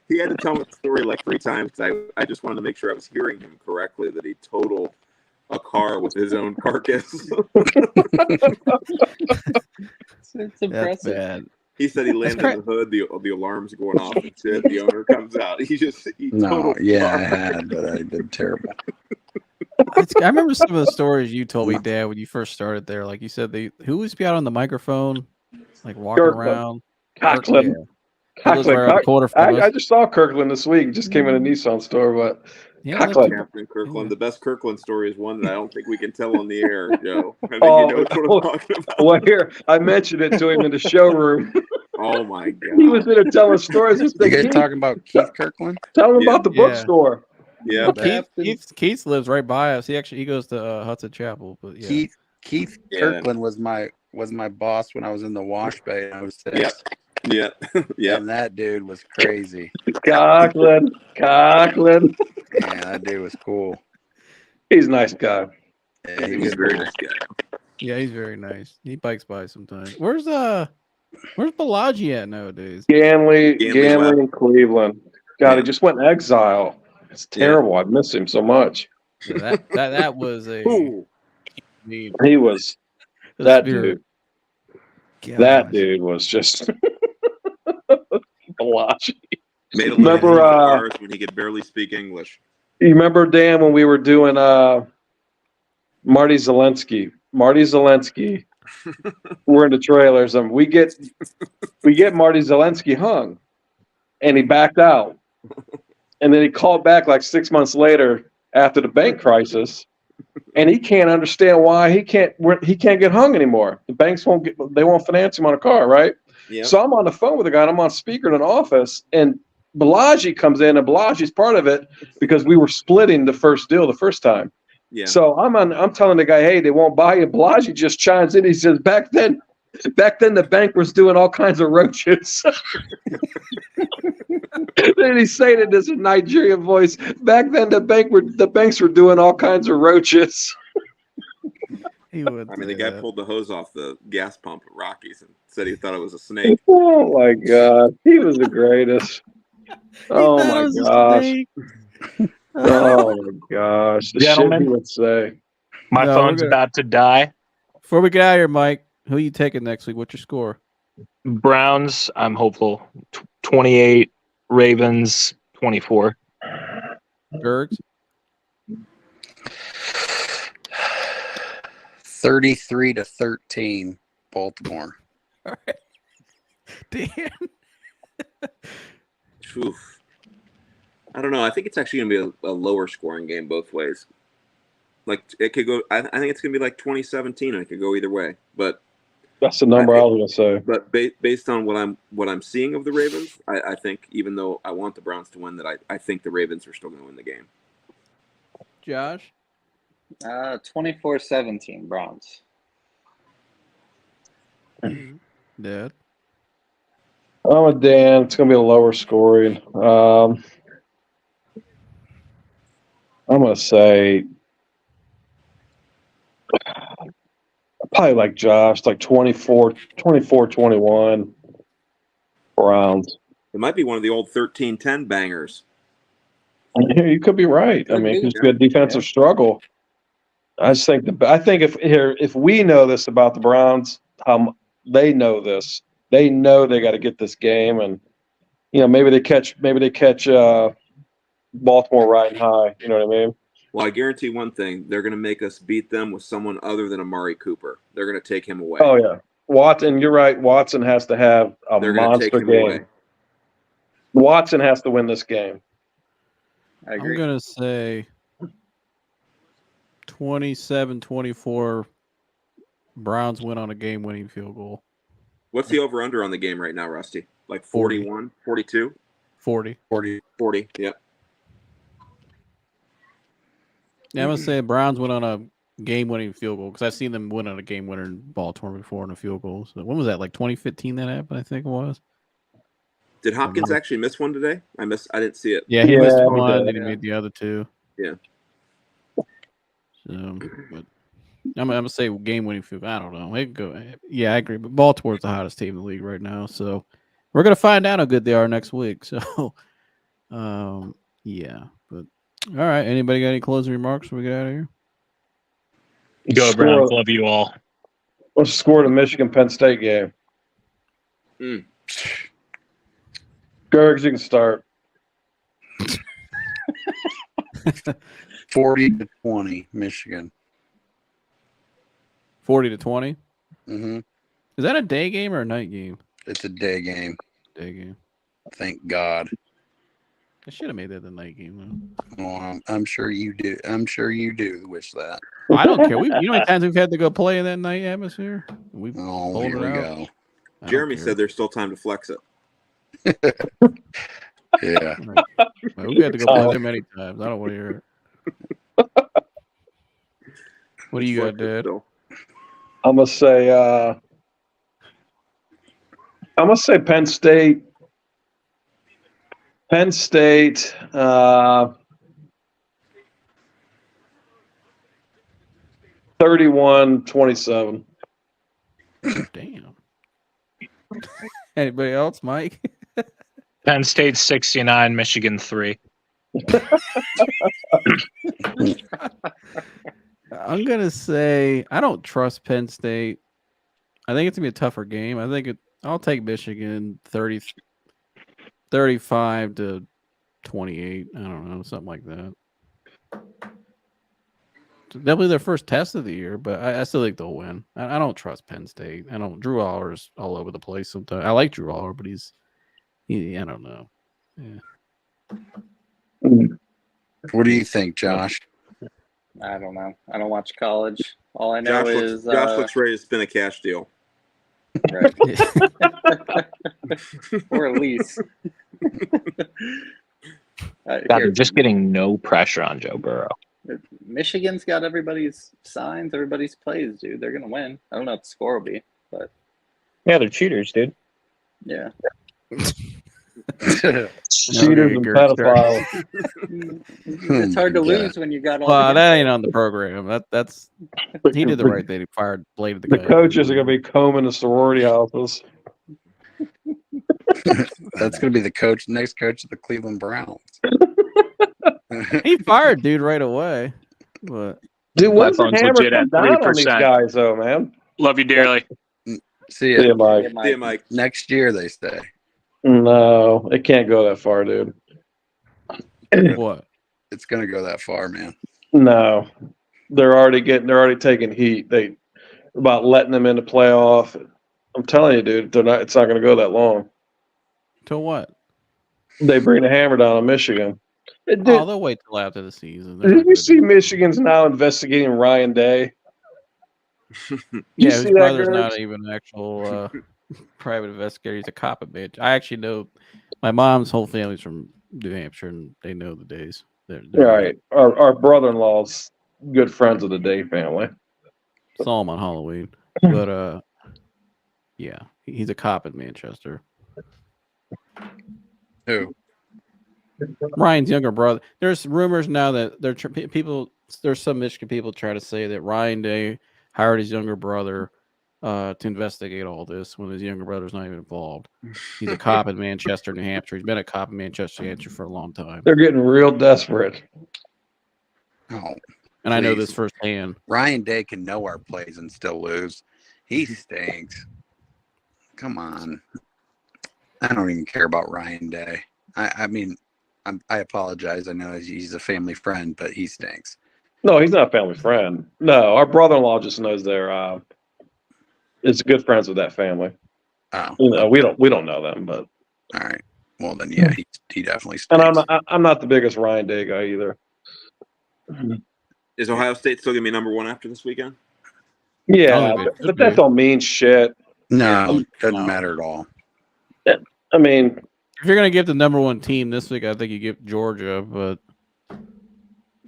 He had to tell me the story like 3 times. I just wanted to make sure I was hearing him correctly, that he totaled a car with his own carcass.
It's impressive.
That's bad.
He said he landed in the hood, the alarm's going off and shit. The owner comes out. He
No,
totaled
yeah,
the
I
car.
had, but I did terrible.
I remember some of the stories you told me, Dad, when you first started there. Like you said, who was out on the microphone, like walking
Kirkland.
around?
Kirkland.
He lives right around the corner from
I
us.
just saw Kirkland this week. He just came in a Nissan store, but
Yeah,
Kirkland.
Captain Kirkland. The best Kirkland story is one that I don't think we can tell on the air, Joe. I think
Oh,
you know what I'm talking about.
well, here, I mentioned it to him in the showroom.
Oh my god.
He was there telling stories. I
You
said,
guys
"Keith,
talking about Keith Kirkland?
tell him
Yeah.
about the
Yeah.
bookstore."
Yeah.
Keith lives right by us. He goes to Hudson Chapel. But yeah.
Keith
Yeah.
Kirkland was my boss when I was in the wash bay in 06.
Yeah. Yeah.
And that dude was crazy.
Kirkland.
Man, that dude was cool.
He's a nice guy.
Yeah, he
He's
was
a very
cool.
nice guy.
Yeah, he's very nice. He bikes by sometimes. Where's Balaji at nowadays?
Ganley
left.
in Cleveland. God,
Yeah.
he just went in exile. It's terrible. I miss him so much.
Yeah, that was a
Ooh.
He was that dude.
Gosh.
That dude was just Balaji.
Made a
Remember,
living on cars when he could barely speak English.
You remember, Dan, when we were doing Marty Zelensky? We're in the trailers, and we get Marty Zelensky hung, and he backed out, and then he called back like 6 months later after the bank crisis, and he can't understand why he can't get hung anymore. The banks won't finance him on a car, right?
Yeah.
So I'm on the phone with the guy, and I'm on speaker in an office, and Balaji comes in, and Balaji's part of it because we were splitting the first deal the first time.
Yeah.
So I'm telling the guy, hey, they won't buy you. Balaji just chimes in. He says, back then the bank was doing all kinds of roaches. Then he's saying it in a Nigerian voice. Back then the banks were doing all kinds of roaches.
He would.
I mean, the
say
guy
that.
pulled the hose off the gas pump at Rockies and said he thought it was a snake.
Oh my God, he was the greatest. Oh my gosh. Oh my gosh. The shit
Gentlemen.
he would say.
My
No,
phone's about to die.
Before we get out of here, Mike, who you taking next week? What's your score?
Browns, I'm hopeful. 28. Ravens, 24.
Gergs?
33-13, Baltimore.
All right. Dan?
Oof. I don't know. I think it's actually going to be a lower scoring game both ways. Like it could go. I think it's going to be like 2017. It could go either way. But
that's the number I was going to say.
But based on what I'm seeing of the Ravens, I think even though I want the Browns to win, that I think the Ravens are still going to win the game.
Josh?
24-17 Browns.
Dad?
I'm with Dan. It's going to be a lower scoring. I'm going to say probably like Josh, like 24-21 Browns.
It might be one of the old 13-10 bangers.
You could be right. I mean, it's a defensive struggle. I just think if we know this about the Browns, they know this. They know they got to get this game, and maybe they catch Baltimore riding high. You know what I mean?
Well, I guarantee one thing: they're going to make us beat them with someone other than Amari Cooper. They're going to take him away.
Oh yeah, Watson. You're right. Watson has to have a monster game. Away. Watson has to win this game.
I agree.
I'm going to say 27-24 Browns win on a game-winning field goal.
What's the over-under on the game right now, Rusty? Like 41, 42?
40.
40, yep.
Yeah, I'm going to say Browns win on a game-winning field goal because I've seen them win on a game-winner in Baltimore before on a field goal. So when was that, like 2015 that happened, I think it was?
Did Hopkins actually miss one today? I didn't see it.
Yeah, he missed one, and he made the other two.
Yeah.
So, but I'm gonna say game-winning field. I don't know. It could go. Yeah, I agree. But Baltimore's the hottest team in the league right now, so we're gonna find out how good they are next week. So, yeah. But all right. Anybody got any closing remarks before we get out of here?
Go Browns. Love you all.
Let's score the Michigan-Penn State game. Gergs, you can start.
40-20, Michigan.
40-20.
Mm-hmm.
Is that a day game or a night game?
It's a day game.
Day game.
Thank God.
I should have made that the night game. Though.
Oh, I'm sure you do. I'm sure you do wish that.
I don't care. You know how many times we've had to go play in that night atmosphere?
Here we go.
Jeremy said there's still time to flex it.
Yeah.
We had to go play there many times. I don't want to hear it. What do you got, Dad?
I'm gonna say Penn State. Penn State. 31-27.
Damn. Anybody else, Mike?
Penn State 69, Michigan 3.
I'm gonna say I don't trust Penn State. I think it's gonna be a tougher game. I'll take Michigan 35-28. I don't know, something like that. Definitely their first test of the year, but I still think they'll win. I don't trust Penn State. Drew Aller's all over the place sometimes. I like Drew Aller, but I don't know. Yeah.
What do you think, Josh?
I don't know. I don't watch college. All I know is
Josh looks ready to spin a cash deal.
Right. Or at least.
They're just getting no pressure on Joe Burrow.
Michigan's got everybody's signs, everybody's plays, dude. They're gonna win. I don't know what the score will be, but
yeah, they're cheaters, dude.
Yeah.
Cheaters and pedophiles.
It's hard to lose when you got all.
Well, that ain't on the program. That's he did the right thing. He bladed the guy.
The coaches are going to be combing the sorority houses.
That's going to be the next coach of the Cleveland Browns.
He fired dude right away. But
dude, when's the
Platform's
hammer
legit
come
at
down on these
3%.
guys, though, man?
Love you dearly.
See
See
ya.
ya, Mike.
See you, Mike.
Next year, they say.
No, it can't go that far, dude.
what?
It's going to go that far, man.
No, they're already taking heat. They about letting them into playoff. I'm telling you, dude, it's not going to go that long.
Till what?
They bring the hammer down on Michigan. Dude,
Oh, they'll wait till after the season.
did you see Michigan's now investigating Ryan Day?
Yeah,
see
his
that,
brother's
Gertz?
not even an actual private investigator. He's a cop, bitch. I actually know my mom's whole family's from New Hampshire, and they know the days. They're
Right. Our brother-in-law's good friends of the Day family.
saw him on Halloween, but yeah, he's a cop in Manchester.
Who?
Ryan's younger brother. There's rumors now that there's some Michigan people try to say that Ryan Day hired his younger brother to investigate all this when his younger brother's not even involved. He's a cop in Manchester, New Hampshire. He's been a cop in Manchester, New Hampshire for a long time.
They're getting real desperate.
Oh,
and I know
please.
this firsthand.
Ryan Day can know our plays and still lose. He stinks. Come on. I don't even care about Ryan Day. I mean, I apologize. I know he's a family friend, but he stinks.
No, he's not a family friend. No, our brother-in-law just knows is good friends with that family.
Oh,
you know, we don't know them, but
all right. Well, then, yeah, he definitely stinks.
And I'm not the biggest Ryan Day guy either.
Is Ohio State still gonna be number one after this weekend?
Yeah, but that don't mean shit.
No, doesn't matter at all.
I mean,
if you're gonna give the number one team this week, I think you give Georgia, but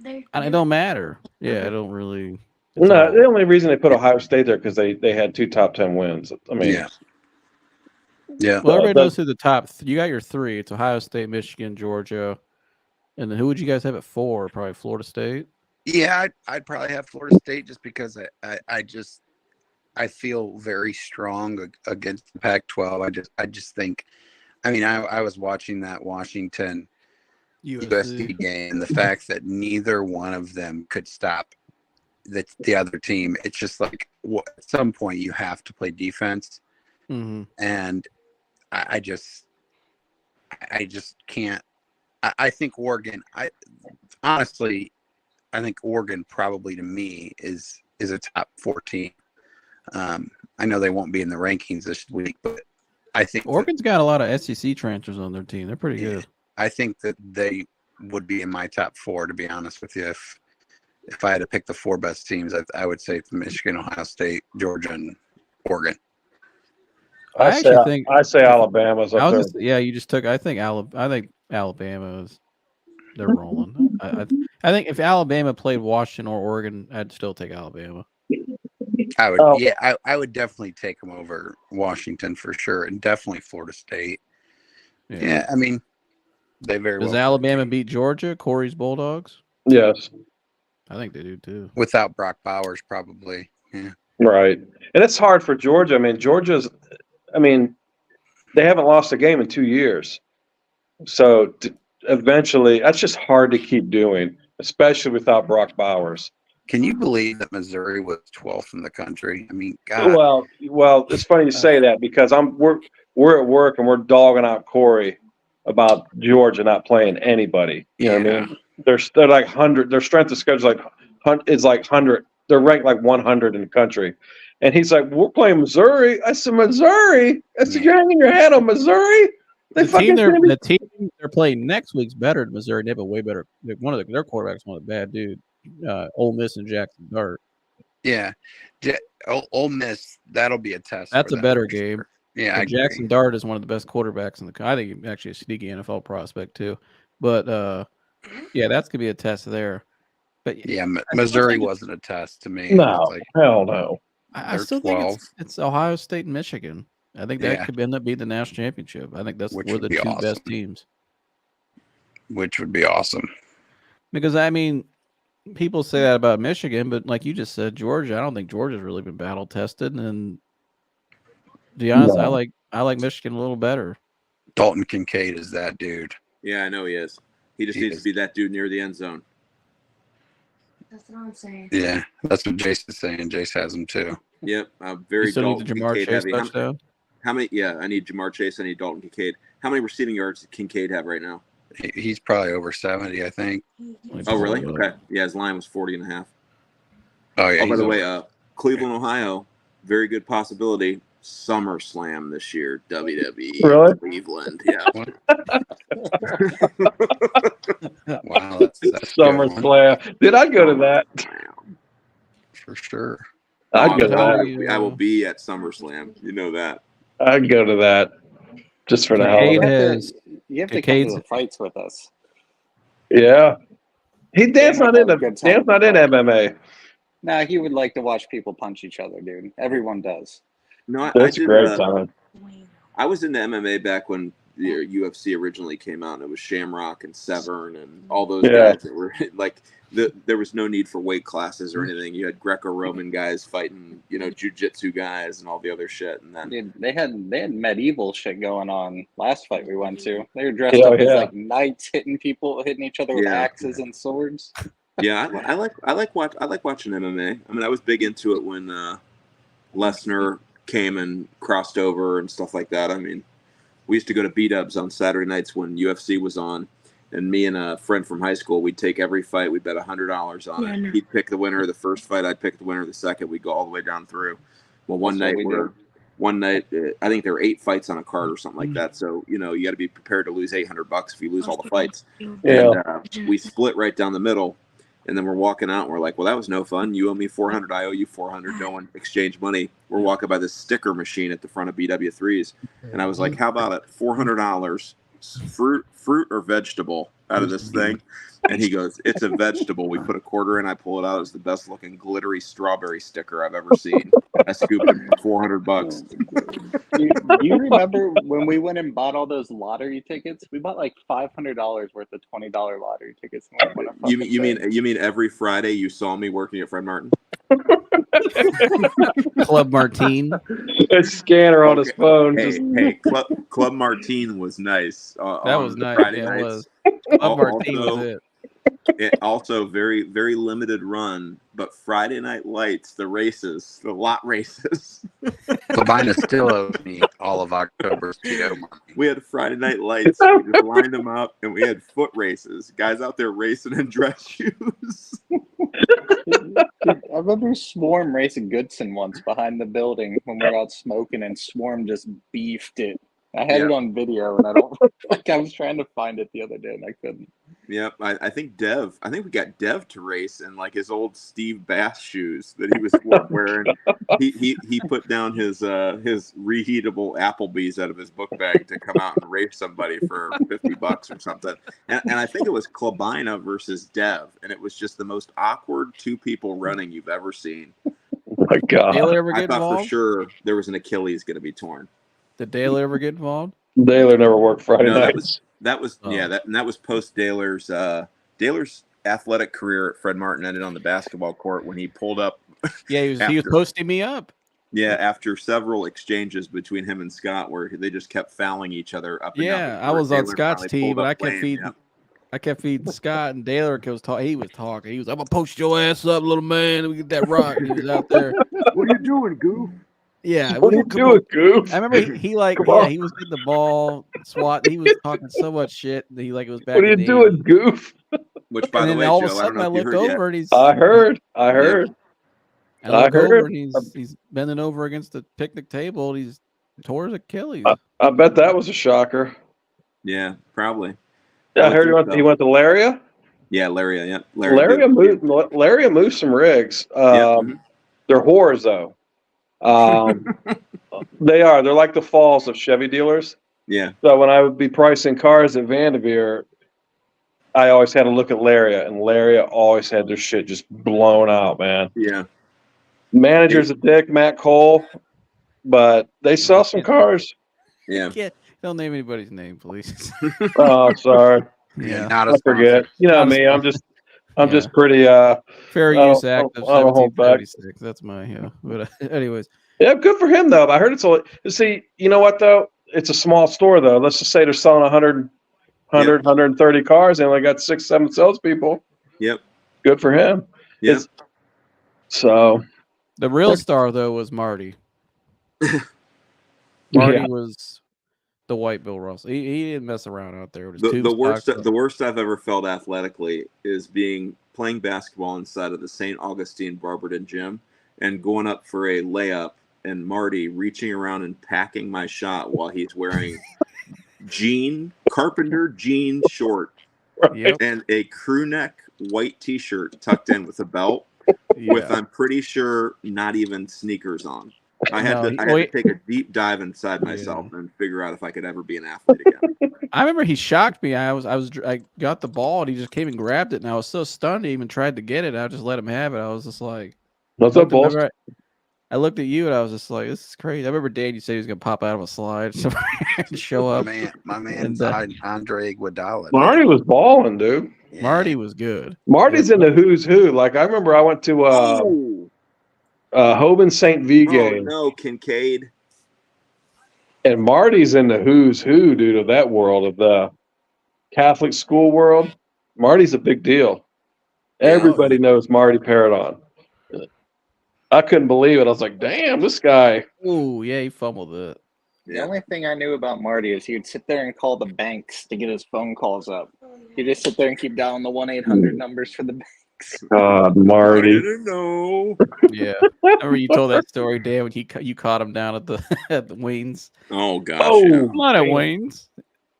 it don't matter. Yeah, it don't really.
No, the only reason they put Ohio State there because they had 2 top 10 wins. I mean,
yeah.
Well, everybody knows who the top. You got your 3. It's Ohio State, Michigan, Georgia, and then who would you guys have at 4? Probably Florida State.
Yeah, I'd probably have Florida State just because I feel very strong against the Pac-12. I just think. I mean, I was watching that Washington USC game, and the fact that neither one of them could stop the other team. It's just like at some point you have to play defense, and I just can't. I think Oregon. Honestly, I think Oregon probably to me is a top 4 team. I know they won't be in the rankings this week, but I think
Oregon's got a lot of SEC transfers on their team. They're pretty good.
I think that they would be in my top 4, to be honest with you. If I had to pick the 4 best teams, I would say Michigan, Ohio State, Georgia, and Oregon.
I say Alabama's up there.
Yeah, you just took. I think Alabama is. They're rolling. I think if Alabama played Washington or Oregon, I'd still take Alabama.
I would. I would definitely take them over Washington for sure, and definitely Florida State. Yeah, I mean, they very well.
Does Alabama beat Georgia? Corey's Bulldogs?
Yes.
I think they do too.
Without Brock Bowers, probably. Yeah.
Right. And it's hard for Georgia. I mean, they haven't lost a game in 2 years. So eventually, that's just hard to keep doing, especially without Brock Bowers.
Can you believe that Missouri was 12th in the country? I mean, God.
Well, it's funny you say that because we're at work and we're dogging out Corey about Georgia not playing anybody. You know what I mean? They're like 100. Their strength of schedule is like 100. They're ranked like 100 in the country. And he's like, we're playing Missouri. I said, Missouri? I said, you're hanging your hat on Missouri?
The team they're playing next week's better than Missouri. They have a way better. Their quarterback's one of the bad dude. Ole Miss and Jackson Dart.
Yeah, Ole Miss. That'll be a test.
That's a better game.
Sure. Yeah,
Jackson Dart is one of the best quarterbacks in the. I think he's actually a sneaky NFL prospect too. But yeah, that's gonna be a test there. But
yeah, Missouri wasn't a test to me.
No, hell no.
I still think it's Ohio State and Michigan. I think that could end up being the national championship. I think we're the two best teams.
Which would be awesome.
Because, I mean, people say that about Michigan, but like you just said, Georgia, I don't think Georgia's really been battle tested. And to be honest, I like Michigan a little better.
Dalton Kincaid is that dude.
Yeah, I know he is. He just needs to be that dude near the end zone.
That's what I'm saying.
Yeah, that's what Jason's saying. Jace has him too.
Yep, very Dalton Kincaid heavy. How many? Yeah, I need Jamar Chase. I need Dalton Kincaid. How many receiving yards does Kincaid have right now?
He's probably over 70, I think.
Oh, really? Okay. Yeah, his line was 40.5.
Oh, yeah.
Oh, by the way, Cleveland, Ohio, very good possibility. SummerSlam this year, WWE.
Really?
Cleveland, yeah.
Wow, that's
SummerSlam. Did I go to that?
For sure.
I'd go to that.
I will be at SummerSlam. You know that.
I'd go to that just for the hell of it.
You have to come to the fights with us.
Yeah. Dan's not in MMA.
Nah, he would like to watch people punch each other, dude. Everyone does.
No,
That's a great time.
I was into MMA back when the UFC originally came out, and it was Shamrock and Severn and all those guys that were like, there was no need for weight classes or anything. You had Greco-Roman guys fighting, jiu-jitsu guys and all the other shit. And then
dude, they had medieval shit going on last fight we went to. They were dressed up as like knights hitting each other with axes and swords.
Yeah, I like watching MMA. I mean, I was big into it when Lesnar came and crossed over and stuff like that. I mean, we used to go to B-dubs on Saturday nights when UFC was on, and me and a friend from high school, we'd take every fight. We'd bet $100 on it. He'd pick the winner of the first fight. I'd pick the winner of the second. We'd go all the way down through. Well, one night, I think there were 8 fights on a card or something like that. So, you got to be prepared to lose $800 if you lose all the fights.
Yeah.
And we split right down the middle. And then we're walking out, and we're like, well, that was no fun. You owe me $400. I owe you $400. No one exchanged money. We're walking by this sticker machine at the front of BW3s. And I was like, how about it? $400, fruit or vegetable out of this thing? And he goes, it's a vegetable. We put a quarter in. I pull it out. It's the best looking glittery strawberry sticker I've ever seen. I scooped it for $400.
Do you remember when we went and bought all those lottery tickets? We bought like $500 worth of $20 lottery tickets.
You mean every Friday you saw me working at Fred Martin?
Club Martine.
A scanner on his phone.
Club Martine was nice.
That was nice.
Friday
nights.
It
was. Club Martine was it.
It also very, very limited run, but Friday Night Lights, the lot races.
Labina still owes me all of October's PO money.
We had Friday Night Lights. We just lined them up, and we had foot races. Guys out there racing in dress shoes.
I remember Swarm racing Goodson once behind the building when we were out smoking, and Swarm just beefed it. I had it on video, and I was trying to find it the other day, and I couldn't.
Yep, I think we got Dev to race in like his old Steve Bass shoes that he was wearing. He put down his reheatable Applebee's out of his book bag to come out and race somebody for $50 or something. And I think it was Klabina versus Dev, and it was just the most awkward 2 people running you've ever seen.
Oh my God!
I thought for sure there was an Achilles going to be torn.
Did Daler ever get involved?
Daler never worked Friday nights.
That was post Daler's athletic career at Fred Martin ended on the basketball court when he pulled up.
Yeah, he was posting me up.
Yeah, after several exchanges between him and Scott where they just kept fouling each other up and down.
I was on Scott's team, but I kept feeding Scott, and Daler he was talking. He was, I'm gonna post your ass up, little man. Let me get that rock. He was out there.
What are you doing, goof?
Yeah,
what are you doing, goof?
I remember he was getting the ball, swat. He was talking so much shit. He it was back.
What are you doing, goof?
Which, by the way,
all of
Joe,
a sudden I look over and he's.
I heard.
I look over and he's bending over against the picnic table. And he's tore his Achilles.
I bet that was a shocker.
Yeah, probably.
Yeah, I heard he went to Laria.
Yeah, Laria. Yeah,
Laria moved some rigs. They're whores though. They're like the falls of Chevy dealers.
Yeah.
So when I would be pricing cars at Vanderveer, I always had to look at Laria, and Laria always had their shit just blown out, man.
Yeah.
Manager's a dick, Matt Cole. but they sell some cars.
Yeah.
Don't name anybody's name, please.
Oh, sorry.
Yeah,
not a
I forget.
sponsor.
You know
Not a
me. I'm
sponsor.
just pretty.
Fair
I
Use
don't-
Act of
I don't hold back.
1776. That's my But anyways,
Yeah, good for him though. I heard it's only. See, you know what though? It's a small store though. Let's just say they're selling 100, 130 cars, and they got 6-7 salespeople.
Yep.
Good for him.
Yep.
So
the real star though was Marty. Marty was the white Bill Russell. He didn't mess around out there with his
the worst I've ever felt athletically is playing basketball inside of the St. Augustine Barberton gym and going up for a layup and Marty reaching around and packing my shot while he's wearing carpenter jean short and a crew neck white t-shirt tucked in with a belt with, I'm pretty sure, not even sneakers on. I had to take a deep dive inside myself and figure out if I could ever be an athlete again.
I remember he shocked me. I got the ball and he just came and grabbed it, and I was so stunned he even tried to get it. I just let him have it. I was just like,
"What's up, boss?"
I looked at you and I was just like, "This is crazy." I remember Dan. You said he was gonna pop out of a slide and show up.
My man's Andre Iguodala.
Marty was balling, dude.
Yeah. Marty was good.
Marty's in the who's who. Like I remember, I went to Hoban St. V game.
Oh no, Kincaid.
And Marty's in the who's who, dude, of that world, of the Catholic school world. Marty's a big deal. Everybody knows Marty Paradon. I couldn't believe it. I was like, damn, this guy.
Oh, yeah, he fumbled it.
The only thing I knew about Marty is he would sit there and call the banks to get his phone calls up. He'd just sit there and keep dialing the 1-800 numbers for the banks.
God, Marty.
I didn't know.
Yeah. I remember you told that story, Dan, when you caught him down at the Wayne's.
Oh, gosh.
Oh,
yeah.
Come on at Wayne's.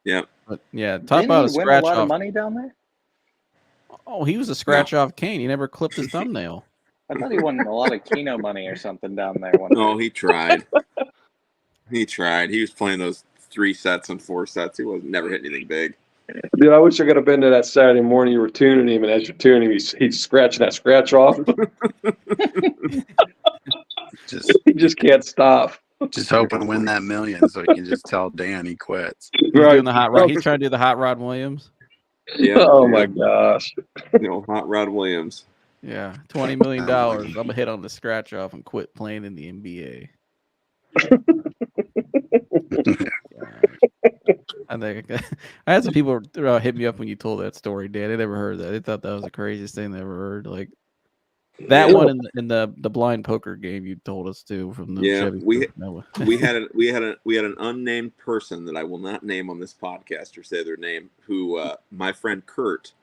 Yeah.
But, yeah, talk
Didn't
about
he
a
win
scratch
a lot
off.
of money down there?
Oh, he was a scratch off Kane. He never clipped his thumbnail.
I thought he won a lot of Keno money or something down there.
No, he tried. He tried. He was playing those 3 sets and 4 sets. He never hit anything big.
Dude, I wish I could have been to that Saturday morning. You were tuning him, and as you're tuning him, he's scratching that scratch off. He just can't stop.
Just hoping to win that million so he can just tell Dan he quits.
He's doing the hot rod. He's trying to do the hot rod Williams.
Yeah.
Oh my gosh.
Hot Rod Williams.
Yeah, $20 million. I'm gonna hit on the scratch off and quit playing in the NBA. I think I had some people hit me up when you told that story, Dan. They never heard that. They thought that was the craziest thing they ever heard. Like that one in the blind poker game you told us too from the Chevy.
we had an unnamed person that I will not name on this podcast or say their name, who my friend Kurt,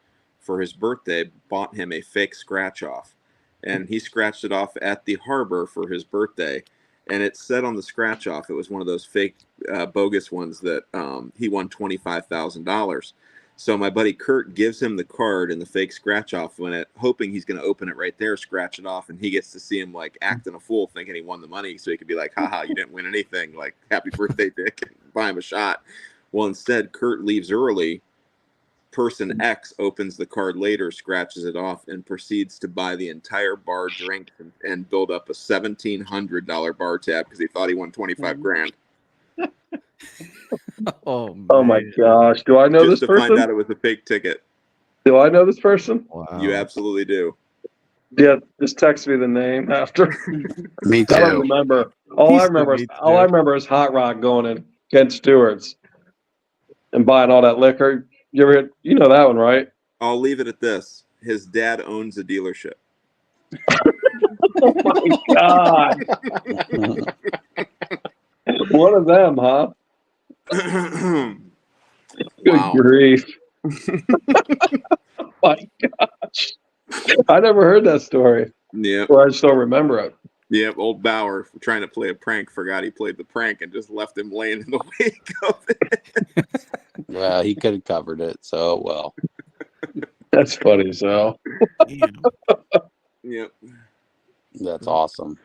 for his birthday, bought him a fake scratch off, and he scratched it off at the harbor for his birthday. And it said on the scratch off, it was one of those fake bogus ones that he won $25,000. So my buddy Kurt gives him the card and the fake scratch off on it, hoping he's going to open it right there, scratch it off, and he gets to see him like acting a fool, thinking he won the money, so he could be like, "Haha, you didn't win anything. Like, happy birthday, Dick," and buy him a shot. Well, instead, Kurt leaves early. Person X opens the card later, scratches it off, and proceeds to buy the entire bar drink and build up a $1,700 bar tab because he thought he won $25,000.
Oh
my gosh! Do I know this person?
Just to find out it was a fake ticket.
Do I know this person?
Wow.
You absolutely do.
Yeah, just text me the name after.
Me too.
I don't remember. All I remember is Hot Rod going in Ken Stewart's and buying all that liquor. You know that one, right?
I'll leave it at this. His dad owns a dealership.
Oh my God. One of them, huh? Good grief. Oh my gosh. I never heard that story.
Yeah.
Or I just don't remember it.
Yep, old Bauer, trying to play a prank, forgot he played the prank and just left him laying in the wake of it.
Well, he could have covered it, so well.
That's funny as hell.
Yep.
That's awesome.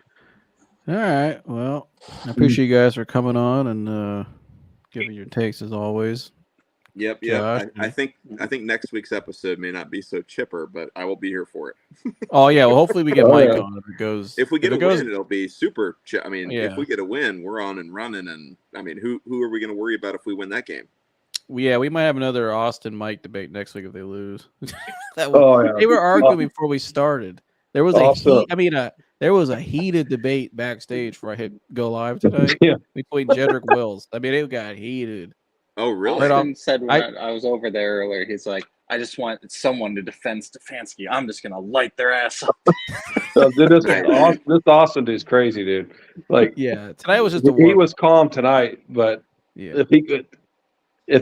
All right. Well, I appreciate you guys for coming on and giving your takes as always.
Yep. I think next week's episode may not be so chipper, but I will be here for it.
Oh yeah, well hopefully we get Mike on.
If we get a win, it'll be super. I mean, if we get a win, we're on and running. And I mean, who are we going to worry about if we win that game?
Yeah, we might have another Austin Mike debate next week if they lose. They were arguing before we started. There was there was a heated debate backstage before I hit go live today between Jedrick Wills. I mean, it got heated.
Oh, really?
Austin said when I was over there earlier, he's like, I just want someone to defend Stefanski. I'm just going to light their ass up.
So, dude, this Austin dude's crazy, dude. Like,
yeah, tonight was just
he was calm tonight, but if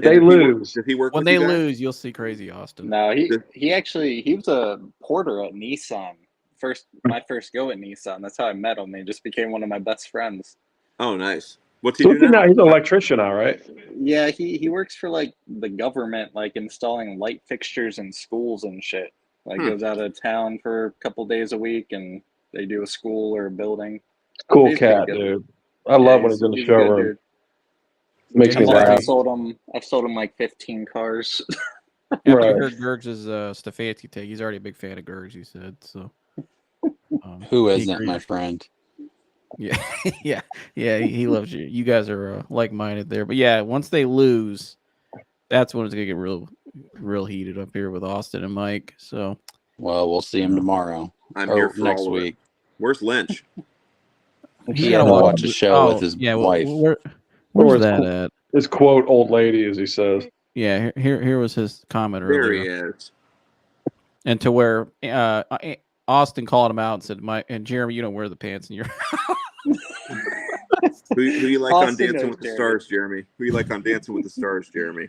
they lose,
when they lose, you'll see crazy Austin.
No, he was a porter at Nissan. My first go at Nissan. That's how I met him. He just became one of my best friends.
Oh, nice. What's he do now?
He's an electrician now, right?
Yeah, he works for like the government, like installing light fixtures in schools and shit. Like goes out of town for a couple days a week, and they do a school or a building.
Cool cat, dude. I love when he's in the showroom. Makes me laugh.
I've sold him like 15 cars.
After I heard Gerg's Stefanski take, he's already a big fan of Gerg, he said. So,
who isn't, my friend?
Yeah, yeah, he loves you. You guys are like-minded there. But yeah, once they lose, that's when it's gonna get real heated up here with Austin and Mike. So,
well, we'll see him tomorrow.
I'm here for next week. Where's Lynch?
He's gonna watch a show with his wife.
Where's that at?
His quote, "old lady," as he says.
Yeah, here was his comment earlier.
There he is.
And to where Austin called him out and said, "Mike and Jeremy, you don't wear the pants in your house."
Who you like on Dancing with the Stars, Jeremy? Who you like on Dancing with the Stars, Jeremy?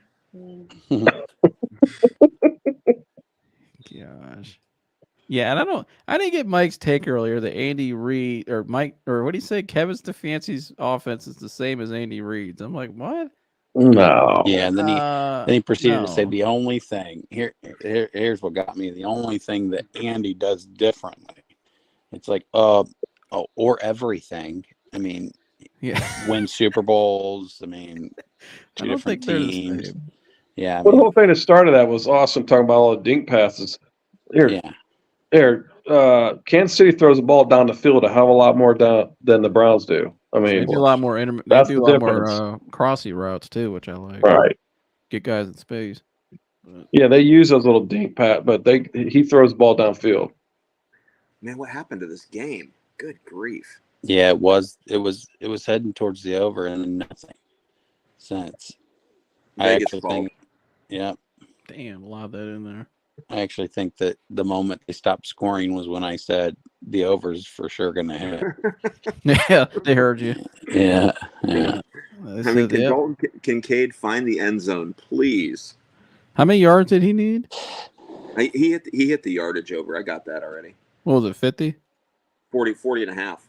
Gosh. Yeah, and I didn't get Mike's take earlier that Andy Reid or Mike or what do you say? Kevin Stefanski's offense is the same as Andy Reid's. I'm like, what?
No.
Yeah, and then he proceeded to say the only thing here's what got me. The only thing that Andy does differently. It's like or everything. I mean, win Super Bowls. I mean, two different teams. Yeah.
The whole thing that started that was Austin talking about all the dink passes. Kansas City throws the ball down the field a hell of a lot more down than the Browns do. I mean,
they do a lot more crossy routes too, which I like.
Right,
get guys in space.
Yeah, they use those little dink pat, but he throws the ball downfield.
Man, what happened to this game? Good grief!
Yeah, it was heading towards the over and nothing since. I actually think,
damn, lob that in there.
I actually think that the moment they stopped scoring was when I said the over's for sure going to hit.
Yeah, they heard you.
Yeah.
I mean, can Dalton Kincaid find the end zone, please?
How many yards did he need?
He hit the yardage over. I got that already.
What was it, 50?
40 and a half.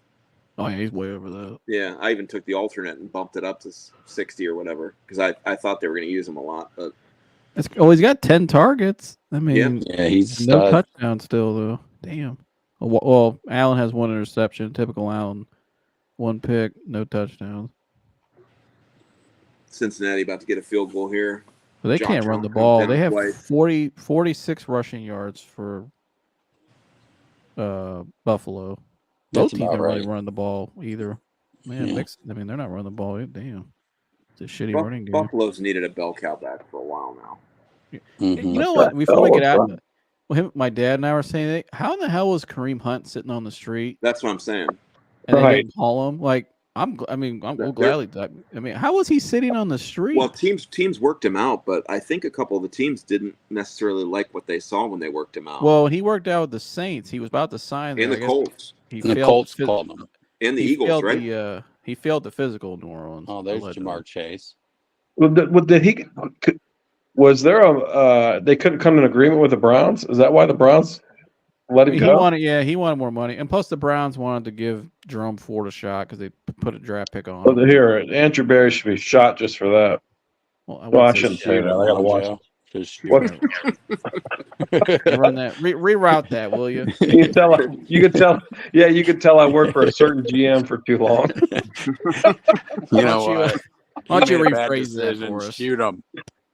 Oh, yeah, he's way over that.
Yeah, I even took the alternate and bumped it up to 60 or whatever because I thought they were going to use him a lot, but.
He's got 10 targets. I mean,
he's
no touchdown still though. Damn. Well, Allen has one interception. Typical Allen. One pick, no touchdowns.
Cincinnati about to get a field goal here.
But they can't run the ball. They have 46 rushing yards for Buffalo. Both teams don't really run the ball either. Man, they're not running the ball. Damn. It's a shitty running game.
Buffalo's needed a bell cow back for a while now.
Mm-hmm. You know what? Before we get out, my dad and I were saying, how in the hell was Kareem Hunt sitting on the street?
That's what I'm saying.
And they didn't call him. Like, I'm gladly. I mean, how was he sitting on the street?
Well, teams worked him out, but I think a couple of the teams didn't necessarily like what they saw when they worked him out.
Well, he worked out with the Saints. He was about to sign.
And the Colts.
The Colts called him.
And the Eagles, right?
He failed the physical in New Orleans.
Oh, there's Jamar Chase.
Was there they couldn't come to an agreement with the Browns? Is that why the Browns let him go?
He wanted more money, and plus the Browns wanted to give Jerome Ford a shot because they put a draft pick on.
Well, here, Andrew Berry should be shot just for that.
Well,
I shouldn't say that. I gotta watch it.
Run that. Reroute that, will you?
You could tell I worked for a certain GM for too long.
You know what?
Why don't you rephrase that for us?
Shoot him.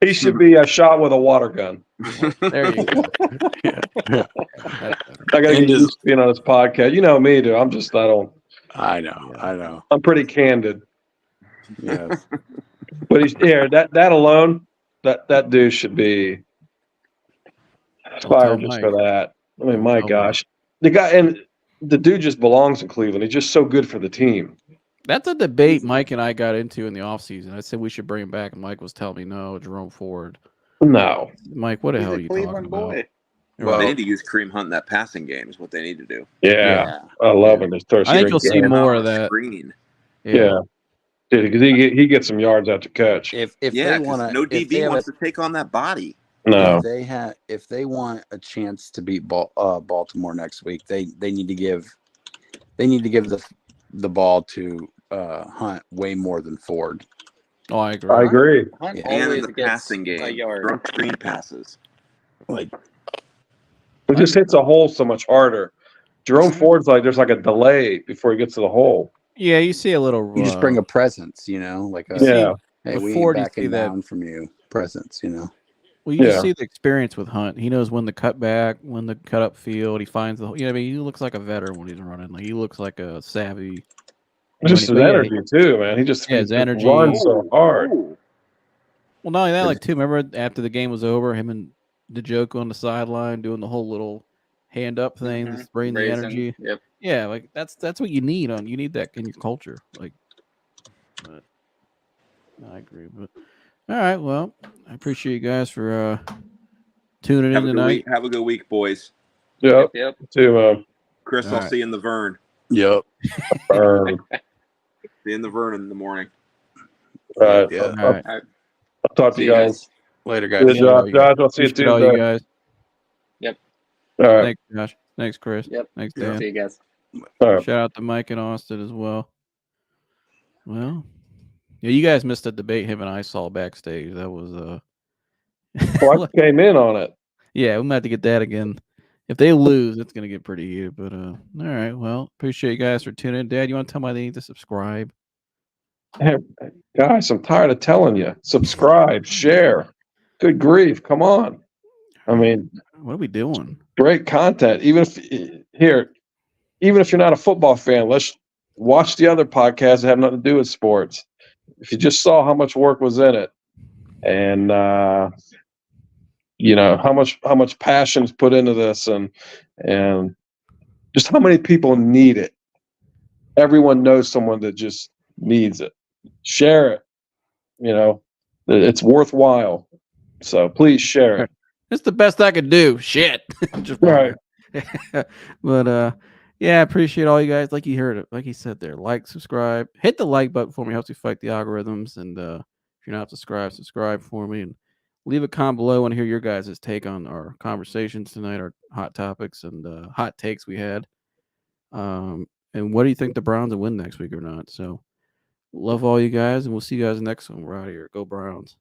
He should be shot with a water gun.
There you go. Yeah.
I gotta get used to being on this podcast. You know me, dude.
I know.
I'm pretty candid.
Yes.
But he's that alone, that dude should be fired just for that. I mean, my gosh. The dude just belongs in Cleveland. He's just so good for the team.
That's a debate Mike and I got into in the offseason. I said we should bring him back, and Mike was telling me no, Jerome Ford.
No.
Mike, what the hell are you talking about?
Well, they need to use Kareem Hunt in that passing game is what they need to do.
Yeah. I love him.
I think you'll see more of that.
Screen.
Yeah. Dude, because he gets some yards after catch.
If they want to,
no DB wants to take on that body.
No.
If they want a chance to beat Baltimore next week, they need to give the ball to Hunt way more than Ford.
Oh, I agree.
I agree.
Hunt and in the passing game, drunk screen passes.
It just hits a hole so much harder. Jerome Ford's there's a delay before he gets to the hole.
Yeah, you see a little.
You just bring a presence, like a hey, we ain't backing down from you. Presence,
Well, you just see the experience with Hunt. He knows when to cut back, when to cut up field. He finds the. I mean, he looks like a veteran when he's running. Like he looks like a savvy.
Just his energy too, man. He just
his energy
runs so hard.
Well, not only that, too. Remember after the game was over, him and DeJoke on the sideline doing the whole little hand up thing, just bringing the energy.
Yep.
Yeah, that's what you need you need that in your culture. But I agree. But all right, well, I appreciate you guys for tuning in tonight.
Have a good week, boys.
Yep. Too,
Chris, I'll see you in the Vern.
Yep.
See you in the Vern in the morning.
All right.
Yeah.
All right. I'll talk to you guys
later, guys.
Good job, Josh. I'll see you Tuesday.
All you guys.
Yep.
All right.
Thanks, Josh. Thanks, Chris.
Yep.
Thanks, Dan.
See you guys.
All right.
Shout out to Mike and Austin as well. Well, yeah, you guys missed a debate him and I saw backstage. That was
I came in on it.
Yeah, we might have to get that again. If they lose, it's gonna get pretty heated. But all right. Well, appreciate you guys for tuning in. Dad, you want to tell me they need to subscribe?
Hey, guys, I'm tired of telling you. Subscribe, share. Good grief. Come on. I mean,
what are we doing?
Great content. Even if you're not a football fan, let's watch the other podcasts that have nothing to do with sports. If you just saw how much work was in it, and how much passion is put into this, and just how many people need it. Everyone knows someone that just needs it. Share it. It's worthwhile. So please share it.
It's the best I could do. Shit. Just
right.
But yeah, I appreciate all you guys. Like you heard it, like he said there. Like, subscribe, hit the like button for me. Helps you fight the algorithms. And if you're not subscribed, subscribe for me and leave a comment below. I want to hear your guys' take on our conversations tonight, our hot topics and hot takes we had. And what do you think the Browns will win next week or not? So love all you guys, and we'll see you guys next one. We're out of here. Go Browns.